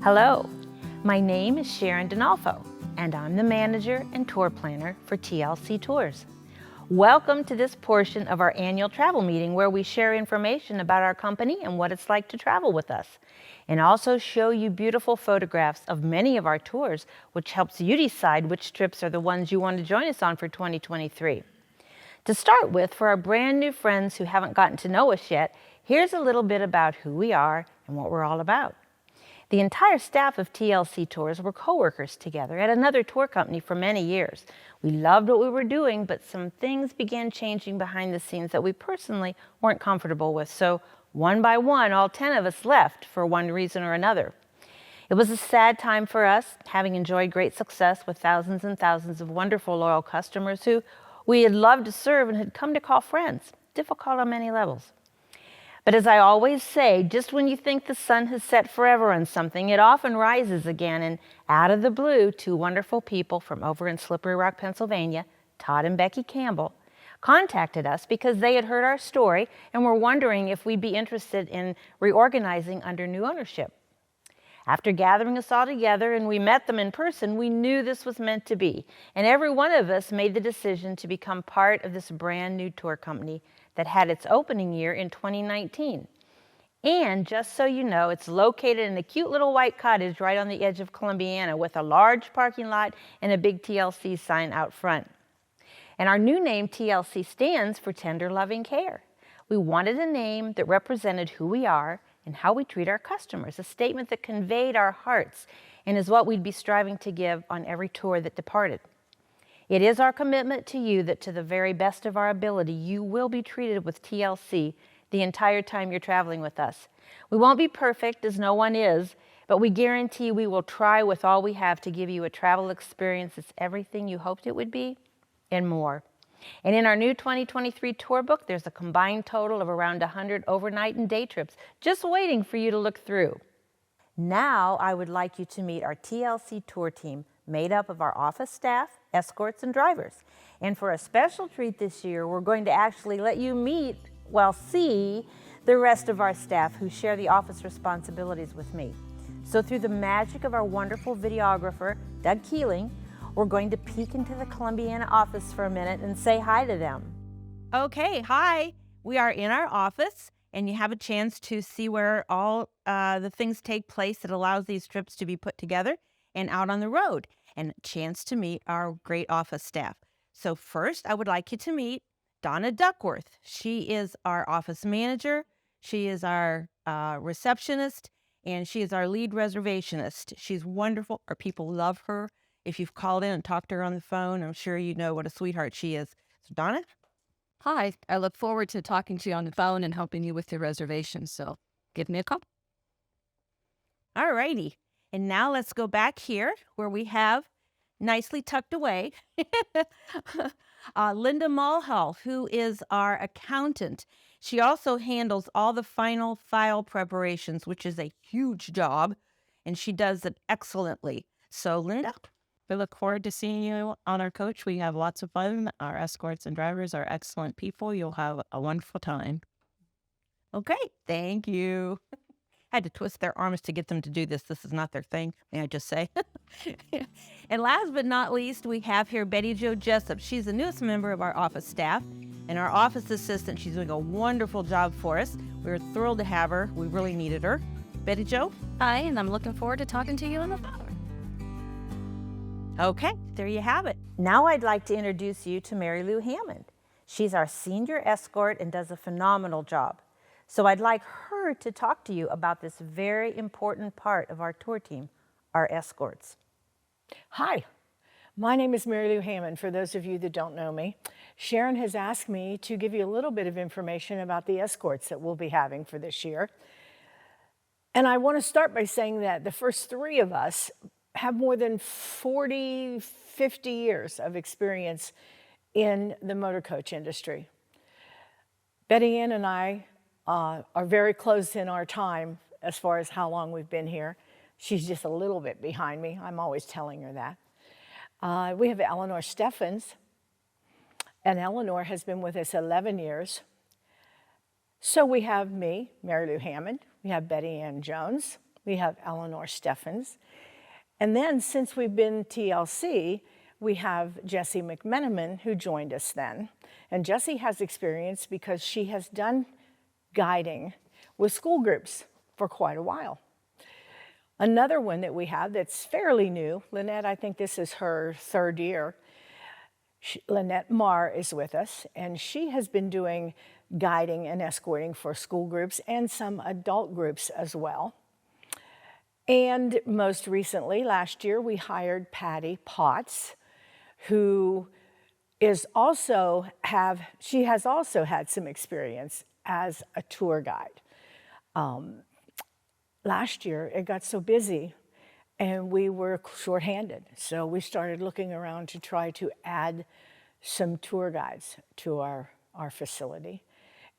Hello, my name is Sharon Donalfo, and I'm the manager and tour planner for TLC Tours. Welcome to this portion of our annual travel meeting where we share information about our company and what it's like to travel with us, and also show you beautiful photographs of many of our tours, which helps you decide which trips are the ones you want to join us on for 2023. To start with, for our brand new friends who haven't gotten to know us yet, here's a little bit about who we are and what we're all about. The entire staff of TLC Tours were co-workers together at another tour company for many years. We loved what we were doing, but some things began changing behind the scenes that we personally weren't comfortable with. So one by one, all 10 of us left for one reason or another. It was a sad time for us, having enjoyed great success with thousands and thousands of wonderful loyal customers who we had loved to serve and had come to call friends, difficult on many levels. But as I always say, just when you think the sun has set forever on something, it often rises again, and out of the blue, two wonderful people from over in Slippery Rock, Pennsylvania, Todd and Becky Campbell, contacted us because they had heard our story and were wondering if we'd be interested in reorganizing under new ownership. After gathering us all together and we met them in person, we knew this was meant to be, and every one of us made the decision to become part of this brand new tour company that had its opening year in 2019. And just so you know, it's located in a cute little white cottage right on the edge of Columbiana with a large parking lot and a big TLC sign out front. And our new name, TLC, stands for Tender Loving Care. We wanted a name that represented who we are and how we treat our customers, a statement that conveyed our hearts and is what we'd be striving to give on every tour that departed. It is our commitment to you that to the very best of our ability, you will be treated with TLC the entire time you're traveling with us. We won't be perfect, as no one is, but we guarantee we will try with all we have to give you a travel experience that's everything you hoped it would be and more. And in our new 2023 tour book, there's a combined total of around 100 overnight and day trips just waiting for you to look through. Now I would like you to meet our TLC tour team, made up of our office staff, escorts, and drivers. And for a special treat this year, we're going to actually let you see the rest of our staff who share the office responsibilities with me. So through the magic of our wonderful videographer, Doug Keeling, we're going to peek into the Columbiana office for a minute and say hi to them. Okay, hi. We are in our office, and you have a chance to see where all the things take place that allows these trips to be put together and out on the road, and a chance to meet our great office staff. So first, I would like you to meet Donna Duckworth. She is our office manager, she is our receptionist, and she is our lead reservationist. She's wonderful. Our people love her. If you've called in and talked to her on the phone, I'm sure you know what a sweetheart she is. So Donna? Hi, I look forward to talking to you on the phone and helping you with your reservations, so give me a call. All righty. And now let's go back here where we have, nicely tucked away, Linda Mulhall, who is our accountant. She also handles all the final file preparations, which is a huge job, and she does it excellently. So Linda? We look forward to seeing you on our coach. We have lots of fun. Our escorts and drivers are excellent people. You'll have a wonderful time. Okay, thank you. Had to twist their arms to get them to do this. This is not their thing, may I just say. And last but not least, we have here Betty Jo Jessup. She's the newest member of our office staff and our office assistant. She's doing a wonderful job for us. We're thrilled to have her. We really needed her. Betty Jo? Hi, and I'm looking forward to talking to you on the phone. Okay, there you have it. Now I'd like to introduce you to Mary Lou Hammond. She's our senior escort and does a phenomenal job. So I'd like her to talk to you about this very important part of our tour team, our escorts. Hi, my name is Mary Lou Hammond, for those of you that don't know me. Sharon has asked me to give you a little bit of information about the escorts that we'll be having for this year. And I want to start by saying that the first three of us have more than 40, 50 years of experience in the motor coach industry. Betty Ann and I are very close in our time as far as how long we've been here. She's just a little bit behind me. I'm always telling her that. We have Eleanor Steffens, and Eleanor has been with us 11 years. So we have me, Mary Lou Hammond. We have Betty Ann Jones. we have Eleanor Steffens. And then since we've been TLC, we have Jessie McMenamin, who joined us then. And Jessie has experience because she has done guiding with school groups for quite a while. Another one that we have that's fairly new, Lynette, I think this is her 3rd year. Lynette Marr is with us, and she has been doing guiding and escorting for school groups and some adult groups as well. And most recently, last year, we hired Patty Potts, who has also had some experience as a tour guide. Last year, it got so busy and we were shorthanded. So we started looking around to try to add some tour guides to our facility.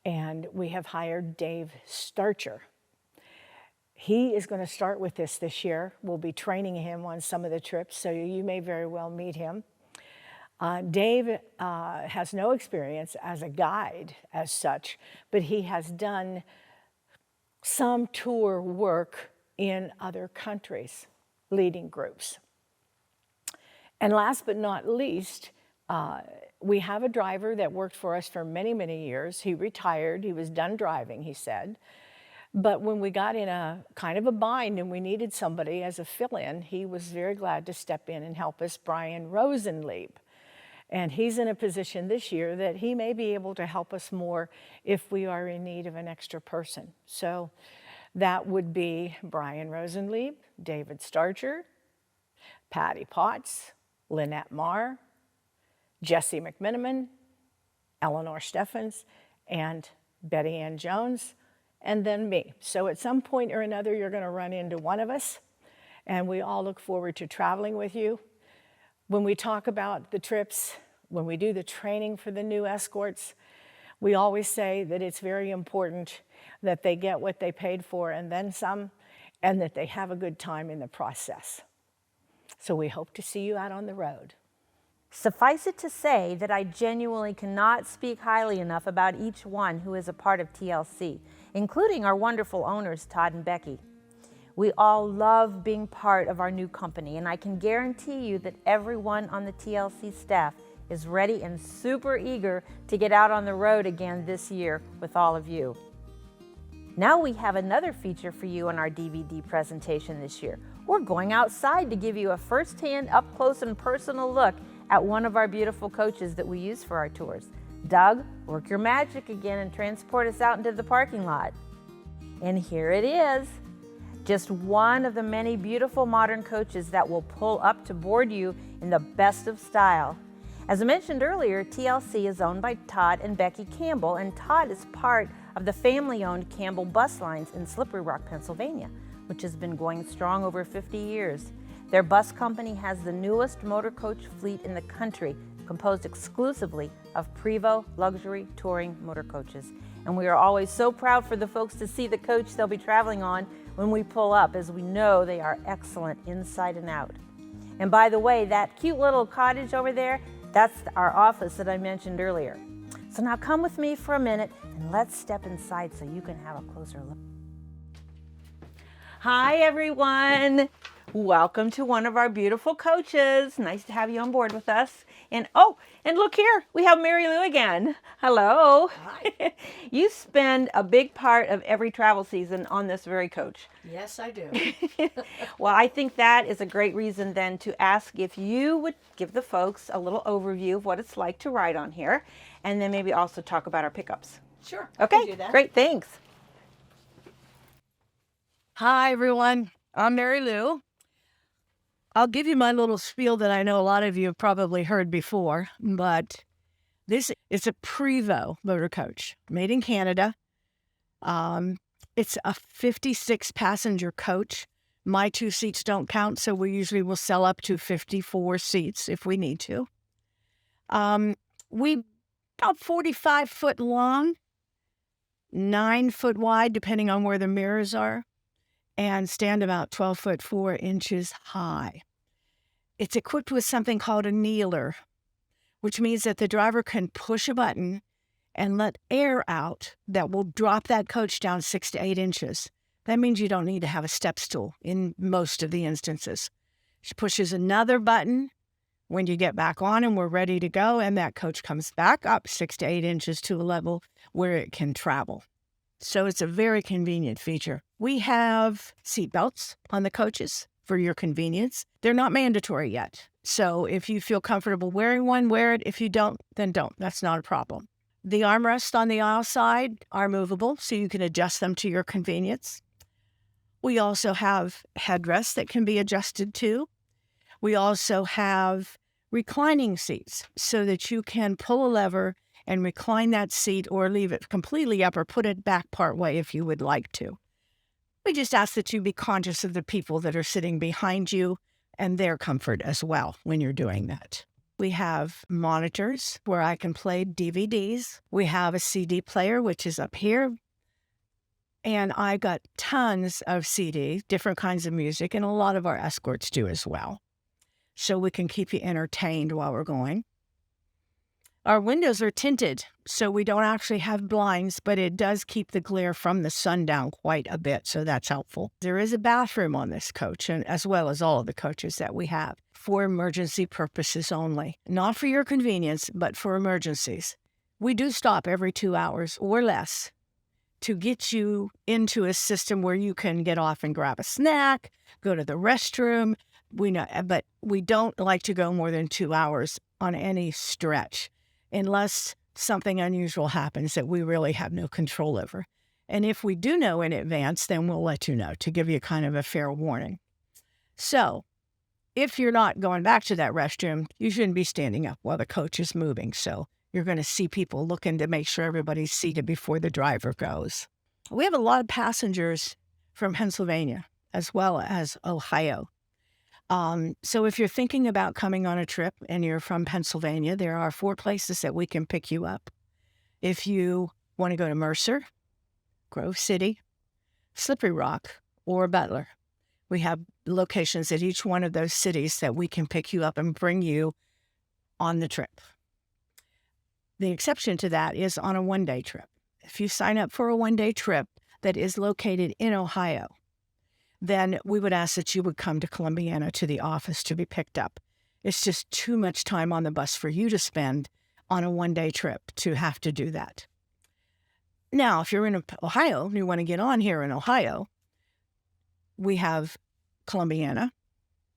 And we have hired Dave Starcher. He is going to start with this year. We'll be training him on some of the trips, so you may very well meet him. Dave has no experience as a guide as such, but he has done some tour work in other countries, leading groups. And last but not least, we have a driver that worked for us for many, many years. He retired, he was done driving, he said. But when we got in a kind of a bind and we needed somebody as a fill-in, he was very glad to step in and help us, Brian Rosenlieb. And he's in a position this year that he may be able to help us more if we are in need of an extra person. So that would be Brian Rosenlieb, David Starcher, Patty Potts, Lynette Marr, Jessie McMenamin, Eleanor Steffens, and Betty Ann Jones, and then me. So at some point or another, you're going to run into one of us, and we all look forward to traveling with you. When we talk about the trips, when we do the training for the new escorts, we always say that it's very important that they get what they paid for and then some, and that they have a good time in the process. So we hope to see you out on the road. Suffice it to say that I genuinely cannot speak highly enough about each one who is a part of TLC, including our wonderful owners, Todd and Becky. We all love being part of our new company, and I can guarantee you that everyone on the TLC staff is ready and super eager to get out on the road again this year with all of you. Now we have another feature for you on our DVD presentation this year. We're going outside to give you a first-hand, up-close and personal look at one of our beautiful coaches that we use for our tours. Doug, work your magic again and transport us out into the parking lot. And here it is. Just one of the many beautiful modern coaches that will pull up to board you in the best of style. As I mentioned earlier, TLC is owned by Todd and Becky Campbell, and Todd is part of the family-owned Campbell Bus Lines in Slippery Rock, Pennsylvania, which has been going strong over 50 years. Their bus company has the newest motor coach fleet in the country, composed exclusively of Prevost luxury touring motor coaches. And we are always so proud for the folks to see the coach they'll be traveling on when we pull up, as we know they are excellent inside and out. And by the way, that cute little cottage over there, that's our office that I mentioned earlier. So now come with me for a minute and let's step inside so you can have a closer look. Hi everyone. Welcome to one of our beautiful coaches. Nice to have you on board with us. And oh, and look here, we have Mary Lou again. Hello. Hi. You spend a big part of every travel season on this very coach. Yes, I do. Well, I think that is a great reason then to ask if you would give the folks a little overview of what it's like to ride on here, and then maybe also talk about our pickups. Sure. I Okay, can do that. great, thanks. Hi, everyone. I'm Mary Lou. I'll give you my little spiel that I know a lot of you have probably heard before, but this is a Prevost motor coach made in Canada. It's a 56-passenger coach. My 2 seats don't count, so we usually will sell up to 54 seats if we need to. We about 45 foot long, 9 foot wide, depending on where the mirrors are, and stand about 12 foot 4 inches high. It's equipped with something called a kneeler, which means that the driver can push a button and let air out that will drop that coach down 6 to 8 inches. That means you don't need to have a step stool in most of the instances. She pushes another button when you get back on and we're ready to go, and that coach comes back up 6 to 8 inches to a level where it can travel. So it's a very convenient feature. We have seat belts on the coaches for your convenience. They're not mandatory yet. So if you feel comfortable wearing one, wear it. If you don't, then don't. That's not a problem. The armrests on the aisle side are movable, so you can adjust them to your convenience. We also have headrests that can be adjusted too. We also have reclining seats so that you can pull a lever and recline that seat or leave it completely up or put it back part way if you would like to. We just ask that you be conscious of the people that are sitting behind you and their comfort as well when you're doing that. We have monitors where I can play DVDs. We have a CD player, which is up here. And I got tons of CDs, different kinds of music, and a lot of our escorts do as well. So we can keep you entertained while we're going. Our windows are tinted, so we don't actually have blinds, but it does keep the glare from the sun down quite a bit, so that's helpful. There is a bathroom on this coach, and as well as all of the coaches that we have, for emergency purposes only. Not for your convenience, but for emergencies. We do stop every 2 hours or less to get you into a system where you can get off and grab a snack, go to the restroom. We know, but we don't like to go more than 2 hours on any stretch unless something unusual happens that we really have no control over. And if we do know in advance, then we'll let you know to give you kind of a fair warning. So if you're not going back to that restroom, you shouldn't be standing up while the coach is moving. So you're going to see people looking to make sure everybody's seated before the driver goes. We have a lot of passengers from Pennsylvania as well as Ohio. So if you're thinking about coming on a trip and you're from Pennsylvania, there are 4 places that we can pick you up. If you want to go to Mercer, Grove City, Slippery Rock, or Butler, we have locations at each one of those cities that we can pick you up and bring you on the trip. The exception to that is on a one-day trip. If you sign up for a one-day trip that is located in Ohio, then we would ask that you would come to Columbiana to the office to be picked up. It's just too much time on the bus for you to spend on a one-day trip to have to do that. Now, if you're in Ohio and you want to get on here in Ohio, we have Columbiana,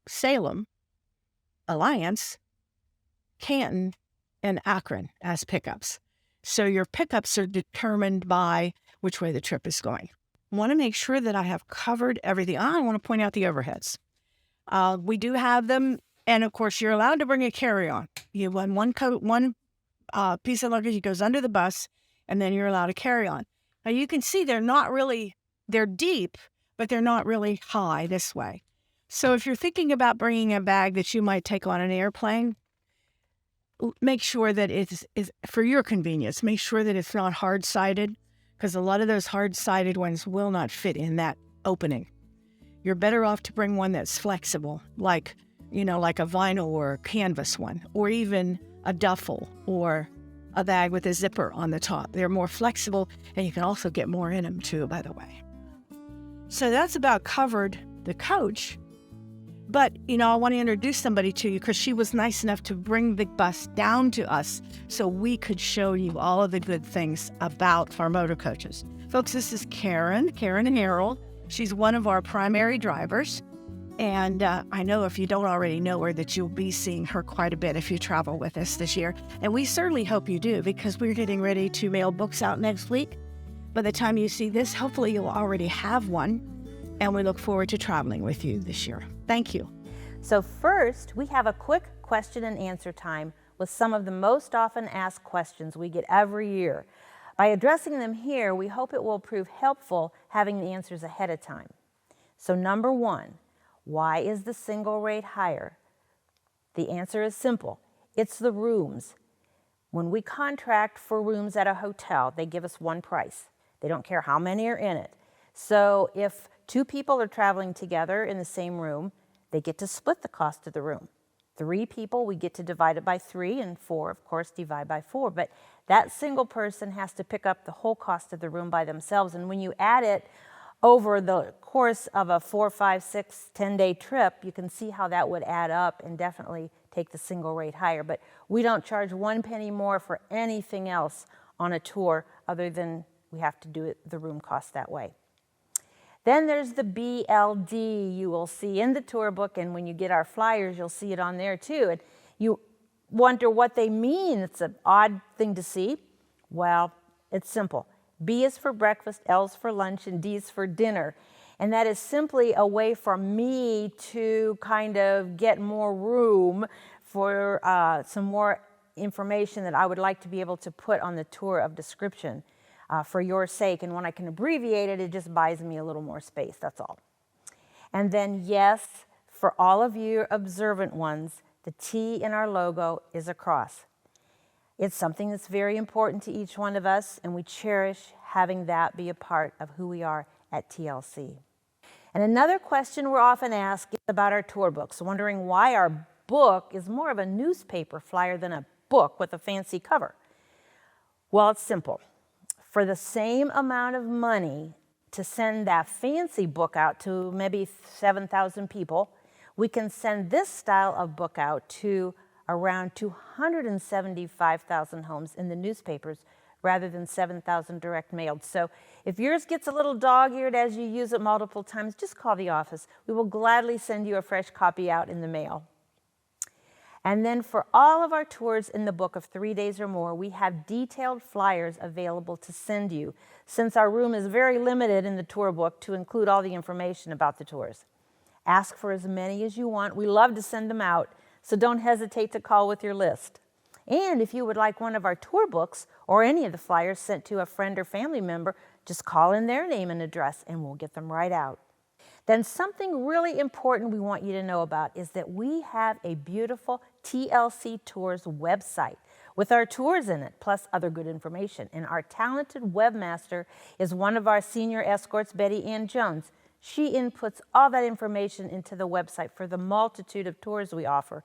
Salem, Alliance, Canton, and Akron as pickups. So your pickups are determined by which way the trip is going. I want to make sure that I have covered everything. I want to point out the overheads. We do have them, and of course, you're allowed to bring a carry-on. You have one piece of luggage that goes under the bus, and then you're allowed to carry on. Now, you can see they're deep, but they're not really high this way. So if you're thinking about bringing a bag that you might take on an airplane, make sure that it's for your convenience. Make sure that it's not hard-sided, because a lot of those hard-sided ones will not fit in that opening. You're better off to bring one that's flexible, like a vinyl or a canvas one, or even a duffel or a bag with a zipper on the top. They're more flexible, and you can also get more in them too, by the way. So that's about covered the coach. But, I want to introduce somebody to you because she was nice enough to bring the bus down to us so we could show you all of the good things about our motor coaches. Folks, this is Karen and Harold. She's one of our primary drivers. And I know if you don't already know her that you'll be seeing her quite a bit if you travel with us this year. And we certainly hope you do, because we're getting ready to mail books out next week. By the time you see this, hopefully you'll already have one. And we look forward to traveling with you this year. Thank you. So first, we have a quick question and answer time with some of the most often asked questions we get every year. By addressing them here, we hope it will prove helpful having the answers ahead of time. So number 1, why is the single rate higher? The answer is simple. It's the rooms. When we contract for rooms at a hotel, they give us one price. They don't care how many are in it. So if 2 people are traveling together in the same room, they get to split the cost of the room. 3 people, we get to divide it by 3, and 4, of course, divide by 4. But that single person has to pick up the whole cost of the room by themselves. And when you add it over the course of a 4, 5, 6, 10-day trip, you can see how that would add up and definitely take the single rate higher. But we don't charge 1 penny more for anything else on a tour other than we have to do it the room cost that way. Then there's the BLD you will see in the tour book, and when you get our flyers, you'll see it on there too. And you wonder what they mean. It's an odd thing to see. Well, it's simple. B is for breakfast, L is for lunch, and D is for dinner. And that is simply a way for me to kind of get more room for some more information that I would like to be able to put on the tour of description for your sake. And when I can abbreviate it, it just buys me a little more space, that's all. And then yes, for all of you observant ones, the T in our logo is a cross. It's something that's very important to each one of us, and we cherish having that be a part of who we are at TLC. And another question we're often asked is about our tour books, wondering why our book is more of a newspaper flyer than a book with a fancy cover. Well, it's simple. For the same amount of money to send that fancy book out to maybe 7,000 people, we can send this style of book out to around 275,000 homes in the newspapers rather than 7,000 direct mailed. So if yours gets a little dog-eared as you use it multiple times, just call the office. We will gladly send you a fresh copy out in the mail. And then for all of our tours in the book of 3 days or more, we have detailed flyers available to send you, since our room is very limited in the tour book to include all the information about the tours. Ask for as many as you want. We love to send them out, so don't hesitate to call with your list. And if you would like one of our tour books or any of the flyers sent to a friend or family member, just call in their name and address and we'll get them right out. Then something really important we want you to know about is that we have a beautiful TLC Tours website with our tours in it, plus other good information. And our talented webmaster is one of our senior escorts, Betty Ann Jones. She inputs all that information into the website for the multitude of tours we offer.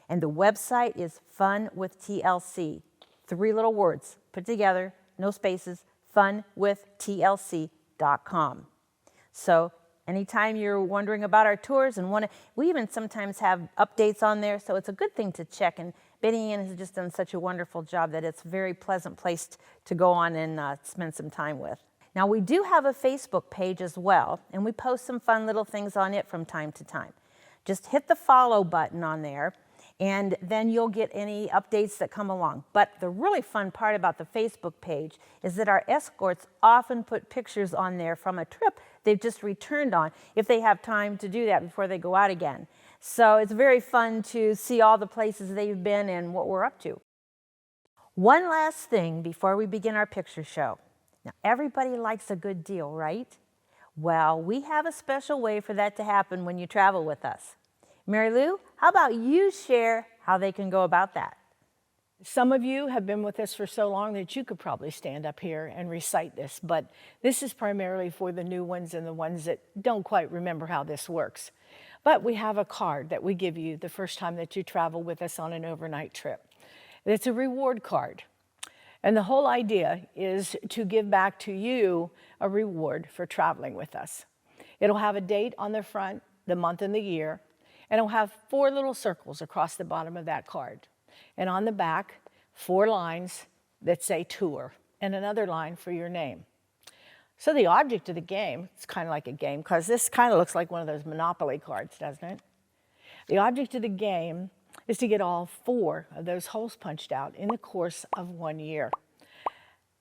And the website is Fun with TLC. 3 little words put together, no spaces, funwithtlc.com. So anytime you're wondering about our tours and we even sometimes have updates on there, so it's a good thing to check. And Betty Ann has just done such a wonderful job that it's a very pleasant place to go on and spend some time with. Now, we do have a Facebook page as well, and we post some fun little things on it from time to time. Just hit the follow button on there, and then you'll get any updates that come along. But the really fun part about the Facebook page is that our escorts often put pictures on there from a trip they've just returned on, if they have time to do that before they go out again. So it's very fun to see all the places they've been and what we're up to. One last thing before we begin our picture show. Now, everybody likes a good deal, right? Well, we have a special way for that to happen when you travel with us. Mary Lou, how about you share how they can go about that? Some of you have been with us for so long that you could probably stand up here and recite this, but this is primarily for the new ones and the ones that don't quite remember how this works. But we have a card that we give you the first time that you travel with us on an overnight trip. It's a reward card. And the whole idea is to give back to you a reward for traveling with us. It'll have a date on the front, the month and the year, and it'll have 4 little circles across the bottom of that card. And on the back, 4 lines that say tour, and another line for your name. So the object of the game, it's kind of like a game, because this kind of looks like one of those Monopoly cards, doesn't it? The object of the game is to get all 4 of those holes punched out in the course of 1 year.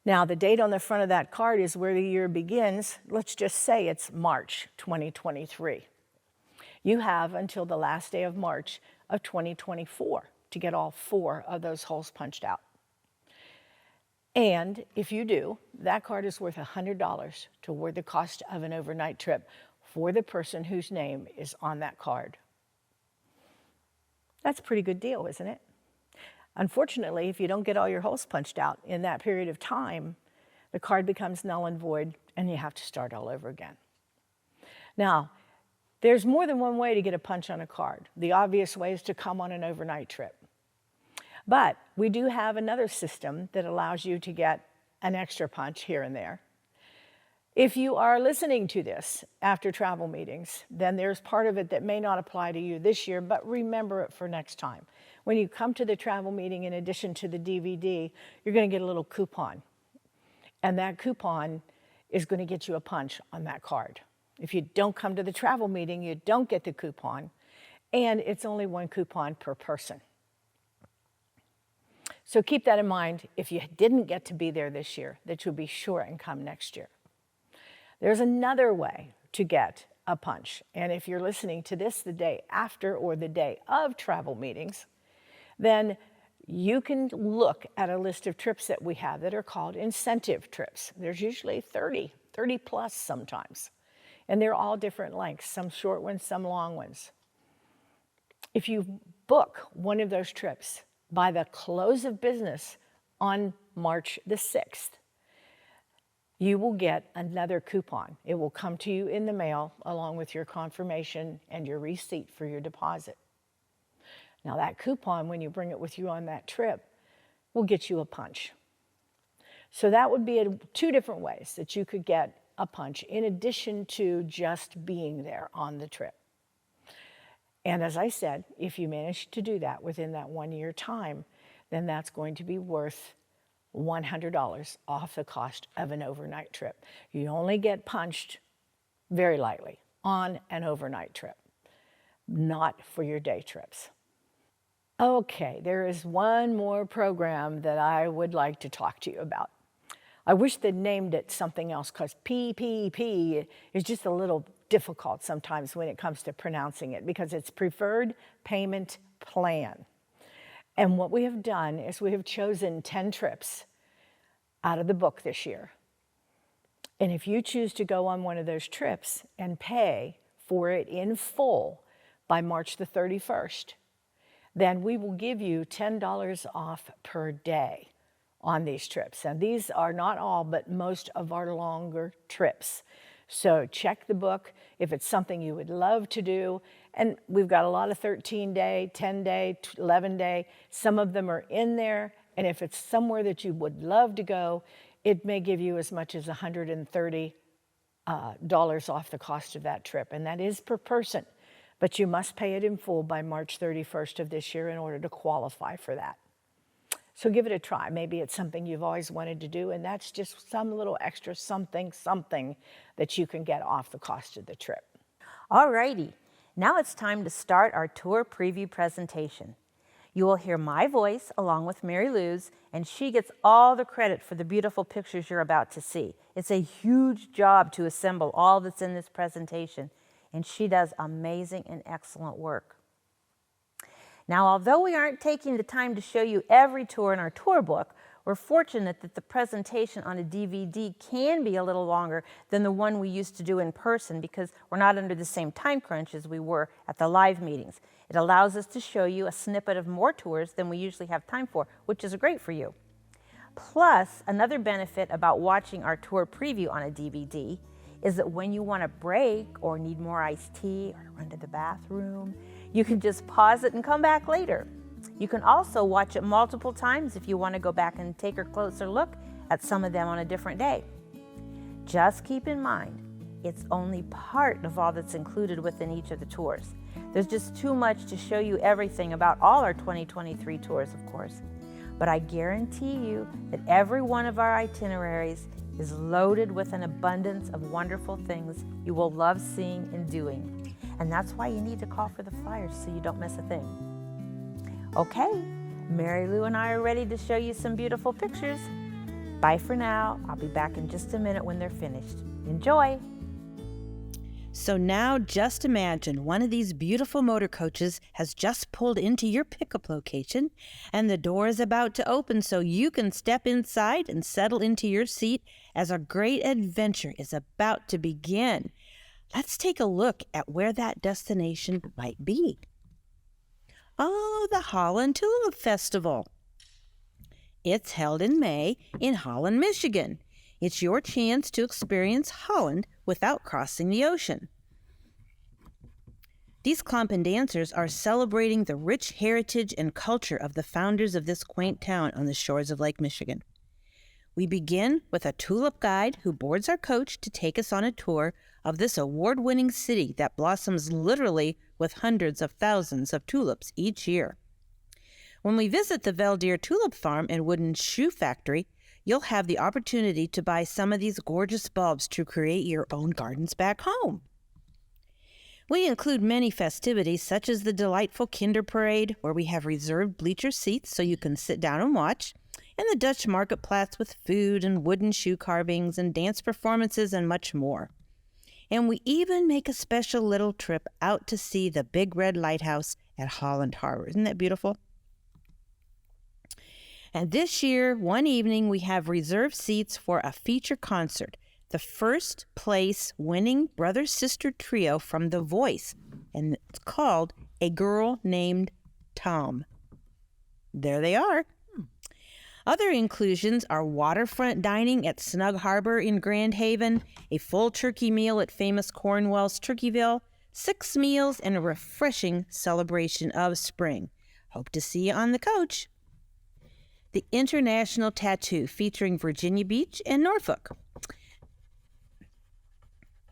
Now, the date on the front of that card is where the year begins. Let's just say it's March 2023. You have until the last day of March of 2024 to get all 4 of those holes punched out. And if you do, that card is worth $100 toward the cost of an overnight trip for the person whose name is on that card. That's a pretty good deal, isn't it? Unfortunately, if you don't get all your holes punched out in that period of time, the card becomes null and void and you have to start all over again. Now, there's more than one way to get a punch on a card. The obvious way is to come on an overnight trip. But we do have another system that allows you to get an extra punch here and there. If you are listening to this after travel meetings, then there's part of it that may not apply to you this year, but remember it for next time. When you come to the travel meeting, in addition to the DVD, you're going to get a little coupon. And that coupon is going to get you a punch on that card. If you don't come to the travel meeting, you don't get the coupon, and it's only one coupon per person. So keep that in mind if you didn't get to be there this year, that you'll be sure and come next year. There's another way to get a punch, and if you're listening to this the day after or the day of travel meetings, then you can look at a list of trips that we have that are called incentive trips. There's usually 30 plus sometimes, and they're all different lengths, some short ones, some long ones. If you book one of those trips by the close of business on March the 6th, you will get another coupon. It will come to you in the mail along with your confirmation and your receipt for your deposit. Now that coupon, when you bring it with you on that trip, will get you a punch. So that would be two different ways that you could get a punch in addition to just being there on the trip. And as I said, if you manage to do that within that 1 year time, then that's going to be worth $100 off the cost of an overnight trip. You only get punched very lightly on an overnight trip, not for your day trips. Okay, there is one more program that I would like to talk to you about. I wish they'd named it something else, because PPP is just a little difficult sometimes when it comes to pronouncing it, because it's Preferred Payment Plan. And what we have done is we have chosen 10 trips out of the book this year. And if you choose to go on one of those trips and pay for it in full by March the 31st, then we will give you $10 off per day on these trips. And these are not all, but most of our longer trips. So check the book if it's something you would love to do. And we've got a lot of 13-day, 10-day, 11-day. Some of them are in there. And if it's somewhere that you would love to go, it may give you as much as $130 off the cost of that trip. And that is per person. But you must pay it in full by March 31st of this year in order to qualify for that. So give it a try. Maybe it's something you've always wanted to do, and that's just some little extra something that you can get off the cost of the trip. All righty, now it's time to start our tour preview presentation. You will hear my voice along with Mary Lou's, and she gets all the credit for the beautiful pictures you're about to see. It's a huge job to assemble all that's in this presentation, and she does amazing and excellent work. Now, although we aren't taking the time to show you every tour in our tour book, we're fortunate that the presentation on a DVD can be a little longer than the one we used to do in person, because we're not under the same time crunch as we were at the live meetings. It allows us to show you a snippet of more tours than we usually have time for, which is great for you. Plus, another benefit about watching our tour preview on a DVD is that when you want a break or need more iced tea or run to the bathroom, you can just pause it and come back later. You can also watch it multiple times if you want to go back and take a closer look at some of them on a different day. Just keep in mind, it's only part of all that's included within each of the tours. There's just too much to show you everything about all our 2023 tours, of course. But I guarantee you that every one of our itineraries is loaded with an abundance of wonderful things you will love seeing and doing. And that's why you need to call for the flyers so you don't miss a thing. Okay, Mary Lou and I are ready to show you some beautiful pictures. Bye for now. I'll be back in just a minute when they're finished. Enjoy. So now just imagine one of these beautiful motor coaches has just pulled into your pickup location, and the door is about to open so you can step inside and settle into your seat as a great adventure is about to begin. Let's take a look at where that destination might be. Oh, the Holland Tulip Festival. It's held in May in Holland, Michigan. It's your chance to experience Holland without crossing the ocean. These Klompen dancers are celebrating the rich heritage and culture of the founders of this quaint town on the shores of Lake Michigan. We begin with a Tulip guide who boards our coach to take us on a tour of this award-winning city that blossoms literally with hundreds of thousands of tulips each year. When we visit the Veldeer Tulip Farm and Wooden Shoe Factory, you'll have the opportunity to buy some of these gorgeous bulbs to create your own gardens back home. We include many festivities such as the delightful Kinder Parade, where we have reserved bleacher seats so you can sit down and watch, and the Dutch marketplace with food and wooden shoe carvings and dance performances and much more. And we even make a special little trip out to see the Big Red Lighthouse at Holland Harbor. Isn't that beautiful? And this year, one evening, we have reserved seats for a feature concert, the first place winning brother-sister trio from The Voice, and it's called A Girl Named Tom. There they are. Other inclusions are waterfront dining at Snug Harbor in Grand Haven, a full turkey meal at famous Cornwall's Turkeyville, 6 meals, and a refreshing celebration of spring. Hope to see you on the coach. The International Tattoo featuring Virginia Beach and Norfolk.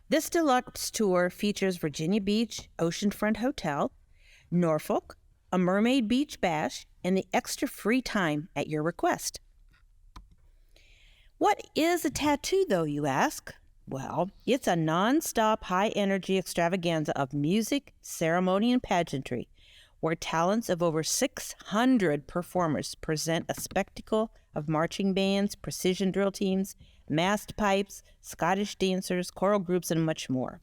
This deluxe tour features Virginia Beach Oceanfront Hotel, Norfolk, a Mermaid Beach Bash, and the extra free time at your request. What is a tattoo, though, you ask? Well, it's a non-stop high-energy extravaganza of music, ceremony, and pageantry, where talents of over 600 performers present a spectacle of marching bands, precision drill teams, massed pipes, Scottish dancers, choral groups, and much more.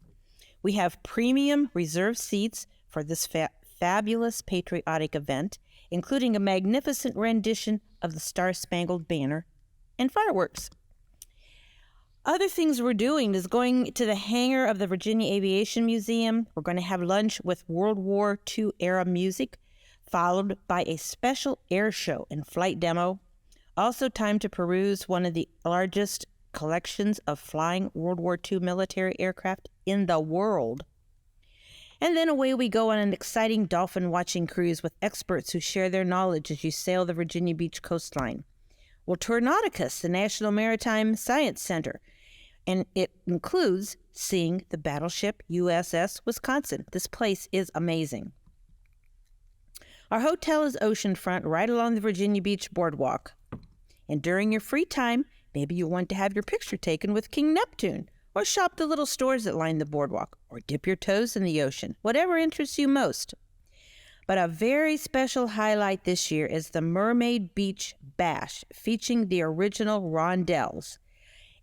We have premium reserved seats for this fabulous patriotic event, including a magnificent rendition of the Star-Spangled Banner and fireworks. Other things we're doing is going to the hangar of the Virginia Aviation Museum. We're going to have lunch with World War II era music, followed by a special air show and flight demo. Also time to peruse one of the largest collections of flying World War II military aircraft in the world. And then away we go on an exciting dolphin watching cruise with experts who share their knowledge as you sail the Virginia Beach coastline. We'll tour Nauticus, the National Maritime Science Center, and it includes seeing the battleship USS Wisconsin. This place is amazing. Our hotel is oceanfront right along the Virginia Beach Boardwalk. And during your free time, maybe you want to have your picture taken with King Neptune, or shop the little stores that line the boardwalk, or dip your toes in the ocean, whatever interests you most. But a very special highlight this year is the Mermaid Beach Bash, featuring the original rondelles.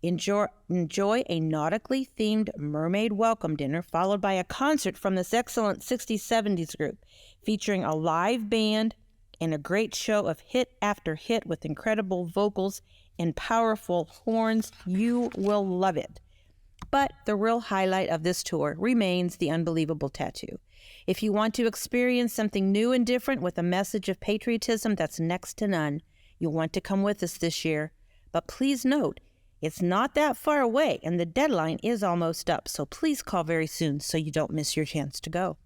Enjoy a nautically themed mermaid welcome dinner, followed by a concert from this excellent 60s, 70s group, featuring a live band and a great show of hit after hit with incredible vocals and powerful horns. You will love it. But the real highlight of this tour remains the unbelievable tattoo. If you want to experience something new and different with a message of patriotism that's next to none, you'll want to come with us this year. But please note, it's not that far away and the deadline is almost up, so please call very soon so you don't miss your chance to go.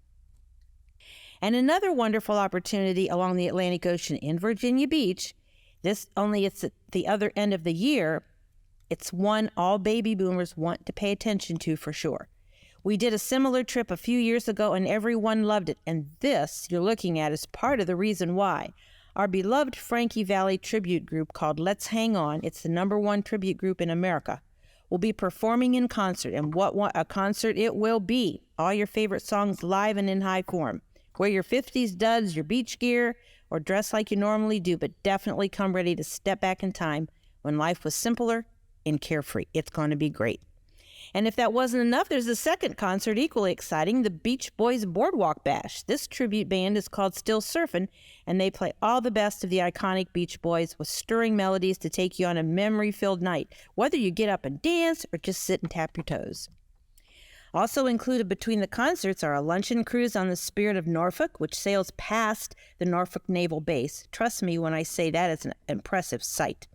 And another wonderful opportunity along the Atlantic Ocean in Virginia Beach, it's at the other end of the year. It's one all baby boomers want to pay attention to for sure. We did a similar trip a few years ago and everyone loved it. And this you're looking at is part of the reason why. Our beloved Frankie Valli tribute group called Let's Hang On, it's the #1 tribute group in America, will be performing in concert. And what a concert it will be. All your favorite songs live and in high form. Wear your 50s duds, your beach gear, or dress like you normally do, but definitely come ready to step back in time when life was simpler and carefree. It's going to be great. And if that wasn't enough, there's a second concert equally exciting, the Beach Boys Boardwalk Bash. This tribute band is called Still Surfin', and they play all the best of the iconic Beach Boys with stirring melodies to take you on a memory-filled night, whether you get up and dance or just sit and tap your toes. Also included between the concerts are a luncheon cruise on the Spirit of Norfolk, which sails past the Norfolk Naval Base. Trust me when I say that it's an impressive sight.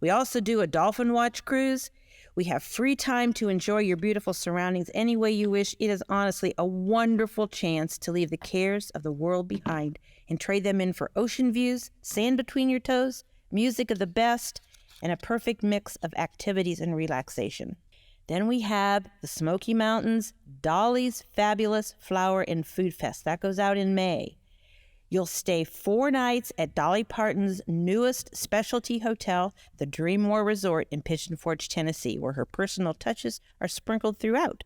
We also do a dolphin watch cruise. We have free time to enjoy your beautiful surroundings any way you wish. It is honestly a wonderful chance to leave the cares of the world behind and trade them in for ocean views, sand between your toes, music of the best, and a perfect mix of activities and relaxation. Then we have the Smoky Mountains, Dolly's Fabulous Flower and Food Fest. That goes out in May. You'll stay 4 nights at Dolly Parton's newest specialty hotel, the Greenbrier Resort in Pigeon Forge, Tennessee, where her personal touches are sprinkled throughout.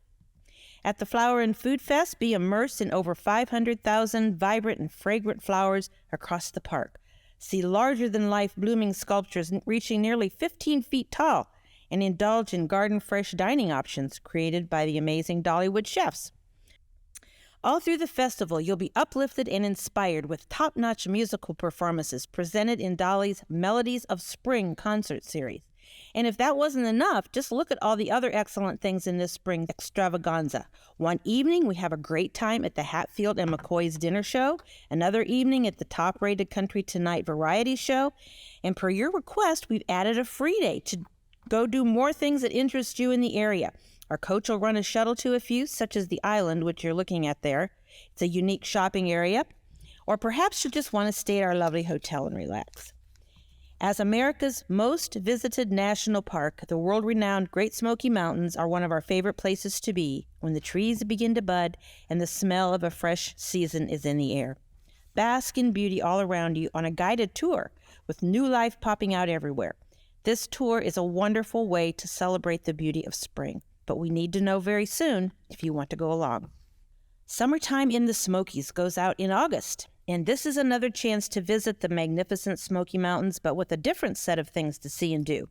At the Flower and Food Fest, be immersed in over 500,000 vibrant and fragrant flowers across the park. See larger-than-life blooming sculptures reaching nearly 15 feet tall, and indulge in garden-fresh dining options created by the amazing Dollywood chefs. All through the festival, you'll be uplifted and inspired with top-notch musical performances presented in Dolly's Melodies of Spring concert series. And if that wasn't enough, just look at all the other excellent things in this spring extravaganza. One evening, we have a great time at the Hatfield and McCoy's dinner show. Another evening at the top-rated Country Tonight variety show. And per your request, we've added a free day to go do more things that interest you in the area. Our coach will run a shuttle to a few, such as the Island, which you're looking at there. It's a unique shopping area. Or perhaps you just want to stay at our lovely hotel and relax. As America's most visited national park, the world-renowned Great Smoky Mountains are one of our favorite places to be when the trees begin to bud and the smell of a fresh season is in the air. Bask in beauty all around you on a guided tour with new life popping out everywhere. This tour is a wonderful way to celebrate the beauty of spring, but we need to know very soon if you want to go along. Summertime in the Smokies goes out in August, and this is another chance to visit the magnificent Smoky Mountains, but with a different set of things to see and do.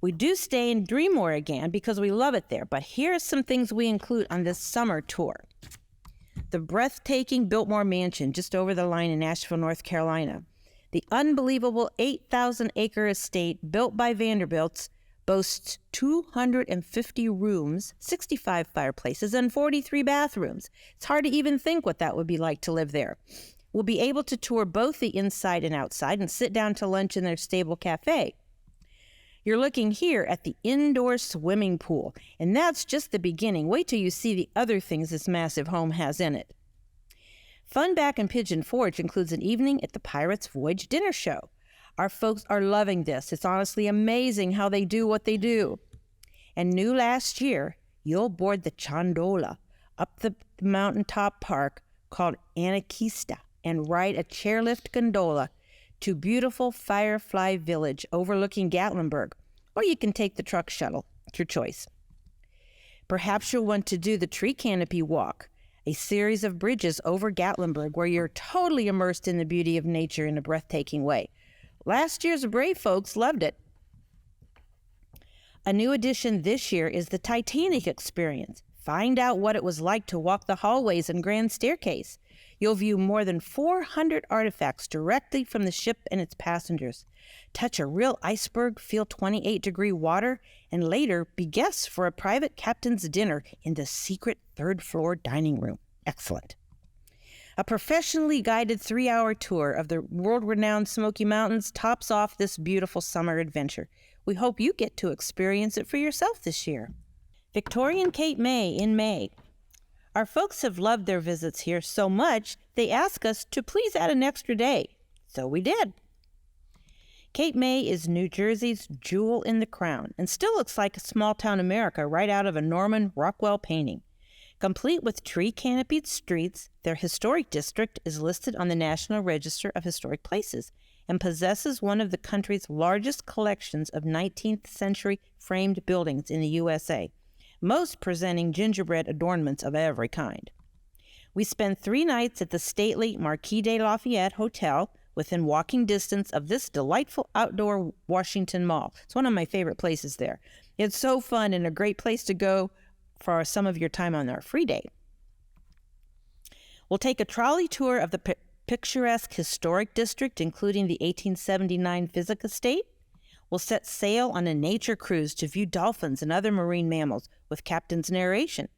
We do stay in Greenbrier again because we love it there, but here are some things we include on this summer tour. The breathtaking Biltmore Mansion just over the line in Nashville, North Carolina. The unbelievable 8,000-acre estate built by Vanderbilts boasts 250 rooms, 65 fireplaces, and 43 bathrooms. It's hard to even think what that would be like to live there. We'll be able to tour both the inside and outside and sit down to lunch in their stable cafe. You're looking here at the indoor swimming pool, and that's just the beginning. Wait till you see the other things this massive home has in it. Fun back in Pigeon Forge includes an evening at the Pirates Voyage dinner show. Our folks are loving this. It's honestly amazing how they do what they do. And new last year, you'll board the Chondola up the mountaintop park called Anakista and ride a chairlift gondola to beautiful Firefly Village overlooking Gatlinburg, or you can take the truck shuttle. It's your choice. Perhaps you'll want to do the tree canopy walk, a series of bridges over Gatlinburg where you're totally immersed in the beauty of nature in a breathtaking way. Last year's Brave folks loved it. A new addition this year is the Titanic experience. Find out what it was like to walk the hallways and grand staircase. You'll view more than 400 artifacts directly from the ship and its passengers. Touch a real iceberg, feel 28-degree water, and later be guests for a private captain's dinner in the secret third-floor dining room. Excellent. A professionally guided 3-hour tour of the world-renowned Smoky Mountains tops off this beautiful summer adventure. We hope you get to experience it for yourself this year. Victorian Cape May in May. Our folks have loved their visits here so much, they asked us to please add an extra day. So we did. Cape May is New Jersey's jewel in the crown and still looks like a small-town America right out of a Norman Rockwell painting. Complete with tree-canopied streets, their historic district is listed on the National Register of Historic Places and possesses one of the country's largest collections of 19th century framed buildings in the USA, most presenting gingerbread adornments of every kind. We spent 3 nights at the stately Marquis de Lafayette Hotel within walking distance of this delightful outdoor Washington Mall. It's one of my favorite places there. It's so fun and a great place to go for some of your time on our free day. We'll take a trolley tour of the picturesque historic district, including the 1879 Physic Estate. We'll set sail on a nature cruise to view dolphins and other marine mammals with captain's narration.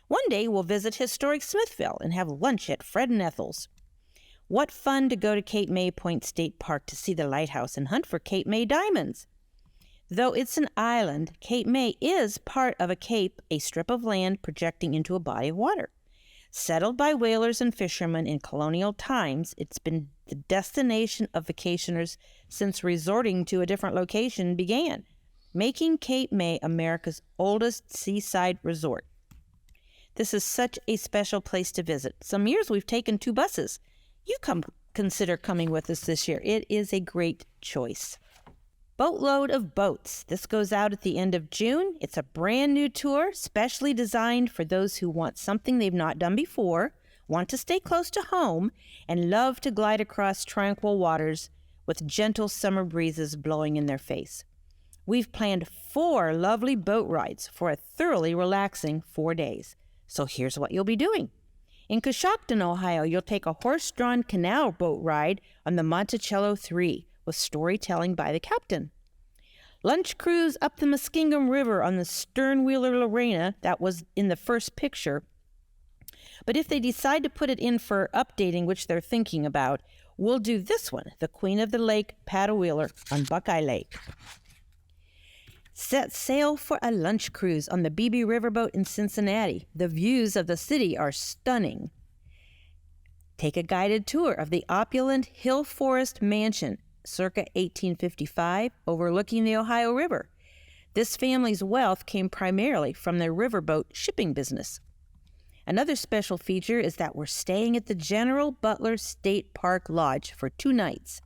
One day we'll visit historic Smithville and have lunch at Fred and Ethel's. What fun to go to Cape May Point State Park to see the lighthouse and hunt for Cape May diamonds. Though it's an island, Cape May is part of a cape, a strip of land projecting into a body of water. Settled by whalers and fishermen in colonial times, it's been the destination of vacationers since resorting to a different location began, making Cape May America's oldest seaside resort. This is such a special place to visit. Some years we've taken 2 buses. You consider coming with us this year. It is a great choice. Boatload of Boats. This goes out at the end of June. It's a brand new tour, specially designed for those who want something they've not done before, want to stay close to home, and love to glide across tranquil waters with gentle summer breezes blowing in their face. We've planned 4 lovely boat rides for a thoroughly relaxing 4 days. So here's what you'll be doing. In Coshocton, Ohio, you'll take a horse-drawn canal boat ride on the Monticello 3 with storytelling by the captain. Lunch cruise up the Muskingum River on the stern-wheeler Lorena that was in the first picture. But if they decide to put it in for updating, which they're thinking about, we'll do this one, the Queen of the Lake paddle-wheeler on Buckeye Lake. Set sail for a lunch cruise on the BB Riverboat in Cincinnati. The views of the city are stunning. Take a guided tour of the opulent Hill Forest Mansion, circa 1855, overlooking the Ohio River. This family's wealth came primarily from their riverboat shipping business. Another special feature is that we're staying at the General Butler State Park Lodge for 2 nights.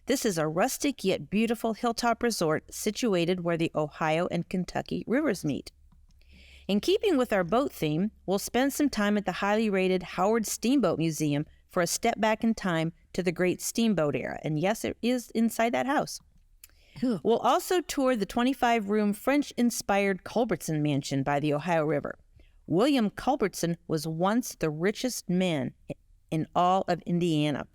This is a rustic yet beautiful hilltop resort situated where the Ohio and Kentucky rivers meet. In keeping with our boat theme, we'll spend some time at the highly rated Howard Steamboat Museum for a step back in time to the great steamboat era. And yes, it is inside that house. We'll also tour the 25-room French-inspired Culbertson Mansion by the Ohio River. William Culbertson was once the richest man in all of Indiana.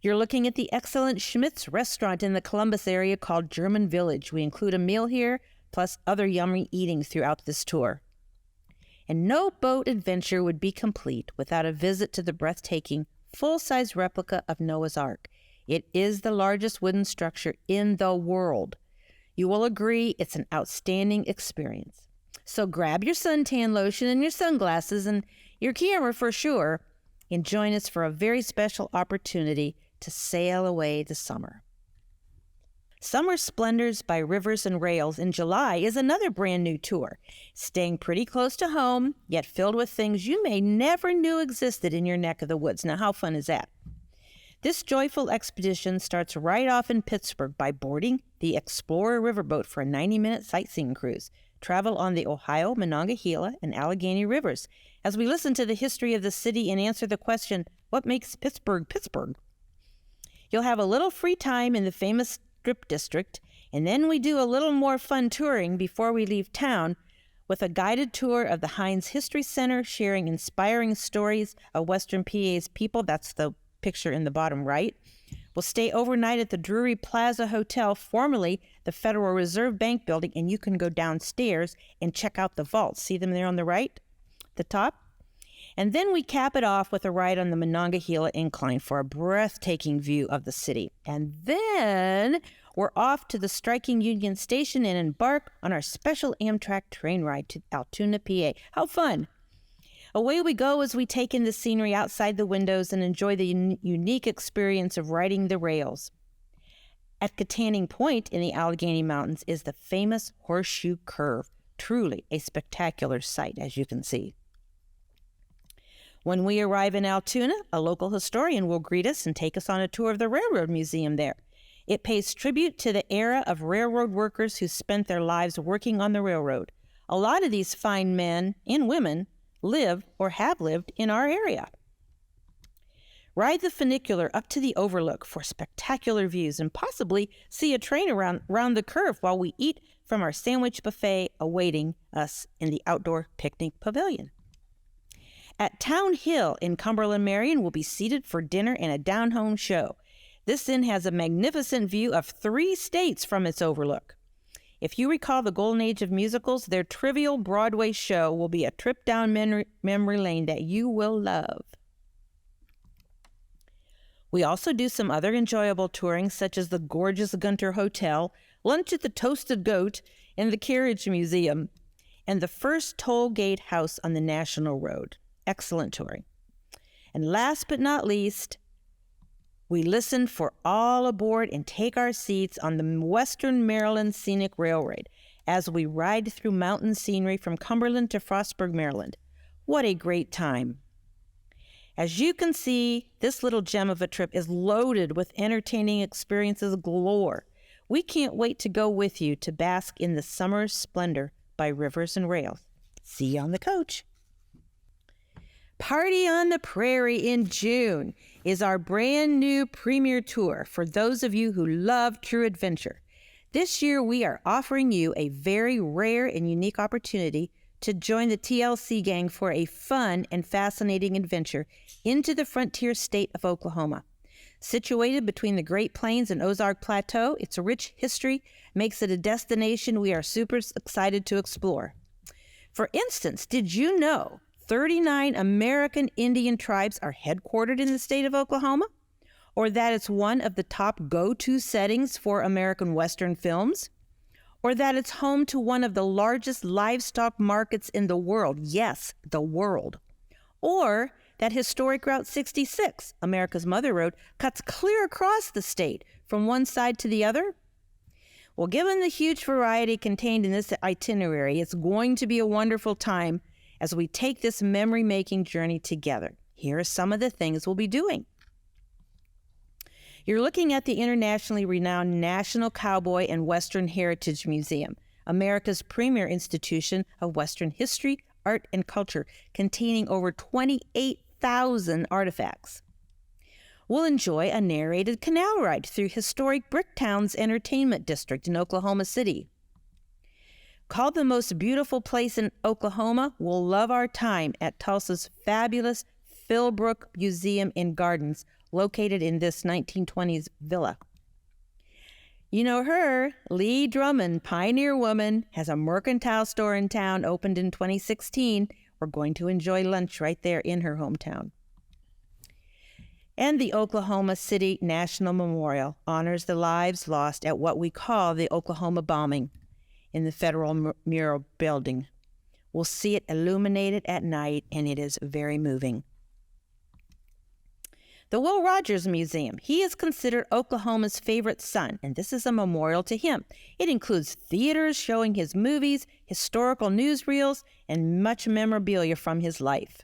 You're looking at the excellent Schmidt's restaurant in the Columbus area called German Village. We include a meal here, plus other yummy eating throughout this tour. And no boat adventure would be complete without a visit to the breathtaking, full-size replica of Noah's Ark. It is the largest wooden structure in the world. You will agree it's an outstanding experience. So grab your suntan lotion and your sunglasses and your camera for sure, and join us for a very special opportunity to sail away to summer. Summer Splendors by Rivers and Rails in July is another brand new tour, staying pretty close to home, yet filled with things you may never knew existed in your neck of the woods. Now, how fun is that? This joyful expedition starts right off in Pittsburgh by boarding the Explorer Riverboat for a 90-minute sightseeing cruise. Travel on the Ohio, Monongahela, and Allegheny rivers as we listen to the history of the city and answer the question, what makes Pittsburgh, Pittsburgh? You'll have a little free time in the famous Strip District, and then we do a little more fun touring before we leave town with a guided tour of the Heinz History Center, sharing inspiring stories of Western PA's people. That's the picture in the bottom right. We'll stay overnight at the Drury Plaza Hotel, formerly the Federal Reserve Bank building, and you can go downstairs and check out the vaults. See them there on the right, the top? And then we cap it off with a ride on the Monongahela Incline for a breathtaking view of the city. And then we're off to the striking Union Station and embark on our special Amtrak train ride to Altoona, PA. How fun! Away we go as we take in the scenery outside the windows and enjoy the unique experience of riding the rails. At Katanning Point in the Allegheny Mountains is the famous Horseshoe Curve, truly a spectacular sight, as you can see. When we arrive in Altoona, a local historian will greet us and take us on a tour of the Railroad Museum there. It pays tribute to the era of railroad workers who spent their lives working on the railroad. A lot of these fine men and women live or have lived in our area. Ride the funicular up to the overlook for spectacular views and possibly see a train around the curve while we eat from our sandwich buffet awaiting us in the outdoor picnic pavilion. At Town Hill in Cumberland, Marion, we'll be seated for dinner and a down-home show. This inn has a magnificent view of 3 states from its overlook. If you recall the golden age of musicals, their trivial Broadway show will be a trip down memory lane that you will love. We also do some other enjoyable touring, such as the gorgeous Gunter Hotel, lunch at the Toasted Goat, and the Carriage Museum, and the first toll gate house on the National Road. excellent touring. And last but not least, we listen for all aboard and take our seats on the Western Maryland Scenic Railroad as we ride through mountain scenery from Cumberland to Frostburg, Maryland. What a great time. As you can see, this little gem of a trip is loaded with entertaining experiences galore. We can't wait to go with you to bask in the summer's splendor by rivers and rails. See you on the coach. Party on the Prairie in June is our brand new premier tour for those of you who love true adventure. This year, we are offering you a very rare and unique opportunity to join the TLC gang for a fun and fascinating adventure into the frontier state of Oklahoma. Situated between the Great Plains and Ozark Plateau, its rich history makes it a destination we are super excited to explore. For instance, did you know 39 American Indian tribes are headquartered in the state of Oklahoma? Or that it's one of the top go-to settings for American Western films? Or that it's home to one of the largest livestock markets in the world? Yes, the world. Or that historic Route 66, America's Mother Road, cuts clear across the state from one side to the other? Well, given the huge variety contained in this itinerary, it's going to be a wonderful time as we take this memory-making journey together. Here are some of the things we'll be doing. You're looking at the internationally renowned National Cowboy and Western Heritage Museum, America's premier institution of Western history, art, and culture, containing over 28,000 artifacts. We'll enjoy a narrated canal ride through historic Bricktown's Entertainment District in Oklahoma City. Called the most beautiful place in Oklahoma, we'll love our time at Tulsa's fabulous Philbrook Museum and Gardens, located in this 1920s villa. You know her, Lee Drummond, pioneer woman, has a mercantile store in town, opened in 2016. We're going to enjoy lunch right there in her hometown. And the Oklahoma City National Memorial honors the lives lost at what we call the Oklahoma bombing in the Federal Mural Building. We'll see it illuminated at night, and it is very moving. The Will Rogers Museum. He is considered Oklahoma's favorite son, and this is a memorial to him. It includes theaters showing his movies, historical newsreels, and much memorabilia from his life.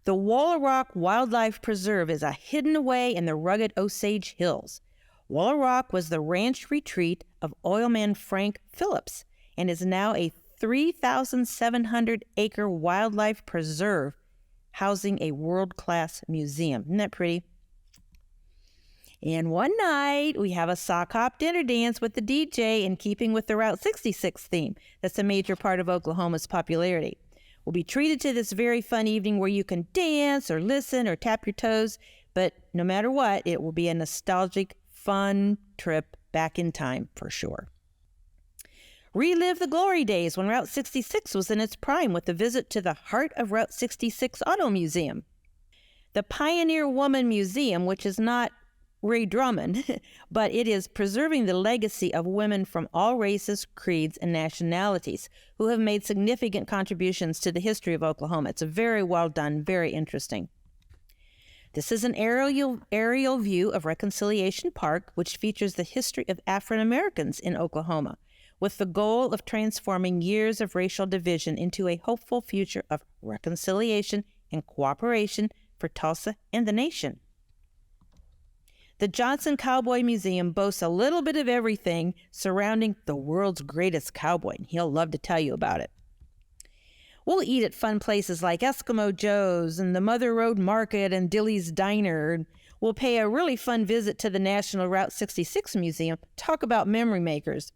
The Walla Rock Wildlife Preserve is hidden away in the rugged Osage Hills. Walla Rock was the ranch retreat of oilman Frank Phillips and is now a 3,700-acre wildlife preserve housing a world-class museum. Isn't that pretty? And one night, we have a sock hop dinner dance with the DJ in keeping with the Route 66 theme. That's a major part of Oklahoma's popularity. We'll be treated to this very fun evening where you can dance or listen or tap your toes, but no matter what, it will be a nostalgic, fun trip back in time for sure. Relive the glory days when Route 66 was in its prime with a visit to the Heart of Route 66 Auto Museum. The Pioneer Woman Museum, which is not Ray Drummond, but it is preserving the legacy of women from all races, creeds, and nationalities who have made significant contributions to the history of Oklahoma. It's a very well done, very interesting. This is an aerial view of Reconciliation Park, which features the history of African Americans in Oklahoma, with the goal of transforming years of racial division into a hopeful future of reconciliation and cooperation for Tulsa and the nation. The Johnson Cowboy Museum boasts a little bit of everything surrounding the world's greatest cowboy, and he'll love to tell you about it. We'll eat at fun places like Eskimo Joe's and the Mother Road Market and Dilly's Diner. We'll pay a really fun visit to the National Route 66 Museum, talk about memory makers.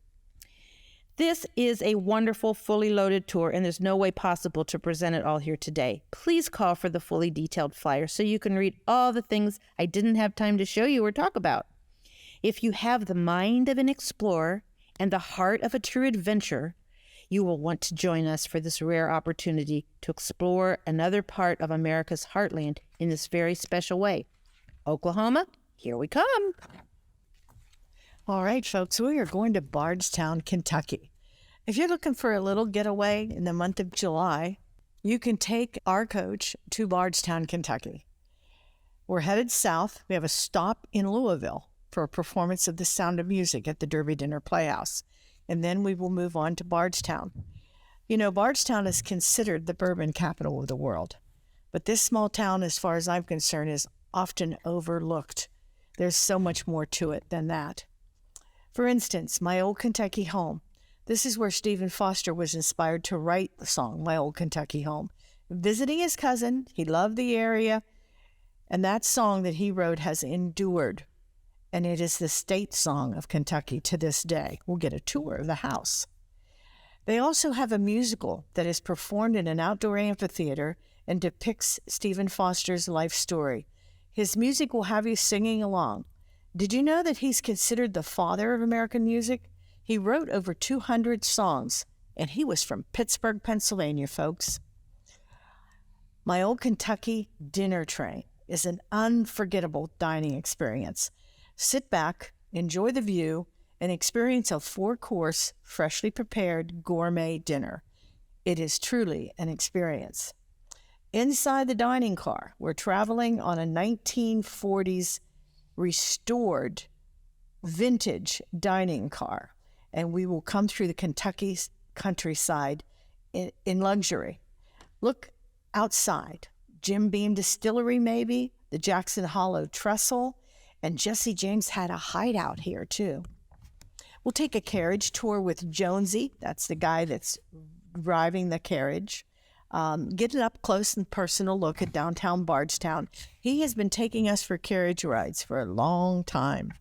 This is a wonderful, fully loaded tour, and there's no way possible to present it all here today. Please call for the fully detailed flyer so you can read all the things I didn't have time to show you or talk about. If you have the mind of an explorer and the heart of a true adventurer, you will want to join us for this rare opportunity to explore another part of America's heartland in this very special way. Oklahoma, here we come. All right, folks, we are going to Bardstown, Kentucky. If you're looking for a little getaway in the month of July, you can take our coach to Bardstown, Kentucky. We're headed south. We have a stop in Louisville for a performance of The Sound of Music at the Derby Dinner Playhouse. And then we will move on to Bardstown. You know, Bardstown is considered the bourbon capital of the world. But this small town, as far as I'm concerned, is often overlooked. There's so much more to it than that. For instance, my old Kentucky home. This is where Stephen Foster was inspired to write the song, My Old Kentucky Home. Visiting his cousin, he loved the area, and that song that he wrote has endured, and it is the state song of Kentucky to this day. We'll get a tour of the house. They also have a musical that is performed in an outdoor amphitheater and depicts Stephen Foster's life story. His music will have you singing along. Did you know that he's considered the father of American music? He wrote over 200 songs, and he was from Pittsburgh, Pennsylvania, folks. My Old Kentucky dinner train is an unforgettable dining experience. Sit back, enjoy the view, and experience a 4-course, freshly prepared gourmet dinner. It is truly an experience. Inside the dining car, we're traveling on a 1940s restored vintage dining car, and we will come through the Kentucky countryside in luxury. Look outside. Jim Beam Distillery, maybe, the Jackson Hollow Trestle, and Jesse James had a hideout here, too. We'll take a carriage tour with Jonesy. That's the guy that's driving the carriage. Get an up close and personal look at downtown Bardstown. He has been taking us for carriage rides for a long time.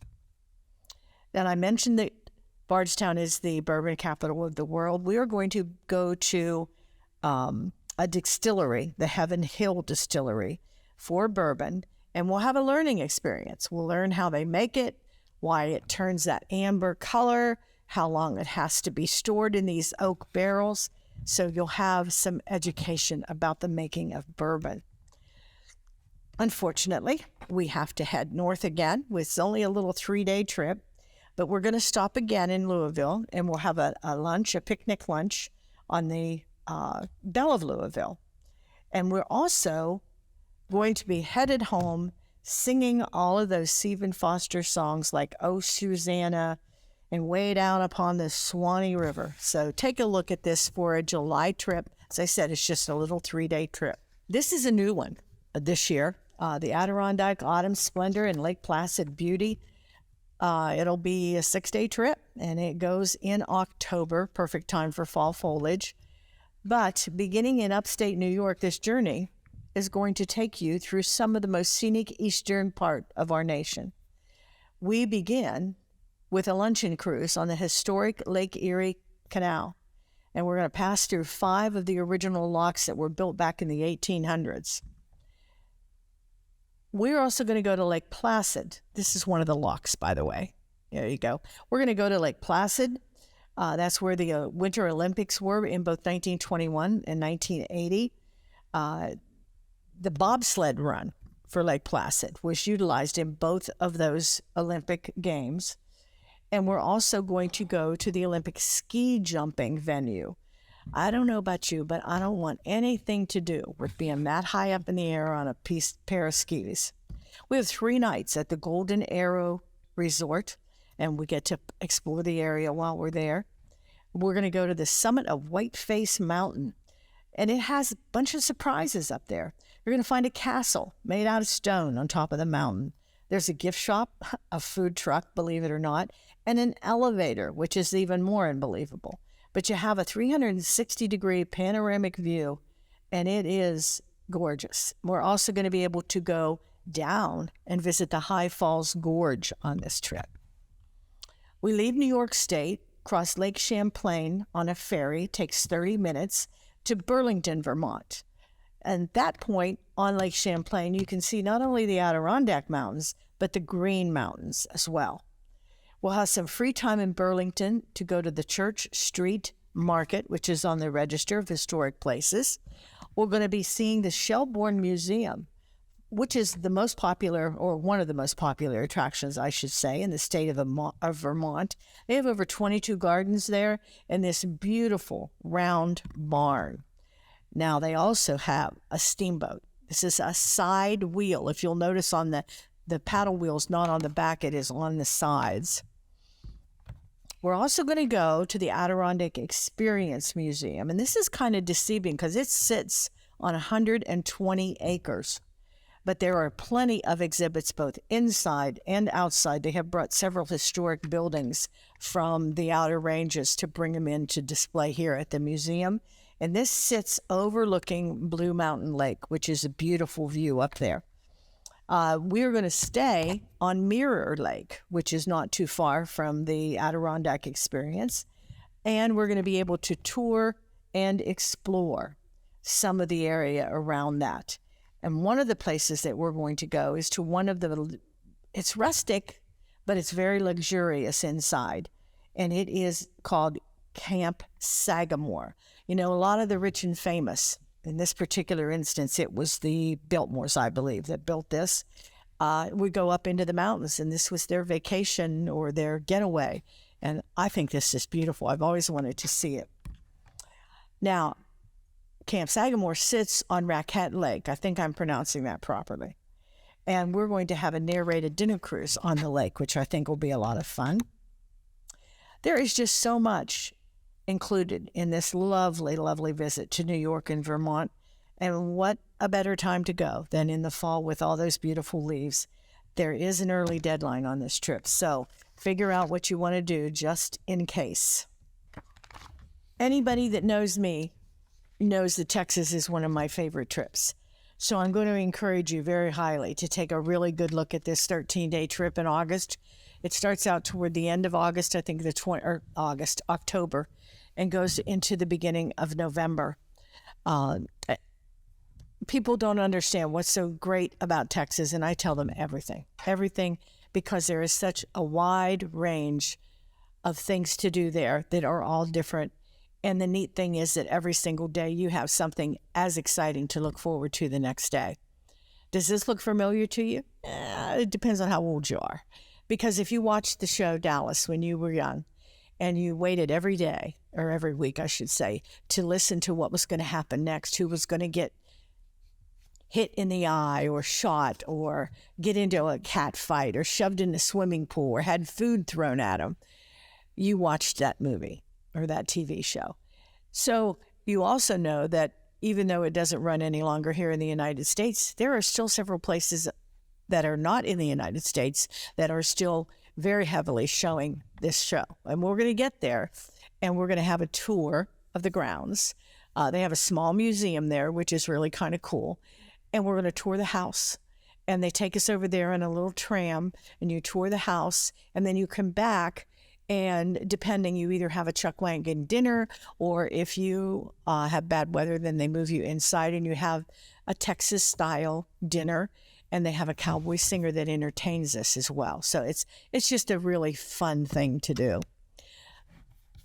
Then I mentioned that Bardstown is the bourbon capital of the world. We are going to go to a distillery, the Heaven Hill Distillery, for bourbon, and we'll have a learning experience. We'll learn how they make it, why it turns that amber color, how long it has to be stored in these oak barrels. So you'll have some education about the making of bourbon. Unfortunately, we have to head north again. It's only a little 3-day trip, but we're going to stop again in Louisville, and we'll have a lunch, a picnic lunch on the Belle of Louisville. And we're also going to be headed home singing all of those Stephen Foster songs like Oh, Susanna, and Way Down Upon the Swanee River. So take a look at this for a July trip. As I said, it's just a little 3-day trip. This is a new one this year, the Adirondak Autumn Splendor and Lake Placid Beauty. It'll be a 6-day trip, and it goes in October, perfect time for fall foliage. But beginning in upstate New York, this journey is going to take you through some of the most scenic eastern part of our nation. We begin with a luncheon cruise on the historic Lake Erie Canal, and we're going to pass through 5 of the original locks that were built back in the 1800s. We're also going to go to Lake Placid. This is one of the locks, by the way. There you go. We're going to go to Lake Placid. That's where the Winter Olympics were in both 1921 and 1980. The bobsled run for Lake Placid was utilized in both of those Olympic Games. And we're also going to go to the Olympic ski jumping venue. I don't know about you, but I don't want anything to do with being that high up in the air on a pair of skis. We have 3 nights at the Golden Arrow Resort, and we get to explore the area while we're there. We're going to go to the summit of Whiteface Mountain, and it has a bunch of surprises up there. You're going to find a castle made out of stone on top of the mountain. There's a gift shop, a food truck, believe it or not, and an elevator, which is even more unbelievable. But you have a 360-degree panoramic view, and it is gorgeous. We're also going to be able to go down and visit the High Falls Gorge on this trip. We leave New York State, cross Lake Champlain on a ferry, takes 30 minutes, to Burlington, Vermont. And at that point on Lake Champlain, you can see not only the Adirondack Mountains, but the Green Mountains as well. We'll have some free time in Burlington to go to the Church Street Market, which is on the Register of Historic Places. We're going to be seeing the Shelbourne Museum, which is the most popular, or one of the most popular attractions, I should say, in the state of Vermont. They have over 22 gardens there and this beautiful round barn. Now, they also have a steamboat. This is a side wheel. If you'll notice on the paddle wheels, not on the back, it is on the sides. We're also going to go to the Adirondack Experience Museum. And this is kind of deceiving because it sits on 120 acres. But there are plenty of exhibits both inside and outside. They have brought several historic buildings from the outer ranges to bring them in to display here at the museum. And this sits overlooking Blue Mountain Lake, which is a beautiful view up there. We're going to stay on Mirror Lake, which is not too far from the Adirondack Experience. And we're going to be able to tour and explore some of the area around that. And one of the places that we're going to go is to one of the, it's rustic, but it's very luxurious inside. And it is called Camp Sagamore. You know, a lot of the rich and famous, in this particular instance, it was the Biltmores, I believe, that built this, would go up into the mountains, and this was their vacation or their getaway. And I think this is beautiful. I've always wanted to see it. Now, Camp Sagamore sits on Raquette Lake. I think I'm pronouncing that properly. And we're going to have a narrated dinner cruise on the lake, which I think will be a lot of fun. There is just so much included in this lovely, lovely visit to New York and Vermont. And what a better time to go than in the fall with all those beautiful leaves. There is an early deadline on this trip, so figure out what you want to do just in case. Anybody that knows me knows that Texas is one of my favorite trips. So I'm going to encourage you very highly to take a really good look at this 13-day trip in August. It starts out toward the end of August, I think October, and goes into the beginning of November. People don't understand what's so great about Texas, and I tell them everything, because there is such a wide range of things to do there that are all different. And the neat thing is that every single day you have something as exciting to look forward to the next day. Does this look familiar to you? It depends on how old you are. Because if you watched the show Dallas when you were young, and you waited every day, or every week, I should say, to listen to what was going to happen next, who was going to get hit in the eye or shot or get into a cat fight or shoved in a swimming pool or had food thrown at them, you watched that movie or that TV show. So you also know that even though it doesn't run any longer here in the United States, there are still several places that are not in the United States that are still very heavily showing this show. And we're going to get there, and we're going to have a tour of the grounds. They have a small museum there, which is really kind of cool. And we're going to tour the house. And they take us over there in a little tram, and you tour the house, and then you come back. And depending, you either have a chuck wagon dinner, or if you have bad weather, then they move you inside and you have a Texas-style dinner. And they have a cowboy singer that entertains us as well. So it's just a really fun thing to do.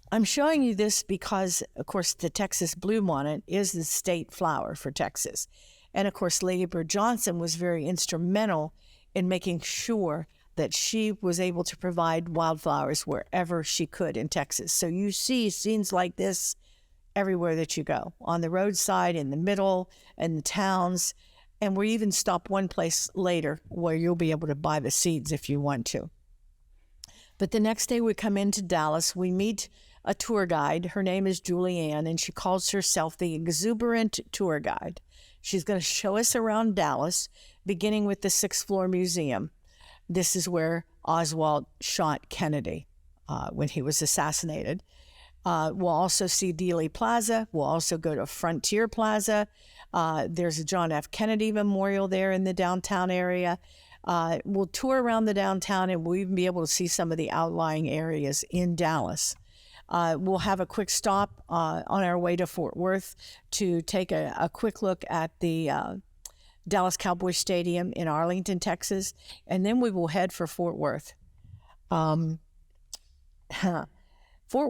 I'm showing you this because, of course, the Texas blue bonnet is the state flower for Texas. And, of course, Lady Bird Johnson was very instrumental in making sure that she was able to provide wildflowers wherever she could in Texas. So you see scenes like this everywhere that you go, on the roadside, in the middle, in the towns. And we even stop one place later where you'll be able to buy the seeds if you want to. But the next day we come into Dallas, we meet a tour guide. Her name is Julianne, and she calls herself the Exuberant Tour Guide. She's going to show us around Dallas, beginning with the 6th floor museum. This is where Oswald shot Kennedy when he was assassinated. We'll also see Dealey Plaza. We'll also go to Frontier Plaza. There's a John F. Kennedy Memorial there in the downtown area. We'll tour around the downtown, and we'll even be able to see some of the outlying areas in Dallas. We'll have a quick stop on our way to Fort Worth to take a quick look at the Dallas Cowboy Stadium in Arlington, Texas, and then we will head for Fort Worth. Fort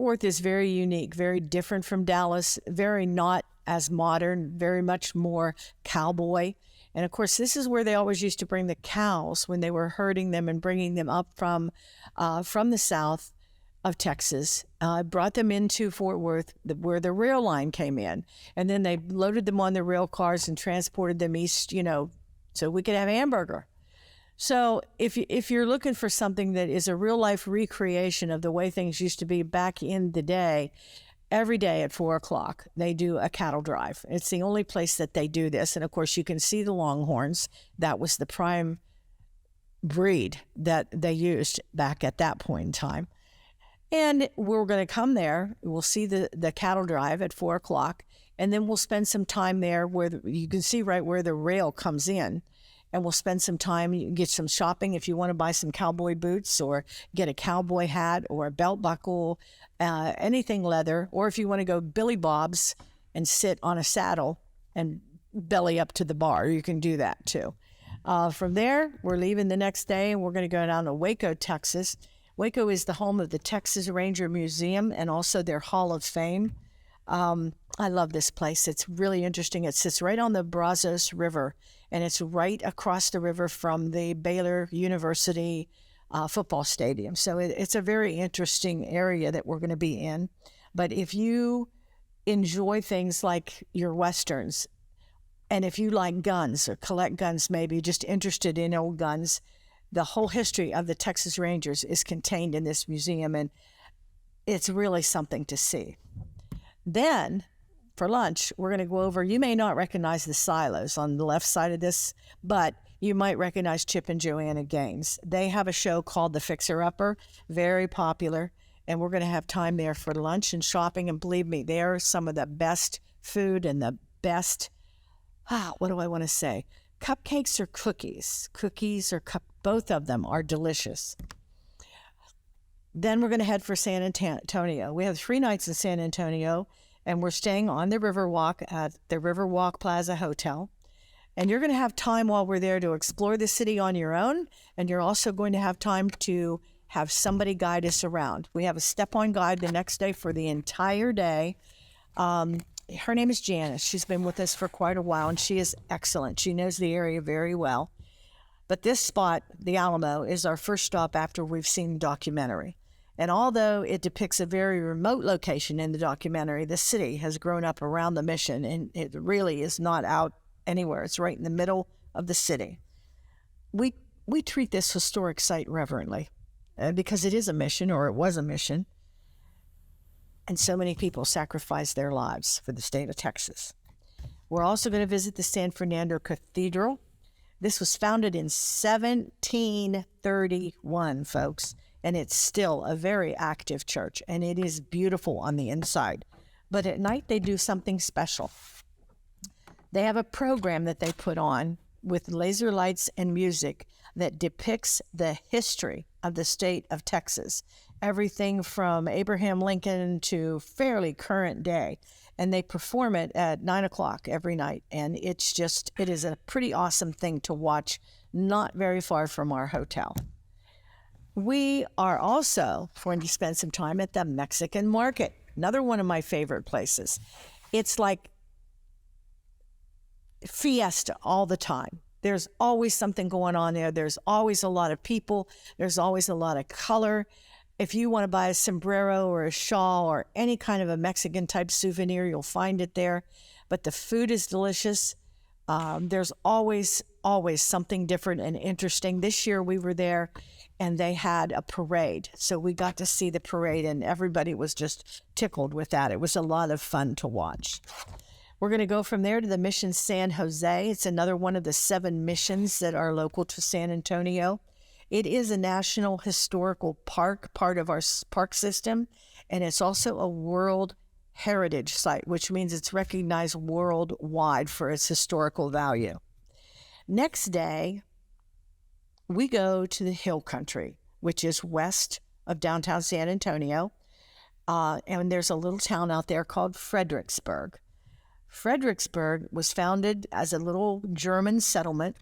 Worth is very unique, very different from Dallas, very not as modern, very much more cowboy. And of course, this is where they always used to bring the cows when they were herding them and bringing them up from the south of Texas. Brought them into Fort Worth, where the rail line came in, and then they loaded them on the rail cars and transported them east, so we could have hamburger. So if you're looking for something that is a real life recreation of the way things used to be back in the day, every day at 4:00 they do a cattle drive. It's the only place that they do this, and of course you can see the Longhorns. That was the prime breed that they used back at that point in time. And we're going to come there. We'll see the cattle drive at 4:00, and then we'll spend some time there where you can see right where the rail comes in. And we'll spend some time, you can get some shopping if you want to buy some cowboy boots or get a cowboy hat or a belt buckle, anything leather. Or if you want to go Billy Bob's and sit on a saddle and belly up to the bar, you can do that too. From there, we're leaving the next day, and we're going to go down to Waco, Texas. Waco is the home of the Texas Ranger Museum and also their Hall of Fame. I love this place. It's really interesting. It sits right on the Brazos River, and it's right across the river from the Baylor University football stadium. So it's a very interesting area that we're going to be in. But if you enjoy things like your Westerns, and if you like guns or collect guns, maybe just interested in old guns, the whole history of the Texas Rangers is contained in this museum, and it's really something to see. Then, for lunch, we're going to go over, you may not recognize the silos on the left side of this, but you might recognize Chip and Joanna Gaines. They have a show called The Fixer Upper, very popular, and we're going to have time there for lunch and shopping, and believe me, they're some of the best food and the best, what do I want to say? Cupcakes or cookies? Both of them are delicious. Then we're going to head for San Antonio. We have 3 nights in San Antonio, and we're staying on the Riverwalk at the Riverwalk Plaza Hotel. And you're going to have time while we're there to explore the city on your own, and you're also going to have time to have somebody guide us around. We have a step-on guide the next day for the entire day. Her name is Janice. She's been with us for quite a while, and she is excellent. She knows the area very well. But this spot, the Alamo, is our first stop after we've seen the documentary. And although it depicts a very remote location in the documentary, the city has grown up around the mission, and it really is not out anywhere. It's right in the middle of the city. We treat this historic site reverently because it is a mission, or it was a mission. And so many people sacrificed their lives for the state of Texas. We're also going to visit the San Fernando Cathedral. This was founded in 1731, folks, and it's still a very active church, and it is beautiful on the inside. But at night, they do something special. They have a program that they put on with laser lights and music that depicts the history of the state of Texas, everything from Abraham Lincoln to fairly current day. And they perform it at 9:00 every night. And it is a pretty awesome thing to watch, not very far from our hotel. We are also going to spend some time at the Mexican market, another one of my favorite places. It's like fiesta all the time. There's always something going on there. There's always a lot of people. There's always a lot of color. If you want to buy a sombrero or a shawl or any kind of a Mexican type souvenir, you'll find it there. But the food is delicious. There's always something different and interesting. This year we were there and they had a parade. So we got to see the parade and everybody was just tickled with that. It was a lot of fun to watch. We're going to go from there to the Mission San Jose. It's another one of the 7 missions that are local to San Antonio. It is a National Historical Park, part of our park system, and it's also a World Heritage Site, which means it's recognized worldwide for its historical value. Next day, we go to the Hill Country, which is west of downtown San Antonio, and there's a little town out there called Fredericksburg. Fredericksburg was founded as a little German settlement.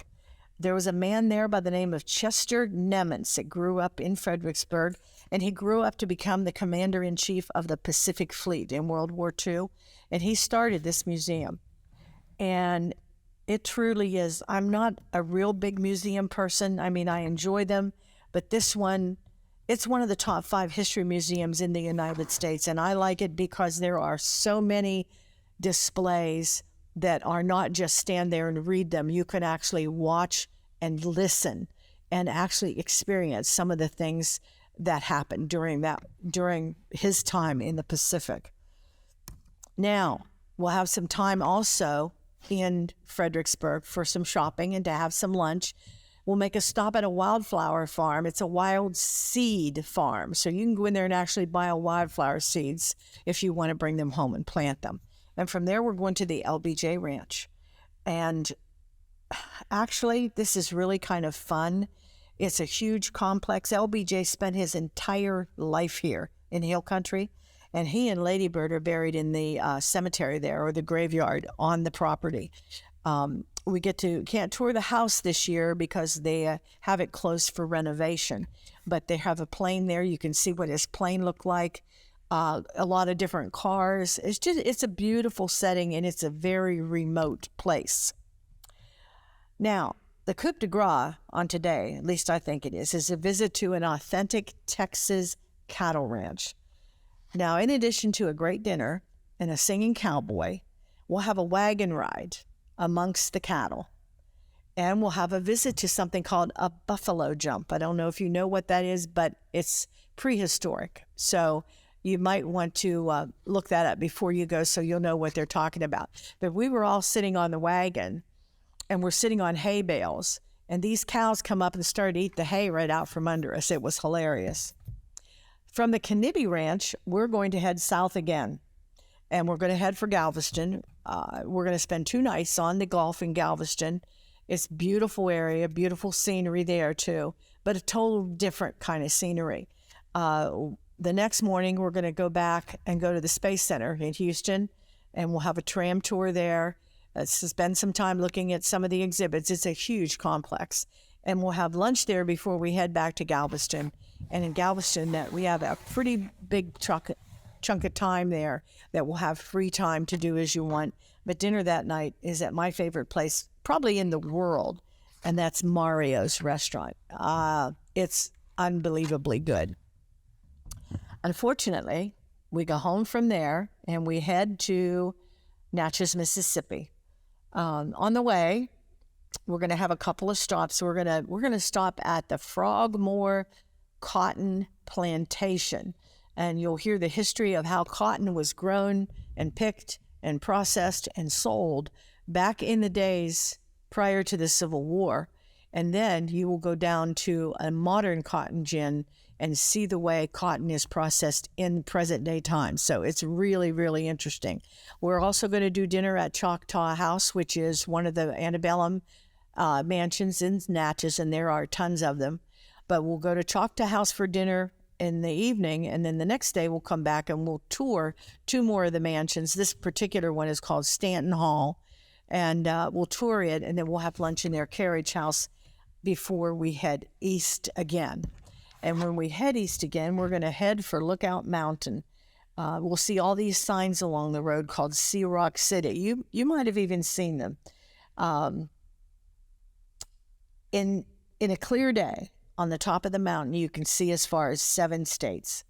There was a man there by the name of Chester Nemitz that grew up in Fredericksburg, and he grew up to become the commander-in-chief of the Pacific Fleet in World War II, and he started this museum. And it truly is. I'm not a real big museum person. I mean, I enjoy them, but this one, It's one of the top 5 history museums in the United States, and I like it because there are so many displays that are not just stand there and read them. You can actually watch and listen and actually experience some of the things that happened during his time in the Pacific. Now, we'll have some time also in Fredericksburg for some shopping and to have some lunch. We'll make a stop at a wildflower farm. It's a wild seed farm. So you can go in there and actually buy wildflower seeds if you want to bring them home and plant them. And from there, we're going to the LBJ Ranch. And actually, this is really kind of fun. It's a huge complex. LBJ spent his entire life here in Hill Country. And he and Lady Bird are buried in the cemetery there, or the graveyard on the property. We can't tour the house this year because they have it closed for renovation. But they have a plane there. You can see what his plane looked like. A lot of different cars. It's a beautiful setting, and it's a very remote place. Now, the coup de grace on today, at least I think it is a visit to an authentic Texas cattle ranch. Now, in addition to a great dinner and a singing cowboy, we'll have a wagon ride amongst the cattle. And we'll have a visit to something called a buffalo jump. I don't know if you know what that is, but it's prehistoric. So you might want to look that up before you go so you'll know what they're talking about. But we were all sitting on the wagon, and we're sitting on hay bales, and these cows come up and start to eat the hay right out from under us. It was hilarious. From the Canibbe Ranch, we're going to head south again, and we're going to head for Galveston. We're going to spend 2 nights on the Gulf in Galveston. It's a beautiful area, beautiful scenery there too, but a total different kind of scenery. The next morning, we're going to go back and go to the Space Center in Houston, and we'll have a tram tour there. Spend some time looking at some of the exhibits. It's a huge complex. And we'll have lunch there before we head back to Galveston. And in Galveston, that we have a pretty big chunk of time there that we'll have free time to do as you want. But dinner that night is at my favorite place, probably in the world, and that's Mario's restaurant. It's unbelievably good. Unfortunately, we go home from there and we head to Natchez, Mississippi. On the way, we're going to have a couple of stops. We're going to stop at the Frogmore Cotton Plantation, and you'll hear the history of how cotton was grown and picked and processed and sold back in the days prior to the Civil War. And then you will go down to a modern cotton gin and see the way cotton is processed in present day time. So it's really, really interesting. We're also going to do dinner at Choctaw House, which is one of the antebellum mansions in Natchez, and there are tons of them. But we'll go to Choctaw House for dinner in the evening, and then the next day we'll come back and we'll tour 2 more of the mansions. This particular one is called Stanton Hall, and we'll tour it, and then we'll have lunch in their carriage house before we head east again. And when we head east again, we're going to head for Lookout Mountain. We'll see all these signs along the road called Sea Rock City. You might have even seen them. In a clear day, on the top of the mountain, you can see as far as 7 states.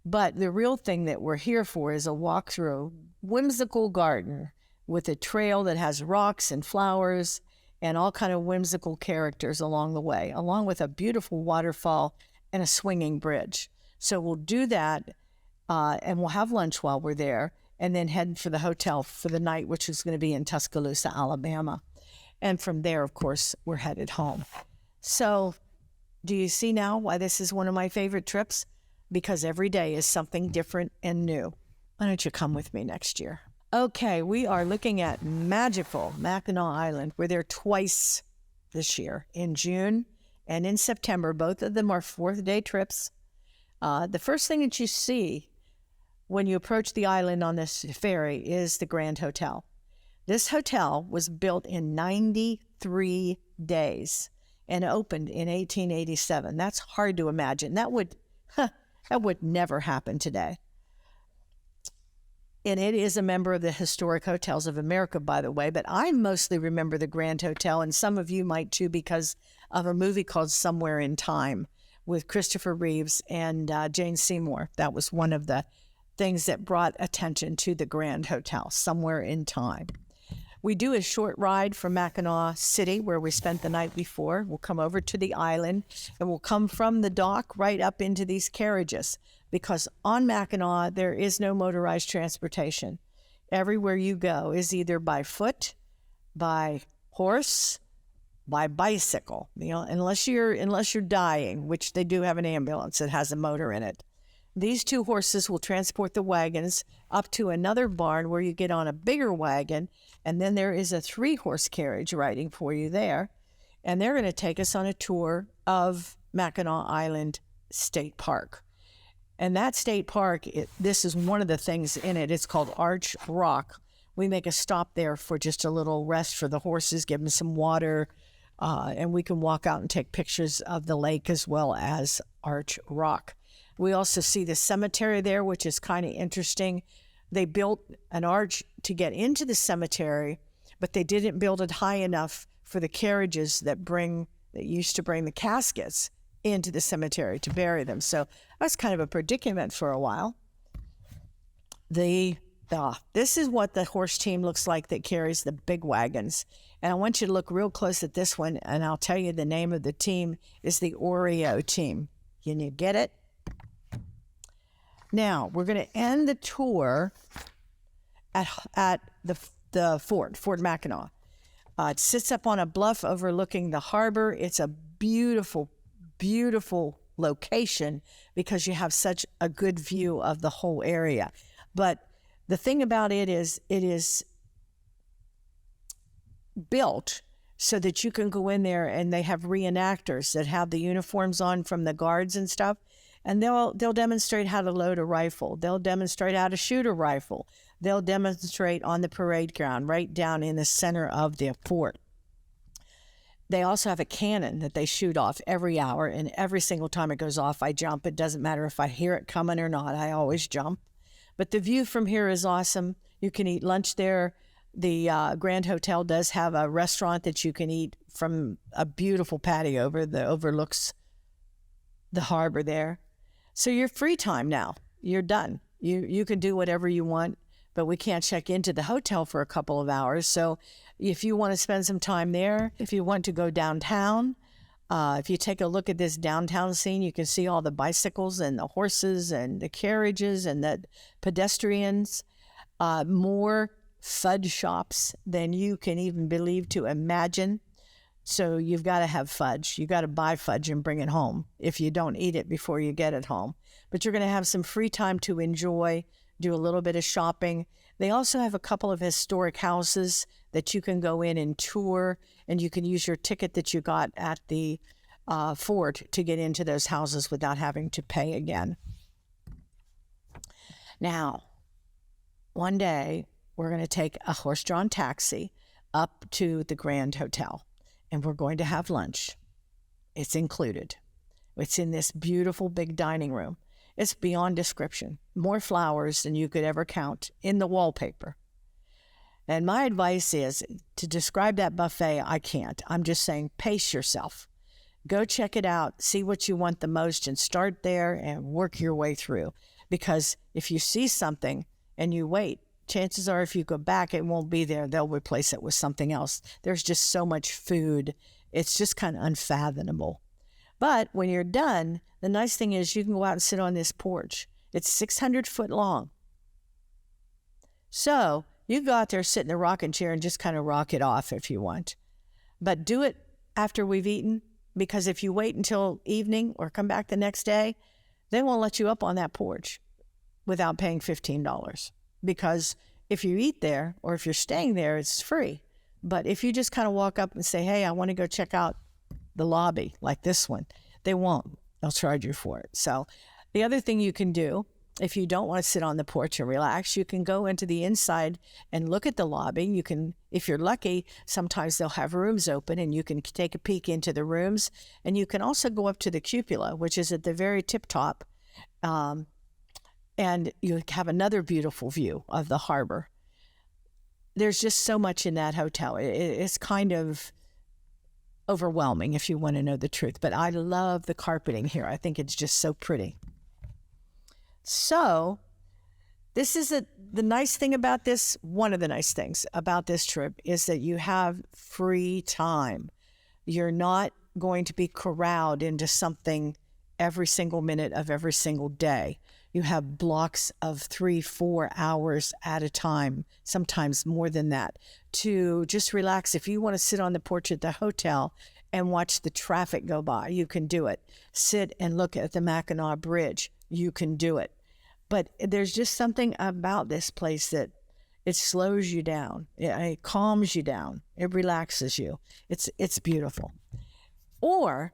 But the real thing that we're here for is a walk through a whimsical garden with a trail that has rocks and flowers and all kind of whimsical characters along the way, along with a beautiful waterfall and a swinging bridge. So we'll do that, and we'll have lunch while we're there, and then head for the hotel for the night, which is going to be in Tuscaloosa, Alabama. And from there, of course, we're headed home. So do you see now why this is one of my favorite trips? Because every day is something different and new. Why don't you come with me next year? Okay, we are looking at magical Mackinac Island. We're there twice this year, in June and in September. Both of them are 4th-day trips. The first thing that you see when you approach the island on this ferry is the Grand Hotel. This hotel was built in 93 days and opened in 1887. That's hard to imagine. That would never happen today. And it is a member of the Historic Hotels of America, by the way, but I mostly remember the Grand Hotel, and some of you might too, because of a movie called Somewhere in Time, with Christopher Reeves and Jane Seymour. That was one of the things that brought attention to the Grand Hotel somewhere in time. We do a short ride from Mackinac City, where we spent the night before. We'll come over to the island, and we'll come from the dock right up into these carriages, because on Mackinac, there is no motorized transportation. Everywhere you go is either by foot, by horse, by bicycle, unless you're dying, which they do have an ambulance that has a motor in it. These 2 horses will transport the wagons up to another barn where you get on a bigger wagon, and then there is a 3-horse carriage waiting for you there, and they're going to take us on a tour of Mackinac Island State Park. And that state park, this is one of the things in it. It's called Arch Rock. We make a stop there for just a little rest for the horses, give them some water, and we can walk out and take pictures of the lake as well as Arch Rock. We also see the cemetery there, which is kind of interesting. They built an arch to get into the cemetery, but they didn't build it high enough for the carriages that used to bring the caskets into the cemetery to bury them. So that's kind of a predicament for a while. This is what the horse team looks like that carries the big wagons. And I want you to look real close at this one, and I'll tell you the name of the team is the Oreo team. Can you get it? Now, we're going to end the tour at the Fort Mackinac. It sits up on a bluff overlooking the harbor. It's a beautiful, beautiful location because you have such a good view of the whole area. But the thing about it is built so that you can go in there, and they have reenactors that have the uniforms on from the guards and stuff. And they'll demonstrate how to load a rifle. They'll demonstrate how to shoot a rifle. They'll demonstrate on the parade ground right down in the center of the fort. They also have a cannon that they shoot off every hour, and every single time it goes off, I jump. It doesn't matter if I hear it coming or not. I always jump. But the view from here is awesome. You can eat lunch there. The Grand Hotel does have a restaurant that you can eat from a beautiful patio that overlooks the harbor there. So your free time now, you're done. You can do whatever you want, but we can't check into the hotel for a couple of hours. So if you want to spend some time there, if you want to go downtown, if you take a look at this downtown scene, you can see all the bicycles and the horses and the carriages and the pedestrians, more fudge shops than you can even believe to imagine. So you've got to have fudge. You got to buy fudge and bring it home if you don't eat it before you get it home. But you're going to have some free time to enjoy, do a little bit of shopping. They also have a couple of historic houses that you can go in and tour, and you can use your ticket that you got at the fort to get into those houses without having to pay again. Now, one day we're going to take a horse-drawn taxi up to the Grand Hotel. And we're going to have lunch. It's included. It's in this beautiful big dining room. It's beyond description. More flowers than you could ever count in the wallpaper. And my advice is to describe that buffet, I can't. I'm just saying, pace yourself. Go check it out, see what you want the most, and start there and work your way through. Because if you see something and you wait, chances are if you go back, it won't be there. They'll replace it with something else. There's just so much food. It's just kind of unfathomable. But when you're done, the nice thing is you can go out and sit on this porch. It's 600 foot long. So you go out there, sit in a rocking chair, and just kind of rock it off if you want. But do it after we've eaten, because if you wait until evening or come back the next day, they won't let you up on that porch without paying $15. Because if you eat there or if you're staying there, it's free. But if you just kind of walk up and say, hey, I want to go check out the lobby like this one, they won't. They'll charge you for it. So the other thing you can do, if you don't want to sit on the porch and relax, you can go into the inside and look at the lobby. You can, if you're lucky, sometimes they'll have rooms open and you can take a peek into the rooms. And you can also go up to the cupola, which is at the very tip top. And you have another beautiful view of the harbor. There's just so much in that hotel. It's kind of overwhelming if you want to know the truth. But I love the carpeting here. I think it's just so pretty. So this is the nice thing about this. One of the nice things about this trip is that you have free time. You're not going to be corralled into something every single minute of every single day. You have blocks of 3-4 hours at a time, sometimes more than that, to just relax. If you want to sit on the porch at the hotel and watch the traffic go by, you can do it. Sit and look at the Mackinac Bridge, you can do it. But there's just something about this place that it slows you down. It calms you down. It relaxes you. It's beautiful. Or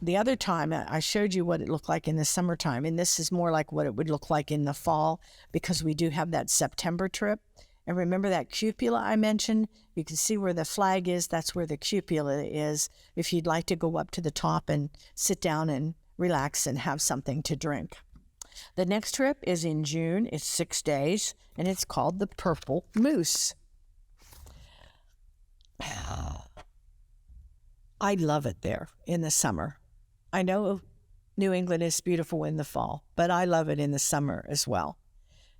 the other time, I showed you what it looked like in the summertime, and this is more like what it would look like in the fall, because we do have that September trip. And remember that cupola I mentioned? You can see where the flag is. That's where the cupola is, if you'd like to go up to the top and sit down and relax and have something to drink. The next trip is in June. It's 6 days, and it's called the Purple Moose. I love it there in the summer. I know New England is beautiful in the fall, but I love it in the summer as well.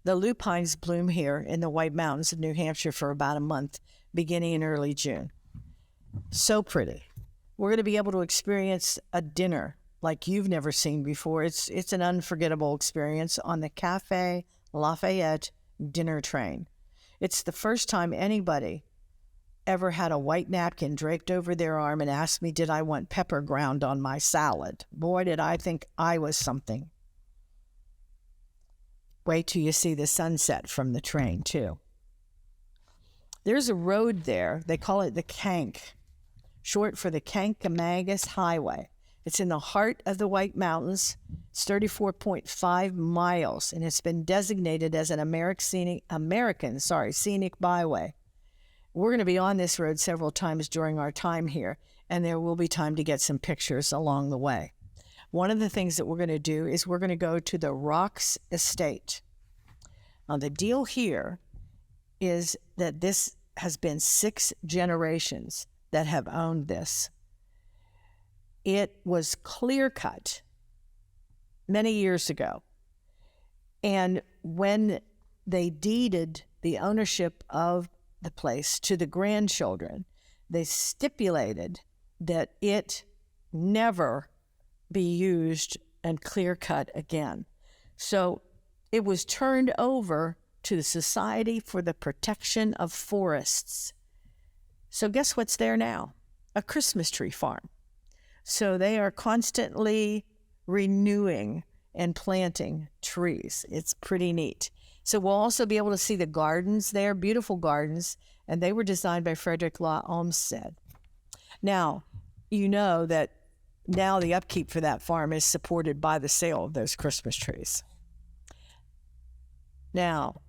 The lupines bloom here in the White Mountains of New Hampshire for about a month, beginning in early June. So pretty. We're going to be able to experience a dinner like you've never seen before. It's an unforgettable experience on the Cafe Lafayette dinner train. It's the first time anybody ever had a white napkin draped over their arm and asked me, did I want pepper ground on my salad? Boy, did I think I was something. Wait till you see the sunset from the train, too. There's a road there. They call it the Kank, short for the Kankamagus Highway. It's in the heart of the White Mountains. It's 34.5 miles, and it's been designated as an American scenic byway. We're going to be on this road several times during our time here, and there will be time to get some pictures along the way. One of the things that we're going to do is we're going to go to the Rocks Estate. Now, the deal here is that this has been 6 generations that have owned this. It was clear-cut many years ago, and when they deeded the ownership of the place to the grandchildren, they stipulated that it never be used and clear-cut again. So it was turned over to the Society for the Protection of Forests. So guess what's there now? A Christmas tree farm. So they are constantly renewing and planting trees. It's pretty neat. So we'll also be able to see the gardens there, beautiful gardens, and they were designed by Frederick Law Olmsted. Now, you know that now the upkeep for that farm is supported by the sale of those Christmas trees. Now,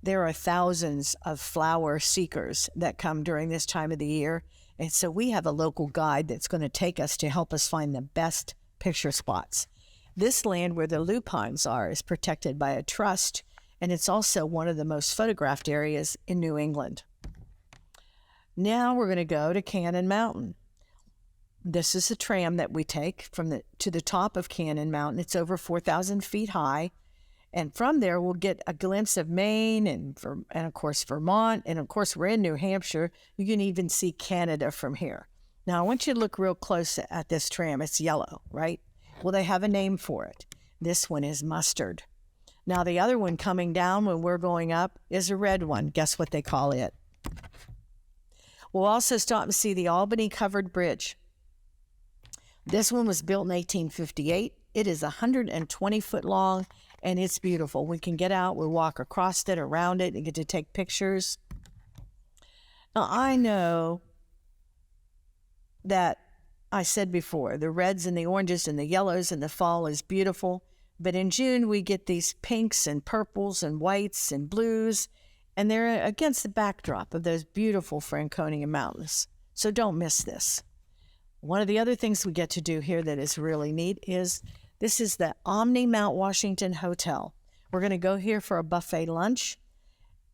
there are thousands of flower seekers that come during this time of the year, and so we have a local guide that's going to take us to help us find the best picture spots. This land where the lupines are is protected by a trust, and it's also one of the most photographed areas in New England. Now we're going to go to Cannon Mountain. This is a tram that we take to the top of Cannon Mountain. It's over 4,000 feet high, and from there we'll get a glimpse of Maine and of course Vermont, and of course we're in New Hampshire. You can even see Canada from here. Now I want you to look real close at this tram. It's yellow, right? Well, they have a name for it. This one is Mustard. Now, the other one coming down when we're going up is a red one. Guess what they call it? We'll also stop and see the Albany Covered Bridge. This one was built in 1858. It is 120 foot long, and it's beautiful. We can get out, we'll walk across it, around it, and get to take pictures. Now, I know that I said before, the reds and the oranges and the yellows in the fall is beautiful, but in June we get these pinks and purples and whites and blues, and they're against the backdrop of those beautiful Franconia Mountains. So don't miss this. One of the other things we get to do here that is really neat is this is the Omni Mount Washington Hotel. We're going to go here for a buffet lunch.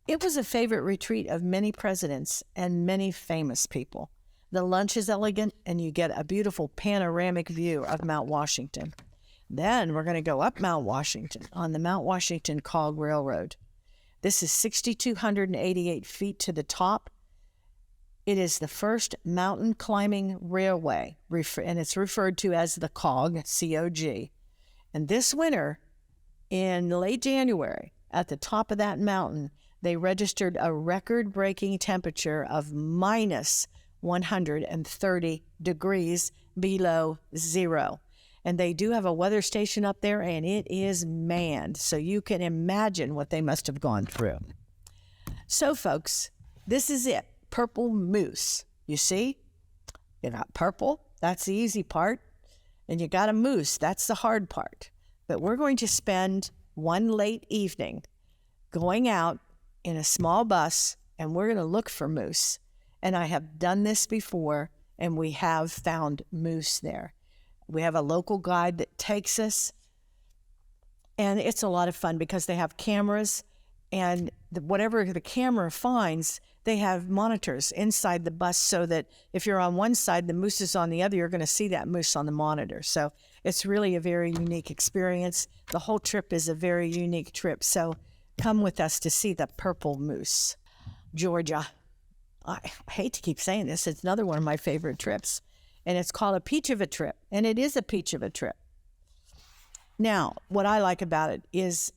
It was a favorite retreat of many presidents and many famous people. The lunch is elegant, and you get a beautiful panoramic view of Mount Washington. Then we're going to go up Mount Washington on the Mount Washington Cog Railroad. This is 6,288 feet to the top. It is the first mountain climbing railway, and it's referred to as the COG, C-O-G. And this winter, in late January, at the top of that mountain, they registered a record-breaking temperature of minus 130 degrees below zero. And they do have a weather station up there, and it is manned. So you can imagine what they must have gone through. So, folks, this is it. Purple moose. You see? You got purple. That's the easy part. And you got a moose. That's the hard part. But we're going to spend one late evening going out in a small bus, and we're going to look for moose. And I have done this before, and we have found moose there. We have a local guide that takes us, and it's a lot of fun because they have cameras, and whatever the camera finds, they have monitors inside the bus so that if you're on one side, the moose is on the other, you're going to see that moose on the monitor. So it's really a very unique experience. The whole trip is a very unique trip. So come with us to see the purple moose. Georgia. I hate to keep saying this. It's another one of my favorite trips. And it's called a peach of a trip. And it is a peach of a trip. Now, what I like about it is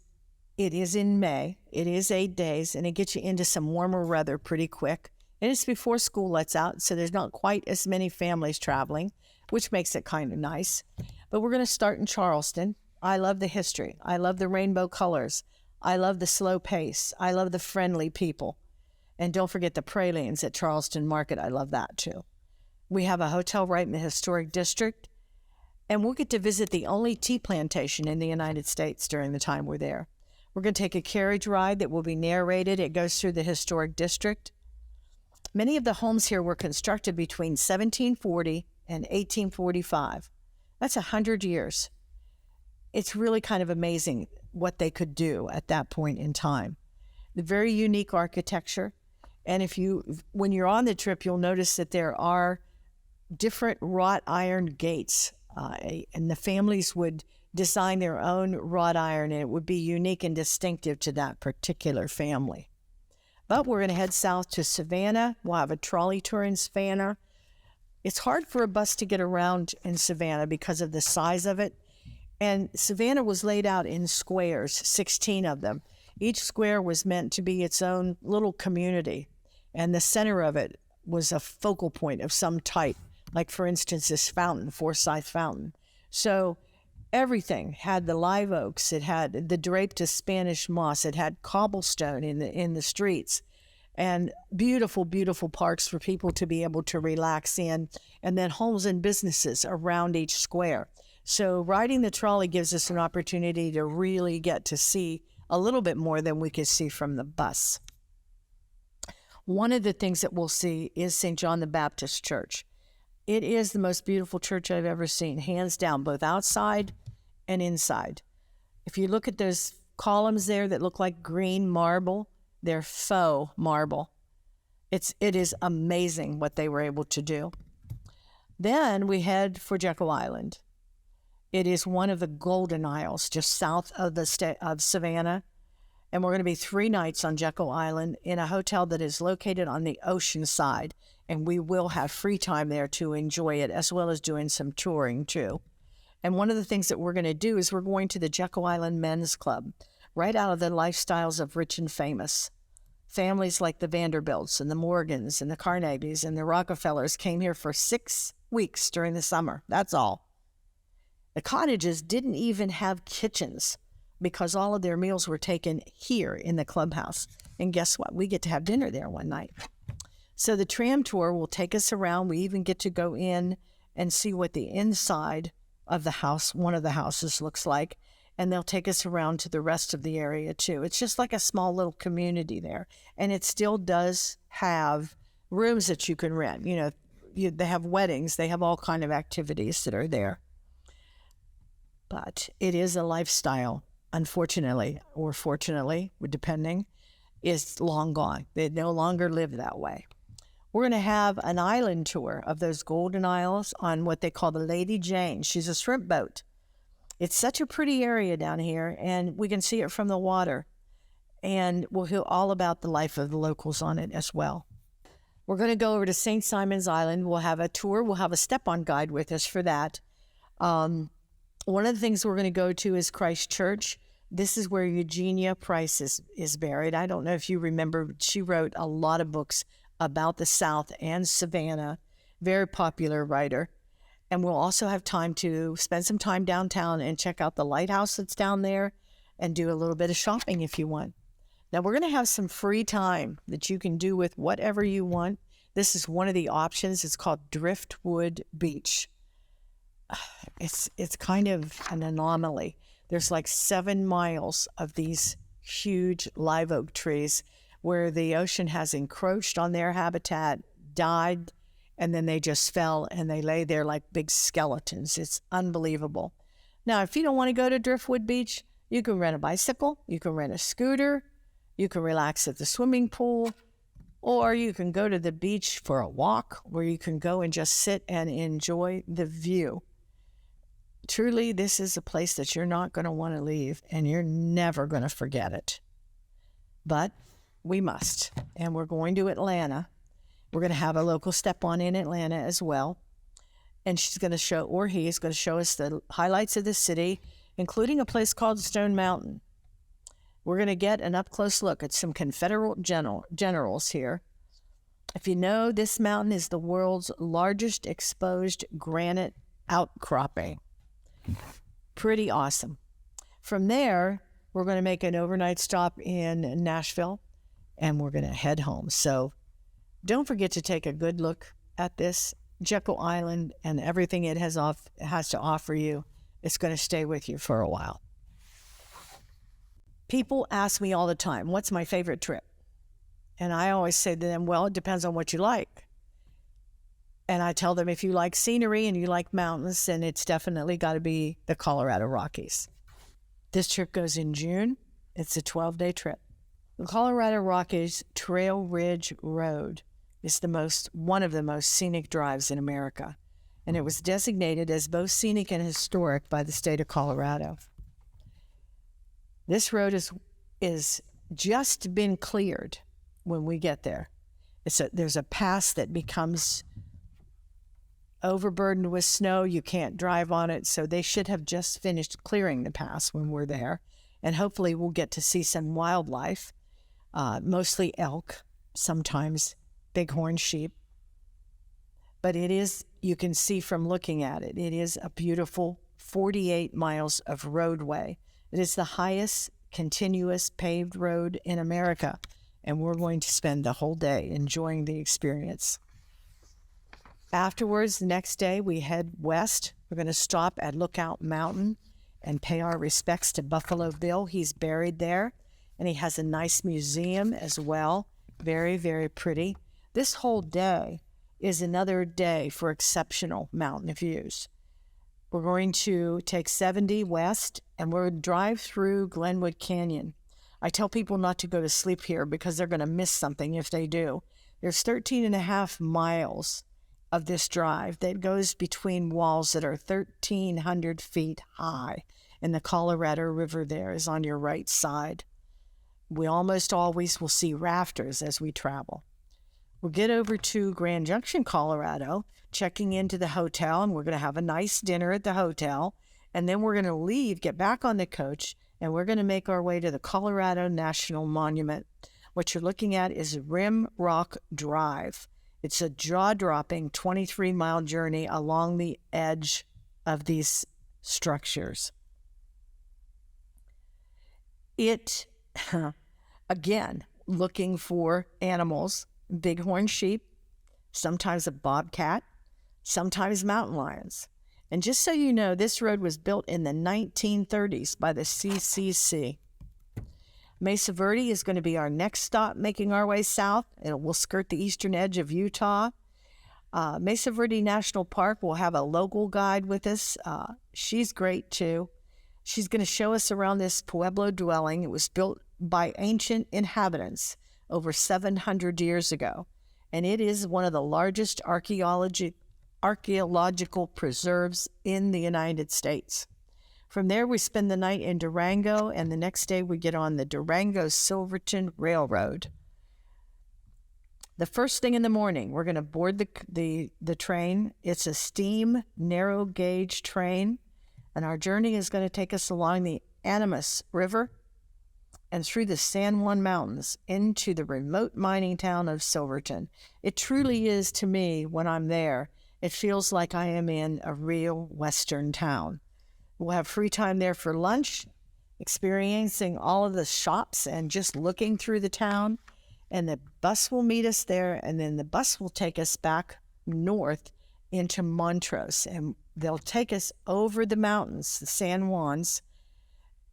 in May. It is 8 days, and it gets you into some warmer weather pretty quick. And it's before school lets out, so there's not quite as many families traveling, which makes it kind of nice. But we're going to start in Charleston. I love the history. I love the rainbow colors. I love the slow pace. I love the friendly people. And don't forget the pralines at Charleston Market. I love that too. We have a hotel right in the historic district, and we'll get to visit the only tea plantation in the United States during the time we're there. We're going to take a carriage ride that will be narrated. It goes through the historic district. Many of the homes here were constructed between 1740 and 1845. That's 100 years. It's really kind of amazing what they could do at that point in time. The very unique architecture. And when you're on the trip, you'll notice that there are different wrought iron gates, and the families would design their own wrought iron, and it would be unique and distinctive to that particular family. But we're going to head south to Savannah. We'll have a trolley tour in Savannah. It's hard for a bus to get around in Savannah because of the size of it. And Savannah was laid out in squares, 16 of them. Each square was meant to be its own little community. And the center of it was a focal point of some type, like, for instance, this fountain, Forsyth Fountain. So everything had the live oaks. It had the draped Spanish moss. It had cobblestone in the streets, and beautiful, beautiful parks for people to be able to relax in, and then homes and businesses around each square. So riding the trolley gives us an opportunity to really get to see a little bit more than we could see from the bus. One of the things that we'll see is St. John the Baptist Church. It is the most beautiful church I've ever seen, hands down, both outside and inside. If you look at those columns there that look like green marble, they're faux marble. It is amazing what they were able to do. Then we head for Jekyll Island. It is one of the Golden Isles, just south of of Savannah. And we're going to be 3 nights on Jekyll Island in a hotel that is located on the ocean side. And we will have free time there to enjoy it, as well as doing some touring too. And one of the things that we're going to do is we're going to the Jekyll Island Men's Club, right out of the lifestyles of rich and famous. Families like the Vanderbilts and the Morgans and the Carnegies and the Rockefellers came here for 6 weeks during the summer. That's all. The cottages didn't even have kitchens because all of their meals were taken here in the clubhouse. And guess what? We get to have dinner there one night. So the tram tour will take us around. We even get to go in and see what the inside of the house, one of the houses, looks like. And they'll take us around to the rest of the area too. It's just like a small little community there. And it still does have rooms that you can rent. They have weddings. They have all kind of activities that are there. But it is a lifestyle, unfortunately, or fortunately, depending, is long gone. They no longer live that way. We're going to have an island tour of those Golden Isles on what they call the Lady Jane. She's a shrimp boat. It's such a pretty area down here, and we can see it from the water. And we'll hear all about the life of the locals on it as well. We're going to go over to St. Simon's Island. We'll have a tour. We'll have a step-on guide with us for that. One of the things we're going to go to is Christchurch. This is where Eugenia Price is buried. I don't know if you remember, she wrote a lot of books about the South and Savannah. Very popular writer. And we'll also have time to spend some time downtown and check out the lighthouse that's down there and do a little bit of shopping if you want. Now, we're going to have some free time that you can do with whatever you want. This is one of the options. It's called Driftwood Beach. It's kind of an anomaly. There's like 7 miles of these huge live oak trees where the ocean has encroached on their habitat, died, and then they just fell and they lay there like big skeletons. It's unbelievable. Now, if you don't want to go to Driftwood Beach, you can rent a bicycle, you can rent a scooter, you can relax at the swimming pool, or you can go to the beach for a walk where you can go and just sit and enjoy the view. Truly, this is a place that you're not going to want to leave, and you're never going to forget it. But we must, and we're going to Atlanta. We're going to have a local step-on in Atlanta as well, and she's going to show, or he is going to show us the highlights of the city, including a place called Stone Mountain. We're going to get an up-close look at some Confederate generals here. If you know, this mountain is the world's largest exposed granite outcropping. Pretty awesome. From there, we're going to make an overnight stop in Nashville, and we're going to head home. So don't forget to take a good look at this Jekyll Island and everything it has to offer you. It's going to stay with you for a while. People ask me all the time, what's my favorite trip? And I always say to them, well, it depends on what you like. And I tell them, if you like scenery and you like mountains, then it's definitely got to be the Colorado Rockies. This trip goes in June. It's a 12-day trip. The Colorado Rockies Trail Ridge Road is one of the most scenic drives in America, and it was designated as both scenic and historic by the state of Colorado. This road is just been cleared when we get there. There's a pass that becomes overburdened with snow. You can't drive on it, so they should have just finished clearing the pass when we're there, and hopefully we'll get to see some wildlife, mostly elk, sometimes bighorn sheep. But it is, you can see from looking at it, it is a beautiful 48 miles of roadway. It is the highest continuous paved road in America, and we're going to spend the whole day enjoying the experience. Afterwards, the next day, we head west. We're going to stop at Lookout Mountain and pay our respects to Buffalo Bill. He's buried there, and he has a nice museum as well. Very, very pretty. This whole day is another day for exceptional mountain views. We're going to take 70 west, and we're going to drive through Glenwood Canyon. I tell people not to go to sleep here because they're going to miss something if they do. There's 13 and a half miles of this drive that goes between walls that are 1,300 feet high, and the Colorado River there is on your right side. We almost always will see rafters as we travel. We'll get over to Grand Junction, Colorado, checking into the hotel, and we're going to have a nice dinner at the hotel, and then we're going to leave, get back on the coach, and we're going to make our way to the Colorado National Monument. What you're looking at is Rim Rock Drive. It's a jaw-dropping 23-mile journey along the edge of these structures. It, again, looking for animals, bighorn sheep, sometimes a bobcat, sometimes mountain lions. And just so you know, this road was built in the 1930s by the CCC. Mesa Verde is going to be our next stop, making our way south, and we'll skirt the eastern edge of Utah. Mesa Verde National Park will have a local guide with us. She's great too. She's going to show us around this Pueblo dwelling. It was built by ancient inhabitants over 700 years ago. and it is one of the largest archaeological preserves in the United States. From there, we spend the night in Durango, and the next day we get on the Durango-Silverton Railroad. The first thing in the morning, we're going to board the train. It's a steam narrow gauge train, and our journey is going to take us along the Animas River and through the San Juan Mountains into the remote mining town of Silverton. It truly is, to me, when I'm there, it feels like I am in a real Western town. We'll have free time there for lunch, experiencing all of the shops and just looking through the town. And the bus will meet us there, and then the bus will take us back north into Montrose. And they'll take us over the mountains, the San Juans,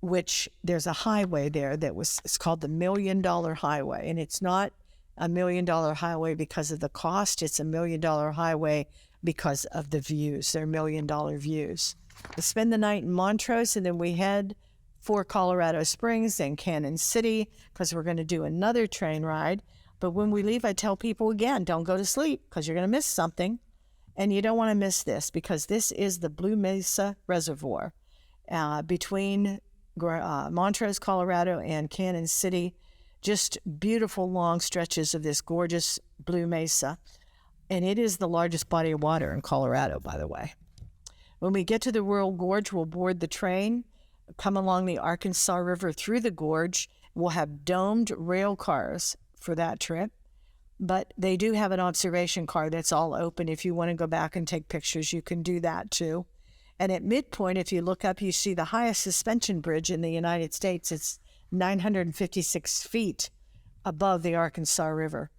which there's a highway there it's called the $1 Million Highway. And it's not a $1 Million Highway because of the cost. It's a $1 Million Highway because of the views. They're $1 Million views. We spend the night in Montrose, and then we head for Colorado Springs and Cannon City because we're going to do another train ride. But when we leave, I tell people again, don't go to sleep because you're going to miss something. And you don't want to miss this because this is the Blue Mesa Reservoir between Montrose, Colorado and Cannon City. Just beautiful long stretches of this gorgeous Blue Mesa. And it is the largest body of water in Colorado, by the way. When we get to the Rural Gorge, we'll board the train, come along the Arkansas River through the gorge. We'll have domed rail cars for that trip, but they do have an observation car that's all open. If you want to go back and take pictures, you can do that too. And at midpoint, if you look up, you see the highest suspension bridge in the United States. It's 956 feet above the Arkansas River.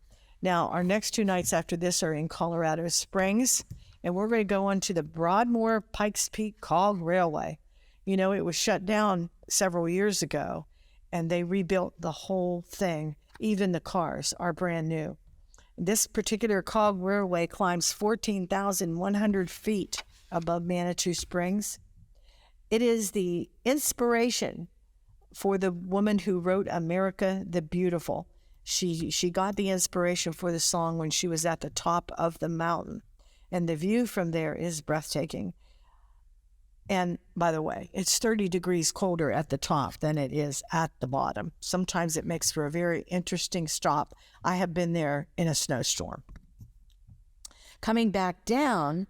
Now, our next 2 nights after this are in Colorado Springs, and we're going to go on to the Broadmoor Pikes Peak Cog Railway. You know, it was shut down several years ago, and they rebuilt the whole thing. Even the cars are brand new. This particular cog railway climbs 14,100 feet above Manitou Springs. It is the inspiration for the woman who wrote America the Beautiful. She got the inspiration for the song when she was at the top of the mountain, and the view from there is breathtaking. And by the way, it's 30 degrees colder at the top than it is at the bottom. Sometimes it makes for a very interesting stop. I have been there in a snowstorm. Coming back down,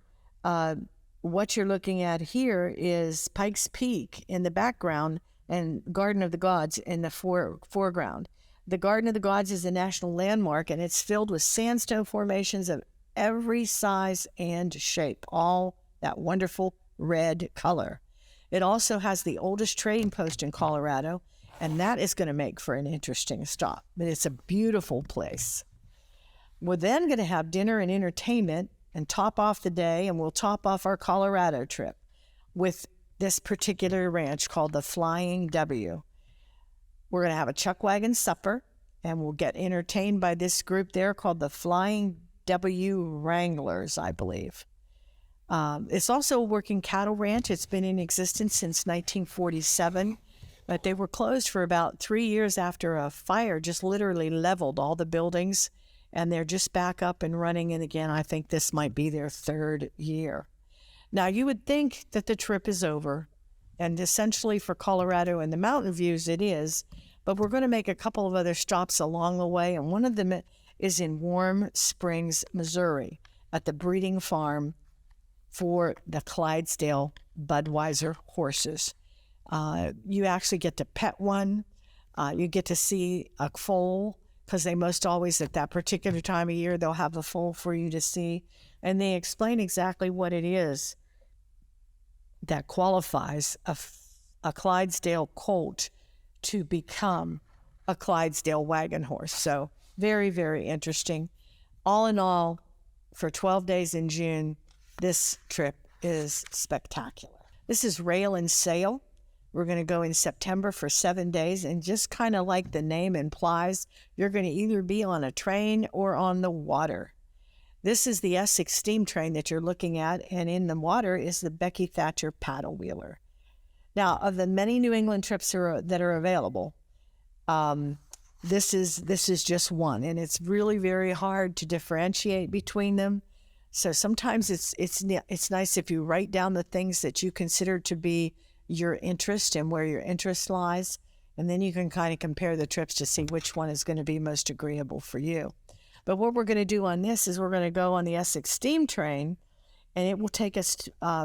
what you're looking at here is Pikes Peak in the background and Garden of the Gods in the foreground. The Garden of the Gods is a national landmark, and it's filled with sandstone formations of every size and shape, all that wonderful red color. It also has the oldest trading post in Colorado, and that is going to make for an interesting stop. But it's a beautiful place. We're then going to have dinner and entertainment and top off the day, and we'll top off our Colorado trip with this particular ranch called the Flying W. We're going to have a chuck wagon supper, and we'll get entertained by this group there called the Flying W Wranglers, I believe. It's also a working cattle ranch. It's been in existence since 1947, but they were closed for about 3 years after a fire just literally leveled all the buildings, and they're just back up and running. And again, I think this might be their 3rd year. Now, you would think that the trip is over, and essentially for Colorado and the mountain views it is, but we're going to make a couple of other stops along the way, and one of them is in Warm Springs, Missouri, at the breeding farm for the Clydesdale Budweiser horses. You actually get to pet one. You get to see a foal, because they most always, at that particular time of year, they'll have a foal for you to see. And they explain exactly what it is that qualifies a Clydesdale colt to become a Clydesdale wagon horse. So very, very interesting. All in all, for 12 days in June, this trip is spectacular. This is Rail and Sail. We're going to go in September for 7 days, and just kind of like the name implies, you're going to either be on a train or on the water. This is the Essex steam train that you're looking at, and in the water is the Becky Thatcher paddle wheeler. Now, of the many New England trips that are available, this is just one, and it's really very hard to differentiate between them. So sometimes it's nice if you write down the things that you consider to be your interest and where your interest lies, and then you can kind of compare the trips to see which one is going to be most agreeable for you. But what we're going to do on this is we're going to go on the Essex Steam Train, and it will take us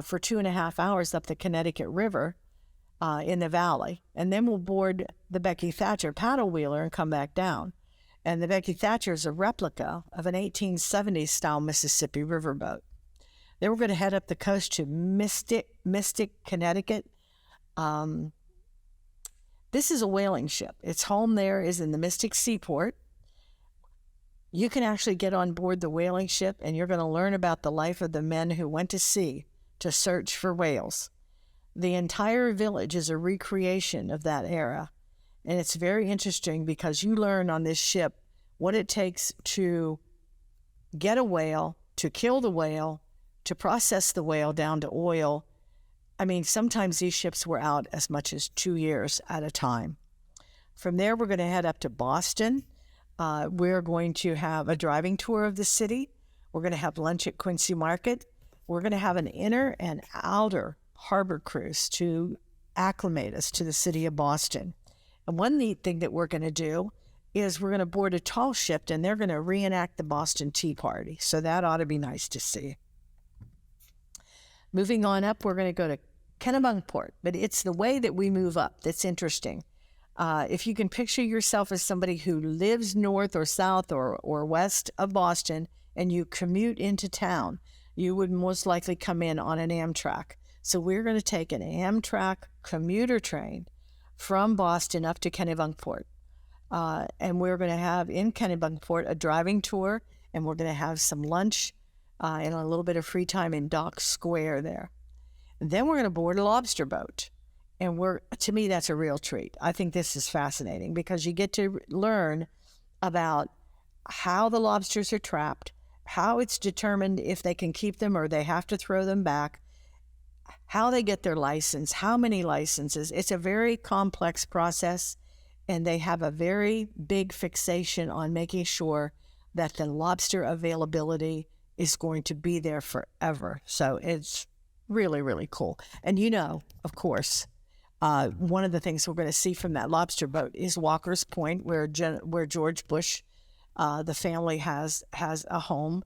for 2.5 hours up the Connecticut River in the valley. And then we'll board the Becky Thatcher paddle wheeler and come back down. And the Becky Thatcher is a replica of an 1870s style Mississippi riverboat. Then we're going to head up the coast to Mystic, Connecticut. This is a whaling ship. Its home there is in the Mystic Seaport. You can actually get on board the whaling ship, and you're going to learn about the life of the men who went to sea to search for whales. The entire village is a recreation of that era, and it's very interesting because you learn on this ship what it takes to get a whale, to kill the whale, to process the whale down to oil. I mean, sometimes these ships were out as much as 2 years at a time. From there, we're going to head up to Boston. We're going to have a driving tour of the city. We're going to have lunch at Quincy Market. We're going to have an inner and outer harbor cruise to acclimate us to the city of Boston. And one neat thing that we're going to do is we're going to board a tall ship, and they're going to reenact the Boston Tea Party. So that ought to be nice to see. Moving on up, we're going to go to Kennebunkport, but it's the way that we move up that's interesting. If you can picture yourself as somebody who lives north or south or west of Boston and you commute into town, you would most likely come in on an Amtrak. So we're going to take an Amtrak commuter train from Boston up to Kennebunkport. And we're going to have in Kennebunkport a driving tour, and we're going to have some lunch and a little bit of free time in Dock Square there. And then we're going to board a lobster boat. And to me, that's a real treat. I think this is fascinating because you get to learn about how the lobsters are trapped, how it's determined if they can keep them or they have to throw them back, how they get their license, how many licenses. It's a very complex process, and they have a very big fixation on making sure that the lobster availability is going to be there forever. So it's really, really cool. And of course, one of the things we're going to see from that lobster boat is Walker's Point, where George Bush, the family has a home.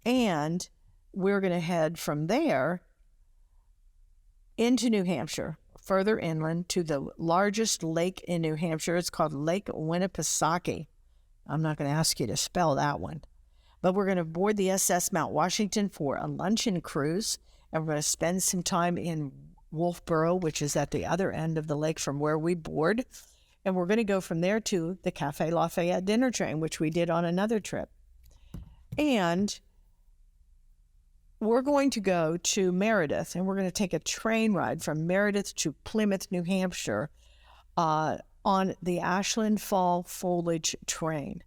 And we're going to head from there into New Hampshire, further inland to the largest lake in New Hampshire. It's called Lake Winnipesaukee. I'm not going to ask you to spell that one. But we're going to board the SS Mount Washington for a luncheon cruise, and we're going to spend some time in Wolfboro, which is at the other end of the lake from where we board. And we're going to go from there to the Cafe Lafayette dinner train, which we did on another trip. And we're going to go to Meredith, and we're going to take a train ride from Meredith to Plymouth, New Hampshire, on the Ashland Fall Foliage train.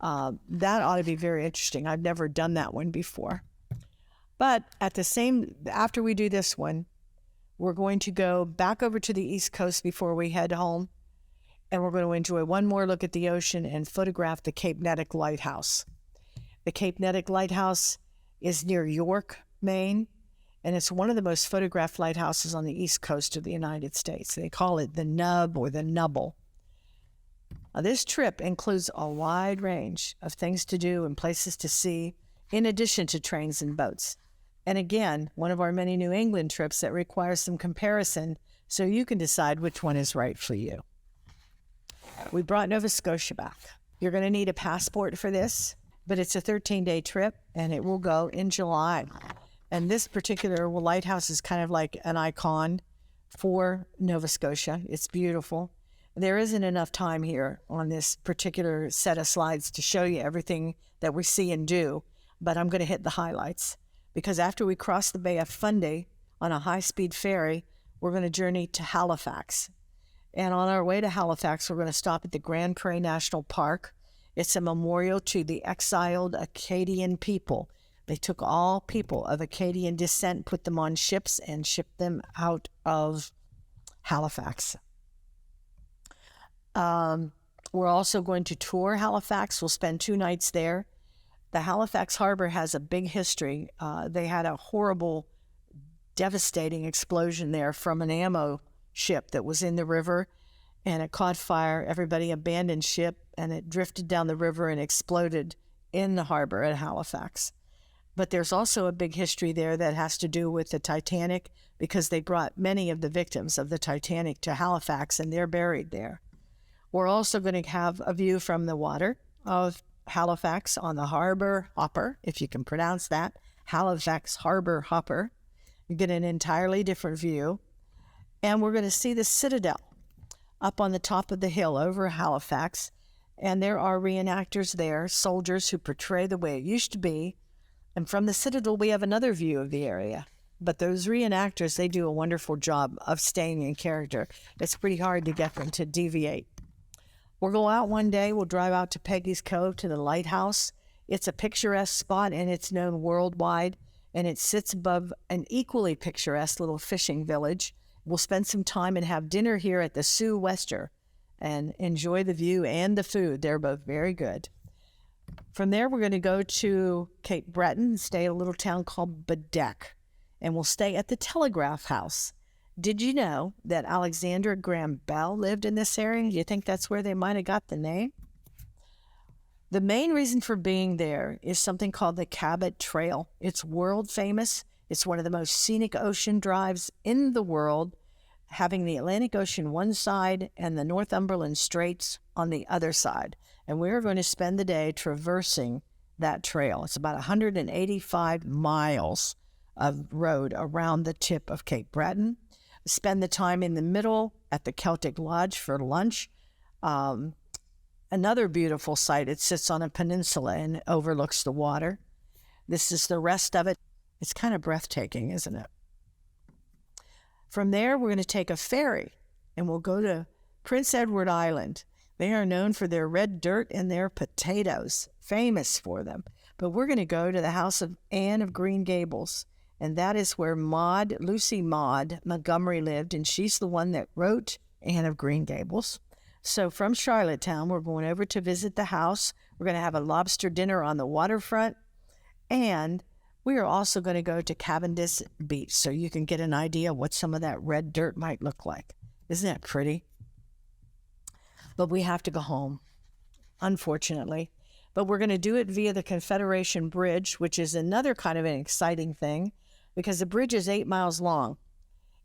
That ought to be very interesting. I've never done that one before. But after we do this one, we're going to go back over to the East Coast before we head home, and we're going to enjoy one more look at the ocean and photograph the Cape Netick Lighthouse. The Cape Netick Lighthouse is near York, Maine, and it's one of the most photographed lighthouses on the east coast of the United States. They call it the Nub or the Nubble. Now, this trip includes a wide range of things to do and places to see, in addition to trains and boats. And again, one of our many New England trips that requires some comparison so you can decide which one is right for you. We brought Nova Scotia back. You're going to need a passport for this, but it's a 13-day trip, and it will go in July. And this particular lighthouse is kind of like an icon for Nova Scotia. It's beautiful. There isn't enough time here on this particular set of slides to show you everything that we see and do, but I'm going to hit the highlights. Because after we cross the Bay of Fundy on a high-speed ferry, we're going to journey to Halifax. And on our way to Halifax, we're going to stop at the Grand Prairie National Park. It's a memorial to the exiled Acadian people. They took all people of Acadian descent, put them on ships, and shipped them out of Halifax. We're also going to tour Halifax. We'll spend 2 nights there. The Halifax Harbor has a big history. They had a horrible, devastating explosion there from an ammo ship that was in the river, and it caught fire. Everybody abandoned ship, and it drifted down the river and exploded in the harbor at Halifax. But there's also a big history there that has to do with the Titanic, because they brought many of the victims of the Titanic to Halifax, and they're buried there. We're also going to have a view from the water of Halifax on the harbor hopper, if you can pronounce that, Halifax Harbor Hopper. You get an entirely different view. And we're going to see the Citadel up on the top of the hill over Halifax. And there are reenactors there, soldiers who portray the way it used to be. And from the Citadel, we have another view of the area. But those reenactors, they do a wonderful job of staying in character. It's pretty hard to get them to deviate. We'll go out one day. We'll drive out to Peggy's Cove to the lighthouse. It's a picturesque spot, and it's known worldwide. And it sits above an equally picturesque little fishing village. We'll spend some time and have dinner here at the Sue Wester and enjoy the view and the food. They're both very good. From there, we're going to go to Cape Breton and stay at a little town called Bedeck. And we'll stay at the Telegraph House. Did you know that Alexander Graham Bell lived in this area? Do you think that's where they might have got the name? The main reason for being there is something called the Cabot Trail. It's world famous. It's one of the most scenic ocean drives in the world, having the Atlantic Ocean one side and the Northumberland Straits on the other side. And we're going to spend the day traversing that trail. It's about 185 miles of road around the tip of Cape Breton. Spend the time in the middle at the Celtic Lodge for lunch. Another beautiful site. It sits on a peninsula and overlooks the water. This is the rest of it. It's kind of breathtaking, isn't it? From there, we're going to take a ferry, and we'll go to Prince Edward Island. They are known for their red dirt and their potatoes, famous for them. But we're going to go to the house of Anne of Green Gables, and that is where Lucy Maud Montgomery lived, and she's the one that wrote Anne of Green Gables. So from Charlottetown, we're going over to visit the house. We're going to have a lobster dinner on the waterfront, and we are also going to go to Cavendish Beach so you can get an idea what some of that red dirt might look like. Isn't that pretty? But we have to go home, unfortunately. But we're going to do it via the Confederation Bridge, which is another kind of an exciting thing, because the bridge is 8 miles long,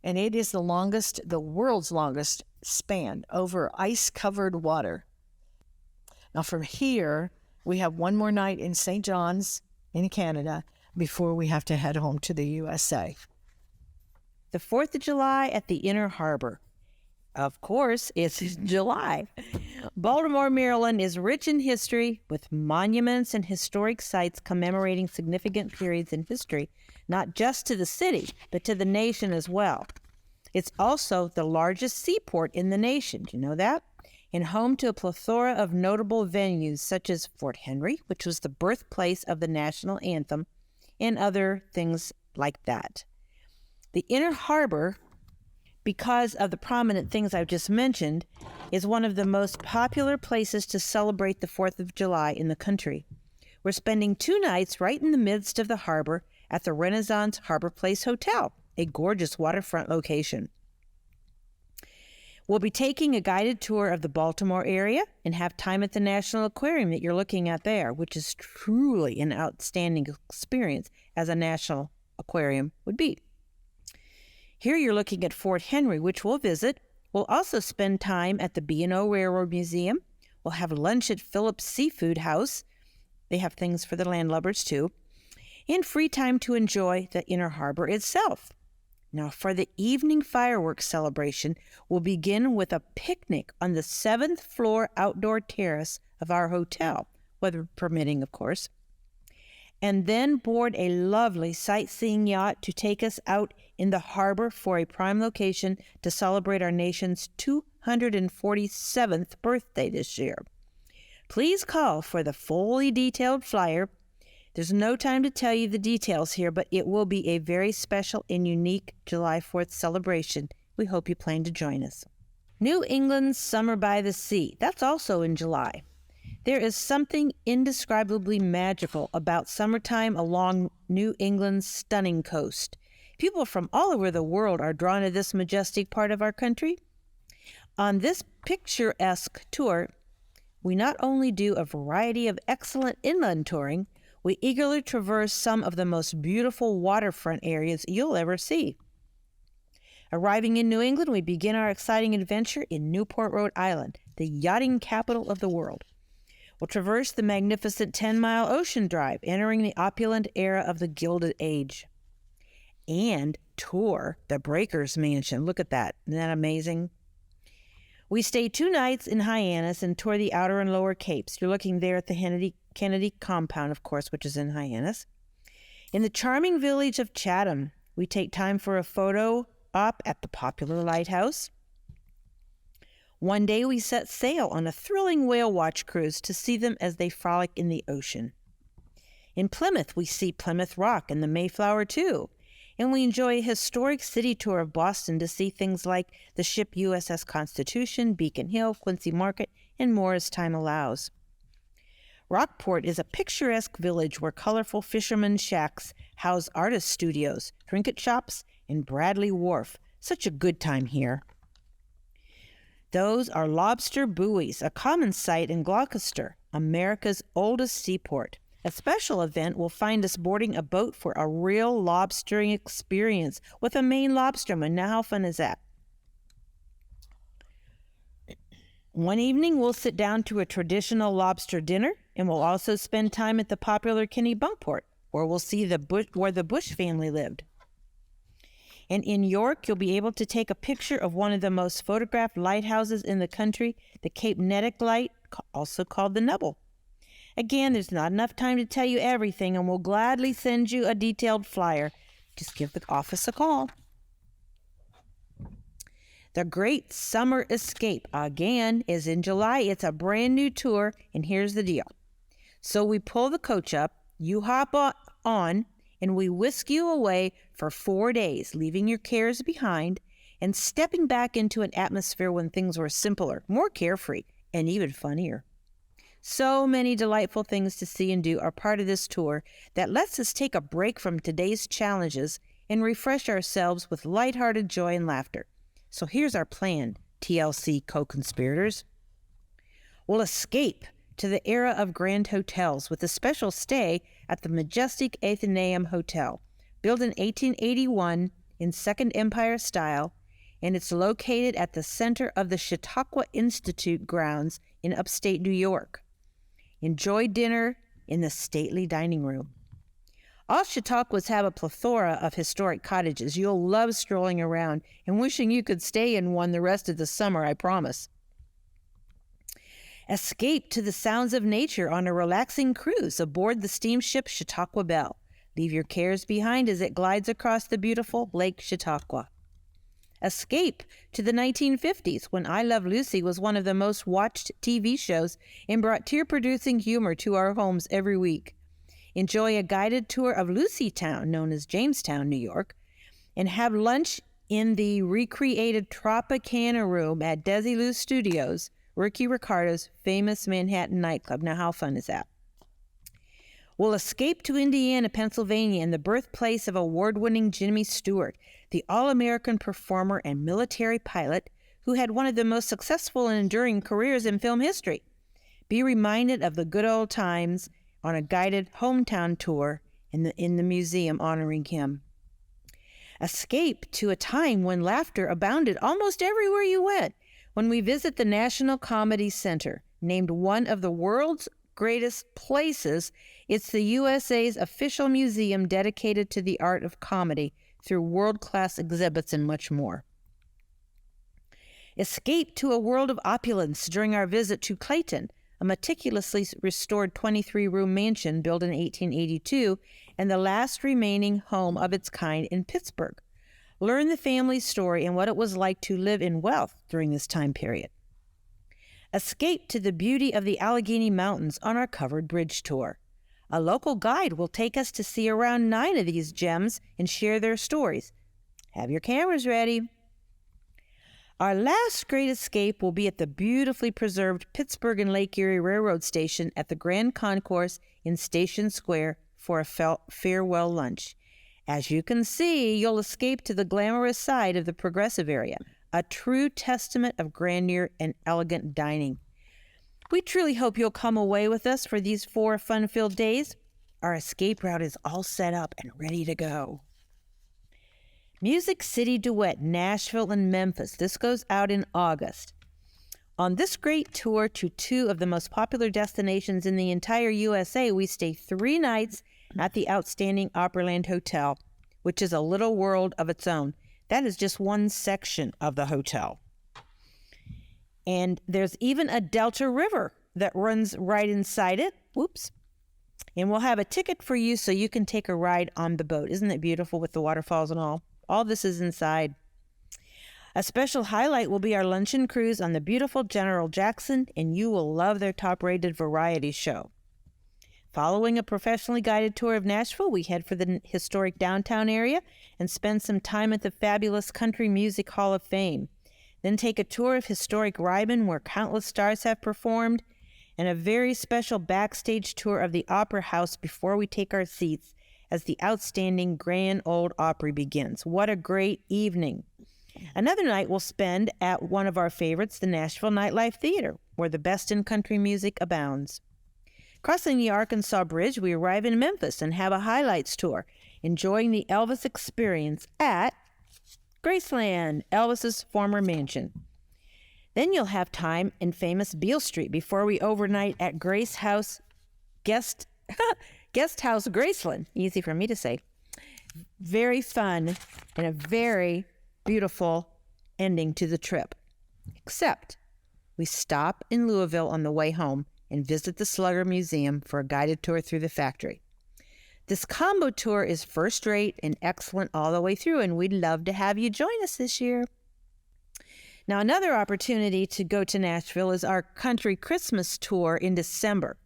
and it is the world's longest span over ice-covered water. Now from here, we have one more night in St. John's in Canada before we have to head home to the USA. The 4th of July at the Inner Harbor. Of course, it's July. Baltimore, Maryland is rich in history, with monuments and historic sites commemorating significant periods in history, not just to the city, but to the nation as well. It's also the largest seaport in the nation. Do you know that? And home to a plethora of notable venues, such as Fort Henry, which was the birthplace of the national anthem, and other things like that. The Inner Harbor, because of the prominent things I've just mentioned, is one of the most popular places to celebrate the 4th of July in the country. We're spending 2 nights right in the midst of the harbor at the Renaissance Harbor Place Hotel, a gorgeous waterfront location. We'll be taking a guided tour of the Baltimore area and have time at the National Aquarium that you're looking at there, which is truly an outstanding experience as a national aquarium would be. Here you're looking at Fort Henry, which we'll visit. We'll also spend time at the B&O Railroad Museum. We'll have lunch at Phillips Seafood House. They have things for the landlubbers too. And free time to enjoy the Inner Harbor itself. Now, for the evening fireworks celebration, we'll begin with a picnic on the 7th floor outdoor terrace of our hotel, weather permitting, of course, and then board a lovely sightseeing yacht to take us out in the harbor for a prime location to celebrate our nation's 247th birthday this year. Please call for the fully detailed flyer. There's no time to tell you the details here, but it will be a very special and unique July 4th celebration. We hope you plan to join us. New England's Summer by the Sea. That's also in July. There is something indescribably magical about summertime along New England's stunning coast. People from all over the world are drawn to this majestic part of our country. On this picturesque tour, we not only do a variety of excellent inland touring, we eagerly traverse some of the most beautiful waterfront areas you'll ever see. Arriving in New England, we begin our exciting adventure in Newport, Rhode Island, the yachting capital of the world. We'll traverse the magnificent 10-mile ocean drive, entering the opulent era of the Gilded Age. And tour the Breakers Mansion. Look at that. Isn't that amazing? We stay 2 nights in Hyannis and tour the outer and lower capes. You're looking there at the Kennedy compound, of course, which is in Hyannis. In the charming village of Chatham, we take time for a photo op at the popular lighthouse. One day we set sail on a thrilling whale watch cruise to see them as they frolic in the ocean. In Plymouth, we see Plymouth Rock and the Mayflower too. And we enjoy a historic city tour of Boston to see things like the ship USS Constitution, Beacon Hill, Quincy Market, and more as time allows. Rockport is a picturesque village where colorful fishermen shacks house artist studios, trinket shops, and Bradley Wharf. Such a good time here. Those are lobster buoys, a common sight in Gloucester, America's oldest seaport. A special event will find us boarding a boat for a real lobstering experience with a Maine lobsterman. Now, how fun is that? One evening, we'll sit down to a traditional lobster dinner, and we'll also spend time at the popular Kennebunkport, where we'll see where the Bush family lived. And in York, you'll be able to take a picture of one of the most photographed lighthouses in the country, the Cape May Light, also called the Nubble. Again, there's not enough time to tell you everything, and we'll gladly send you a detailed flyer. Just give the office a call. The Great Summer Escape, again, is in July. It's a brand new tour, and here's the deal. So we pull the coach up, you hop on, and we whisk you away for 4 days, leaving your cares behind and stepping back into an atmosphere when things were simpler, more carefree, and even funnier. So many delightful things to see and do are part of this tour that lets us take a break from today's challenges and refresh ourselves with lighthearted joy and laughter. So here's our plan, TLC co-conspirators. We'll escape to the era of grand hotels with a special stay at the majestic Athenaeum Hotel, built in 1881 in Second Empire style, and it's located at the center of the Chautauqua Institute grounds in upstate New York. Enjoy dinner in the stately dining room. All Chautauquas have a plethora of historic cottages. You'll love strolling around and wishing you could stay in one the rest of the summer, I promise. Escape to the sounds of nature on a relaxing cruise aboard the steamship Chautauqua Belle. Leave your cares behind as it glides across the beautiful Lake Chautauqua. Escape to the 1950s when I Love Lucy was one of the most watched TV shows and brought tear-producing humor to our homes every week. Enjoy a guided tour of Lucy Town, known as Jamestown, New York, and have lunch in the recreated Tropicana room at Desilu Studios, Ricky Ricardo's famous Manhattan nightclub. Now, how fun is that? We'll escape to Indiana, Pennsylvania, and the birthplace of award-winning Jimmy Stewart, the all-American performer and military pilot who had one of the most successful and enduring careers in film history. Be reminded of the good old times on a guided hometown tour in the museum honoring him. Escape to a time when laughter abounded almost everywhere you went, when we visit the National Comedy Center, named one of the world's greatest places. It's the USA's official museum dedicated to the art of comedy through world-class exhibits and much more. Escape to a world of opulence during our visit to Clayton, a meticulously restored 23-room mansion built in 1882 and the last remaining home of its kind in Pittsburgh. Learn the family story and what it was like to live in wealth during this time period. Escape to the beauty of the Allegheny Mountains on our covered bridge tour. A local guide will take us to see around 9 of these gems and share their stories. Have your cameras ready. Our last great escape will be at the beautifully preserved Pittsburgh and Lake Erie Railroad Station at the Grand Concourse in Station Square for a farewell lunch. As you can see, you'll escape to the glamorous side of the progressive area, a true testament of grandeur and elegant dining. We truly hope you'll come away with us for these 4 fun-filled days. Our escape route is all set up and ready to go. Music City Duet, Nashville and Memphis. This goes out in August. On this great tour to 2 of the most popular destinations in the entire USA, we stay 3 nights at the outstanding Opryland Hotel, which is a little world of its own. That is just one section of the hotel. And there's even a Delta River that runs right inside it. Whoops. And we'll have a ticket for you so you can take a ride on the boat. Isn't it beautiful with the waterfalls and all? All this is inside. A special highlight will be our luncheon cruise on the beautiful General Jackson, and you will love their top-rated variety show. Following a professionally guided tour of Nashville, we head for the historic downtown area and spend some time at the fabulous Country Music Hall of Fame. Then take a tour of historic Ryman, where countless stars have performed, and a very special backstage tour of the Opera House before we take our seats as the outstanding Grand Ole Opry begins. What a great evening. Another night we'll spend at one of our favorites, the Nashville Nightlife Theater, where the best in country music abounds. Crossing the Arkansas Bridge, we arrive in Memphis and have a highlights tour, enjoying the Elvis experience at Graceland, Elvis's former mansion. Then you'll have time in famous Beale Street before we overnight at Grace House Guest House Graceland. Easy for me to say. Very fun and a very beautiful ending to the trip. Except we stop in Louisville on the way home and visit the Slugger Museum for a guided tour through the factory. This combo tour is first rate and excellent all the way through, and we'd love to have you join us this year. Now, another opportunity to go to Nashville is our Country Christmas Tour in December.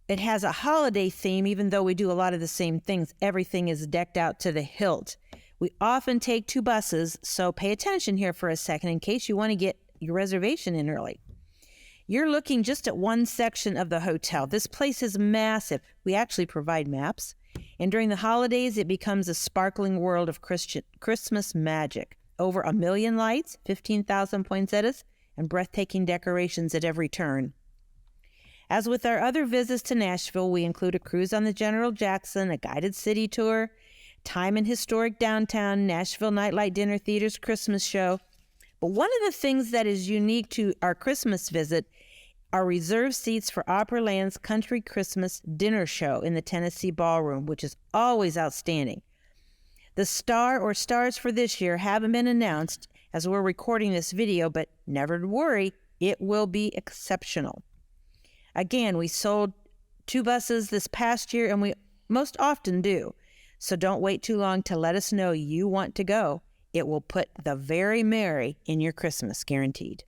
It has a holiday theme, even though we do a lot of the same things. Everything is decked out to the hilt. We often take 2 buses, so pay attention here for a second in case you want to get your reservation in early. You're looking just at one section of the hotel. This place is massive. We actually provide maps. And during the holidays, it becomes a sparkling world of Christmas magic. Over 1 million lights, 15,000 poinsettias, and breathtaking decorations at every turn. As with our other visits to Nashville, we include a cruise on the General Jackson, a guided city tour, time in historic downtown, Nashville Nightlight Dinner Theater's Christmas show. But one of the things that is unique to our Christmas visit are reserved seats for Opryland's Country Christmas Dinner Show in the Tennessee Ballroom, which is always outstanding. The star or stars for this year haven't been announced as we're recording this video, but never to worry, it will be exceptional. Again, we sold 2 buses this past year, and we most often do. So don't wait too long to let us know you want to go. It will put the very merry in your Christmas, guaranteed.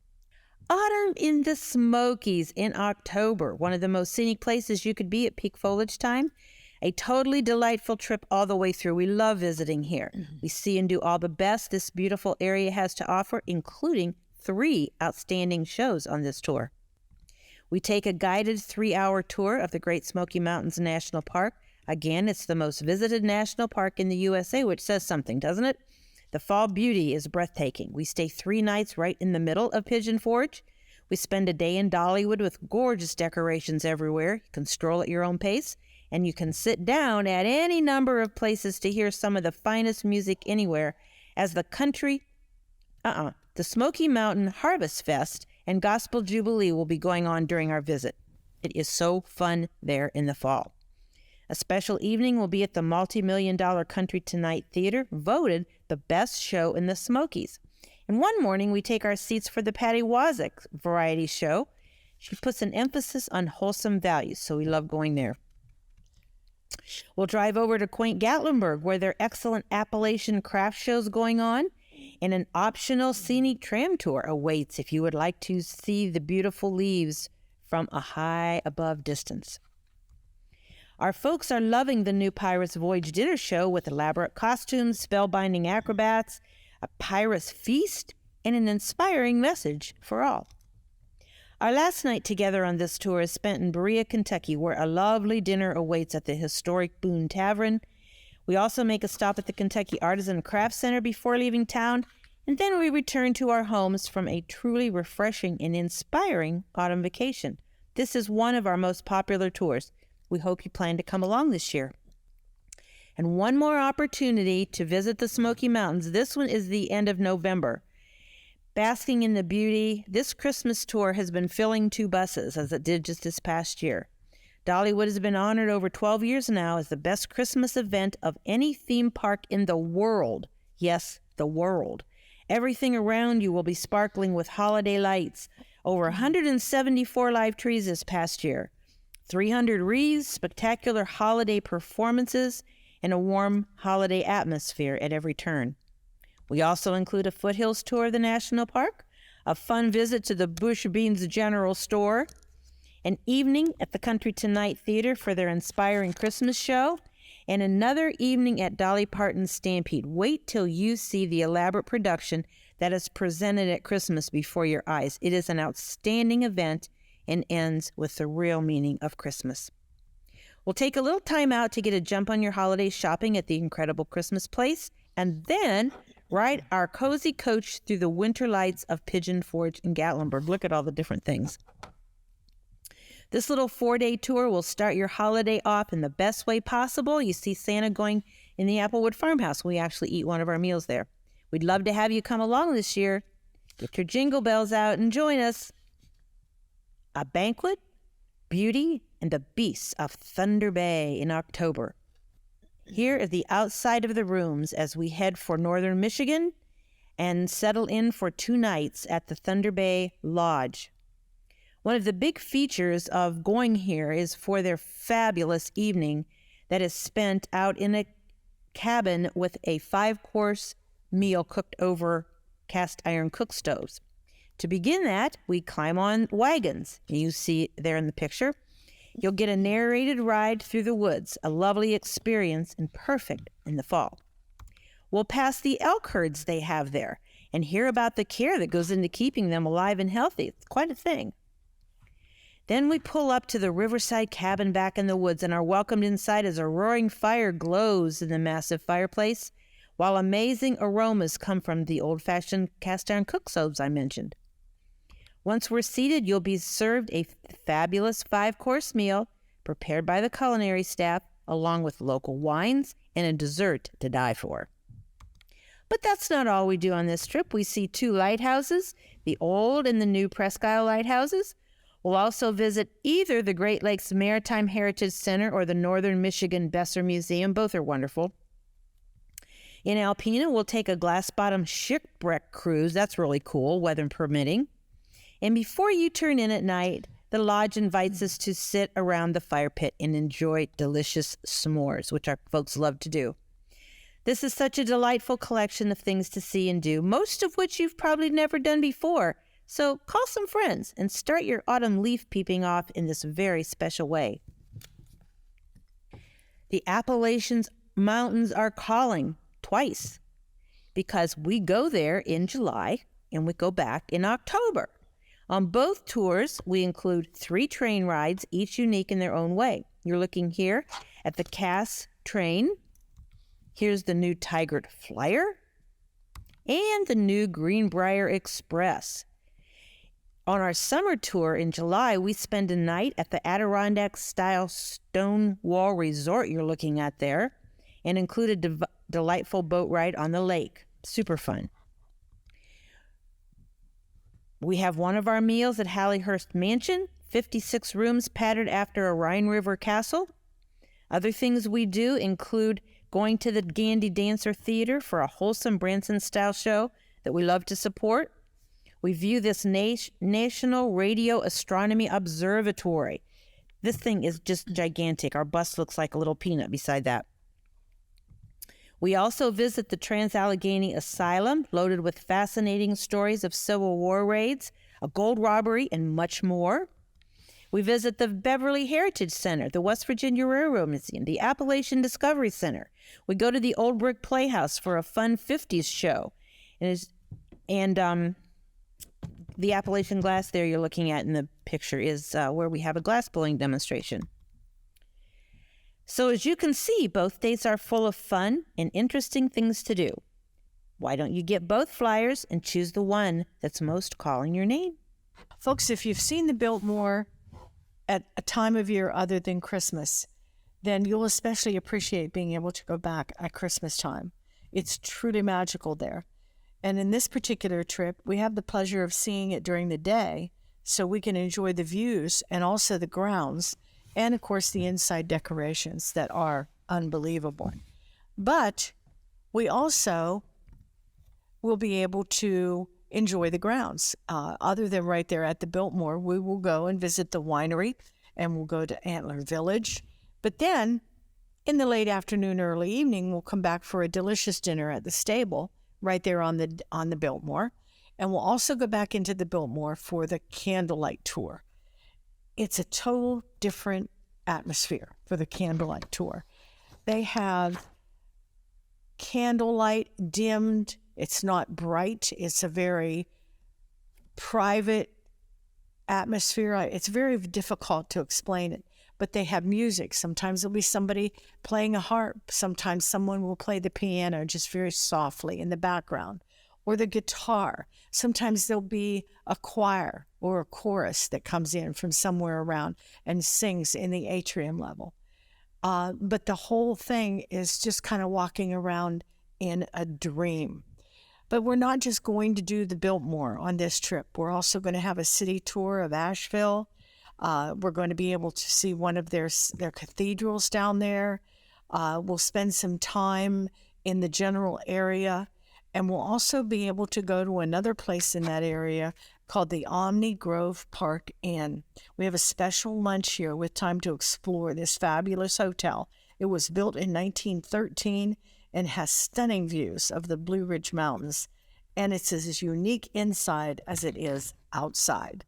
Autumn in the Smokies in October, one of the most scenic places you could be at peak foliage time. A totally delightful trip all the way through. We love visiting here. We see and do all the best this beautiful area has to offer, including 3 outstanding shows on this tour. We take a guided 3-hour tour of the Great Smoky Mountains National Park. Again, it's the most visited national park in the USA, which says something, doesn't it? The fall beauty is breathtaking. We stay 3 nights right in the middle of Pigeon Forge. We spend a day in Dollywood with gorgeous decorations everywhere. You can stroll at your own pace, and you can sit down at any number of places to hear some of the finest music anywhere as the Smoky Mountain Harvest Fest and Gospel Jubilee will be going on during our visit. It is so fun there in the fall. A special evening will be at the multi-million-dollar Country Tonight Theater, voted the best show in the Smokies. And one morning, we take our seats for the Patty Wozniak variety show. She puts an emphasis on wholesome values, so we love going there. We'll drive over to quaint Gatlinburg, where there are excellent Appalachian craft shows going on, and an optional scenic tram tour awaits if you would like to see the beautiful leaves from a high above distance. Our folks are loving the new Pirates Voyage dinner show with elaborate costumes, spellbinding acrobats, a pirate's feast, and an inspiring message for all. Our last night together on this tour is spent in Berea, Kentucky, where a lovely dinner awaits at the historic Boone Tavern. We also make a stop at the Kentucky Artisan Craft Center before leaving town, and then we return to our homes from a truly refreshing and inspiring autumn vacation. This is one of our most popular tours. We hope you plan to come along this year. And one more opportunity to visit the Smoky Mountains. This one is the end of November. Basking in the beauty, this Christmas tour has been filling 2 buses, as it did just this past year. Dollywood has been honored over 12 years now as the best Christmas event of any theme park in the world. Yes, the world. Everything around you will be sparkling with holiday lights. Over 174 live trees this past year. 300 wreaths, spectacular holiday performances, and a warm holiday atmosphere at every turn. We also include a foothills tour of the national park, a fun visit to the Bush Beans General Store, an evening at the Country Tonight Theater for their inspiring Christmas show, and another evening at Dolly Parton's Stampede. Wait till you see the elaborate production that is presented at Christmas before your eyes. It is an outstanding event and ends with the real meaning of Christmas. We'll take a little time out to get a jump on your holiday shopping at the incredible Christmas place, and then ride our cozy coach through the winter lights of Pigeon Forge and Gatlinburg. Look at all the different things. This little 4-day tour will start your holiday off in the best way possible. You see Santa going in the Applewood Farmhouse. We actually eat one of our meals there. We'd love to have you come along this year. Get your jingle bells out and join us. A banquet, beauty, and the beasts of Thunder Bay in October. Here is the outside of the rooms as we head for northern Michigan and settle in for 2 nights at the Thunder Bay Lodge. One of the big features of going here is for their fabulous evening that is spent out in a cabin with a 5-course meal cooked over cast iron cook stoves. To begin that, we climb on wagons. You see there in the picture. You'll get a narrated ride through the woods, a lovely experience and perfect in the fall. We'll pass the elk herds they have there and hear about the care that goes into keeping them alive and healthy. It's quite a thing. Then we pull up to the riverside cabin back in the woods and are welcomed inside as a roaring fire glows in the massive fireplace, while amazing aromas come from the old-fashioned cast-iron cook stoves I mentioned. Once we're seated, you'll be served a fabulous 5-course meal prepared by the culinary staff, along with local wines and a dessert to die for. But that's not all we do on this trip. We see 2 lighthouses, the old and the new Presque Isle lighthouses. We'll also visit either the Great Lakes Maritime Heritage Center or the Northern Michigan Besser Museum. Both are wonderful. In Alpena, we'll take a glass-bottom shipwreck cruise. That's really cool, weather permitting. And before you turn in at night, the lodge invites us to sit around the fire pit and enjoy delicious s'mores, which our folks love to do. This is such a delightful collection of things to see and do, most of which you've probably never done before. So call some friends and start your autumn leaf peeping off in this very special way. The Appalachian Mountains are calling twice because we go there in July and we go back in October. On both tours, we include 3 train rides, each unique in their own way. You're looking here at the Cass train. Here's the new Tigert Flyer and the new Greenbrier Express. On our summer tour in July, we spend a night at the Adirondack-style stone wall resort you're looking at there and include a delightful boat ride on the lake. Super fun. We have one of our meals at Halliehurst Mansion, 56 rooms patterned after a Rhine River castle. Other things we do include going to the Gandy Dancer Theater for a wholesome Branson-style show that we love to support. We view this National Radio Astronomy Observatory. This thing is just gigantic. Our bus looks like a little peanut beside that. We also visit the Trans-Allegheny Asylum, loaded with fascinating stories of Civil War raids, a gold robbery, and much more. We visit the Beverly Heritage Center, the West Virginia Railroad Museum, the Appalachian Discovery Center. We go to the Old Brick Playhouse for a fun 50s show. And And the Appalachian glass there you're looking at in the picture is where we have a glass blowing demonstration. So as you can see, both dates are full of fun and interesting things to do. Why don't you get both flyers and choose the one that's most calling your name? Folks, if you've seen the Biltmore at a time of year other than Christmas, then you'll especially appreciate being able to go back at Christmas time. It's truly magical there. And in this particular trip, we have the pleasure of seeing it during the day, so we can enjoy the views and also the grounds, and of course the inside decorations that are unbelievable. But we also will be able to enjoy the grounds. Other than right there at the Biltmore, we will go and visit the winery, and we'll go to Antler Village. But then in the late afternoon, early evening, we'll come back for a delicious dinner at the stable right there on the Biltmore. And we'll also go back into the Biltmore for the candlelight tour. It's a total different atmosphere for the candlelight tour. They have candlelight dimmed. It's not bright. It's a very private atmosphere. It's very difficult to explain it, but they have music. Sometimes there'll be somebody playing a harp. Sometimes someone will play the piano just very softly in the background, or the guitar. Sometimes there'll be a choir or a chorus that comes in from somewhere around and sings in the atrium level. But the whole thing is just kind of walking around in a dream. But we're not just going to do the Biltmore on this trip. We're also going to have a city tour of Asheville. We're going to be able to see one of their cathedrals down there. We'll spend some time in the general area, and we'll also be able to go to another place in that area called the Omni Grove Park Inn. We have a special lunch here with time to explore this fabulous hotel. It was built in 1913 and has stunning views of the Blue Ridge Mountains, and it's as unique inside as it is outside.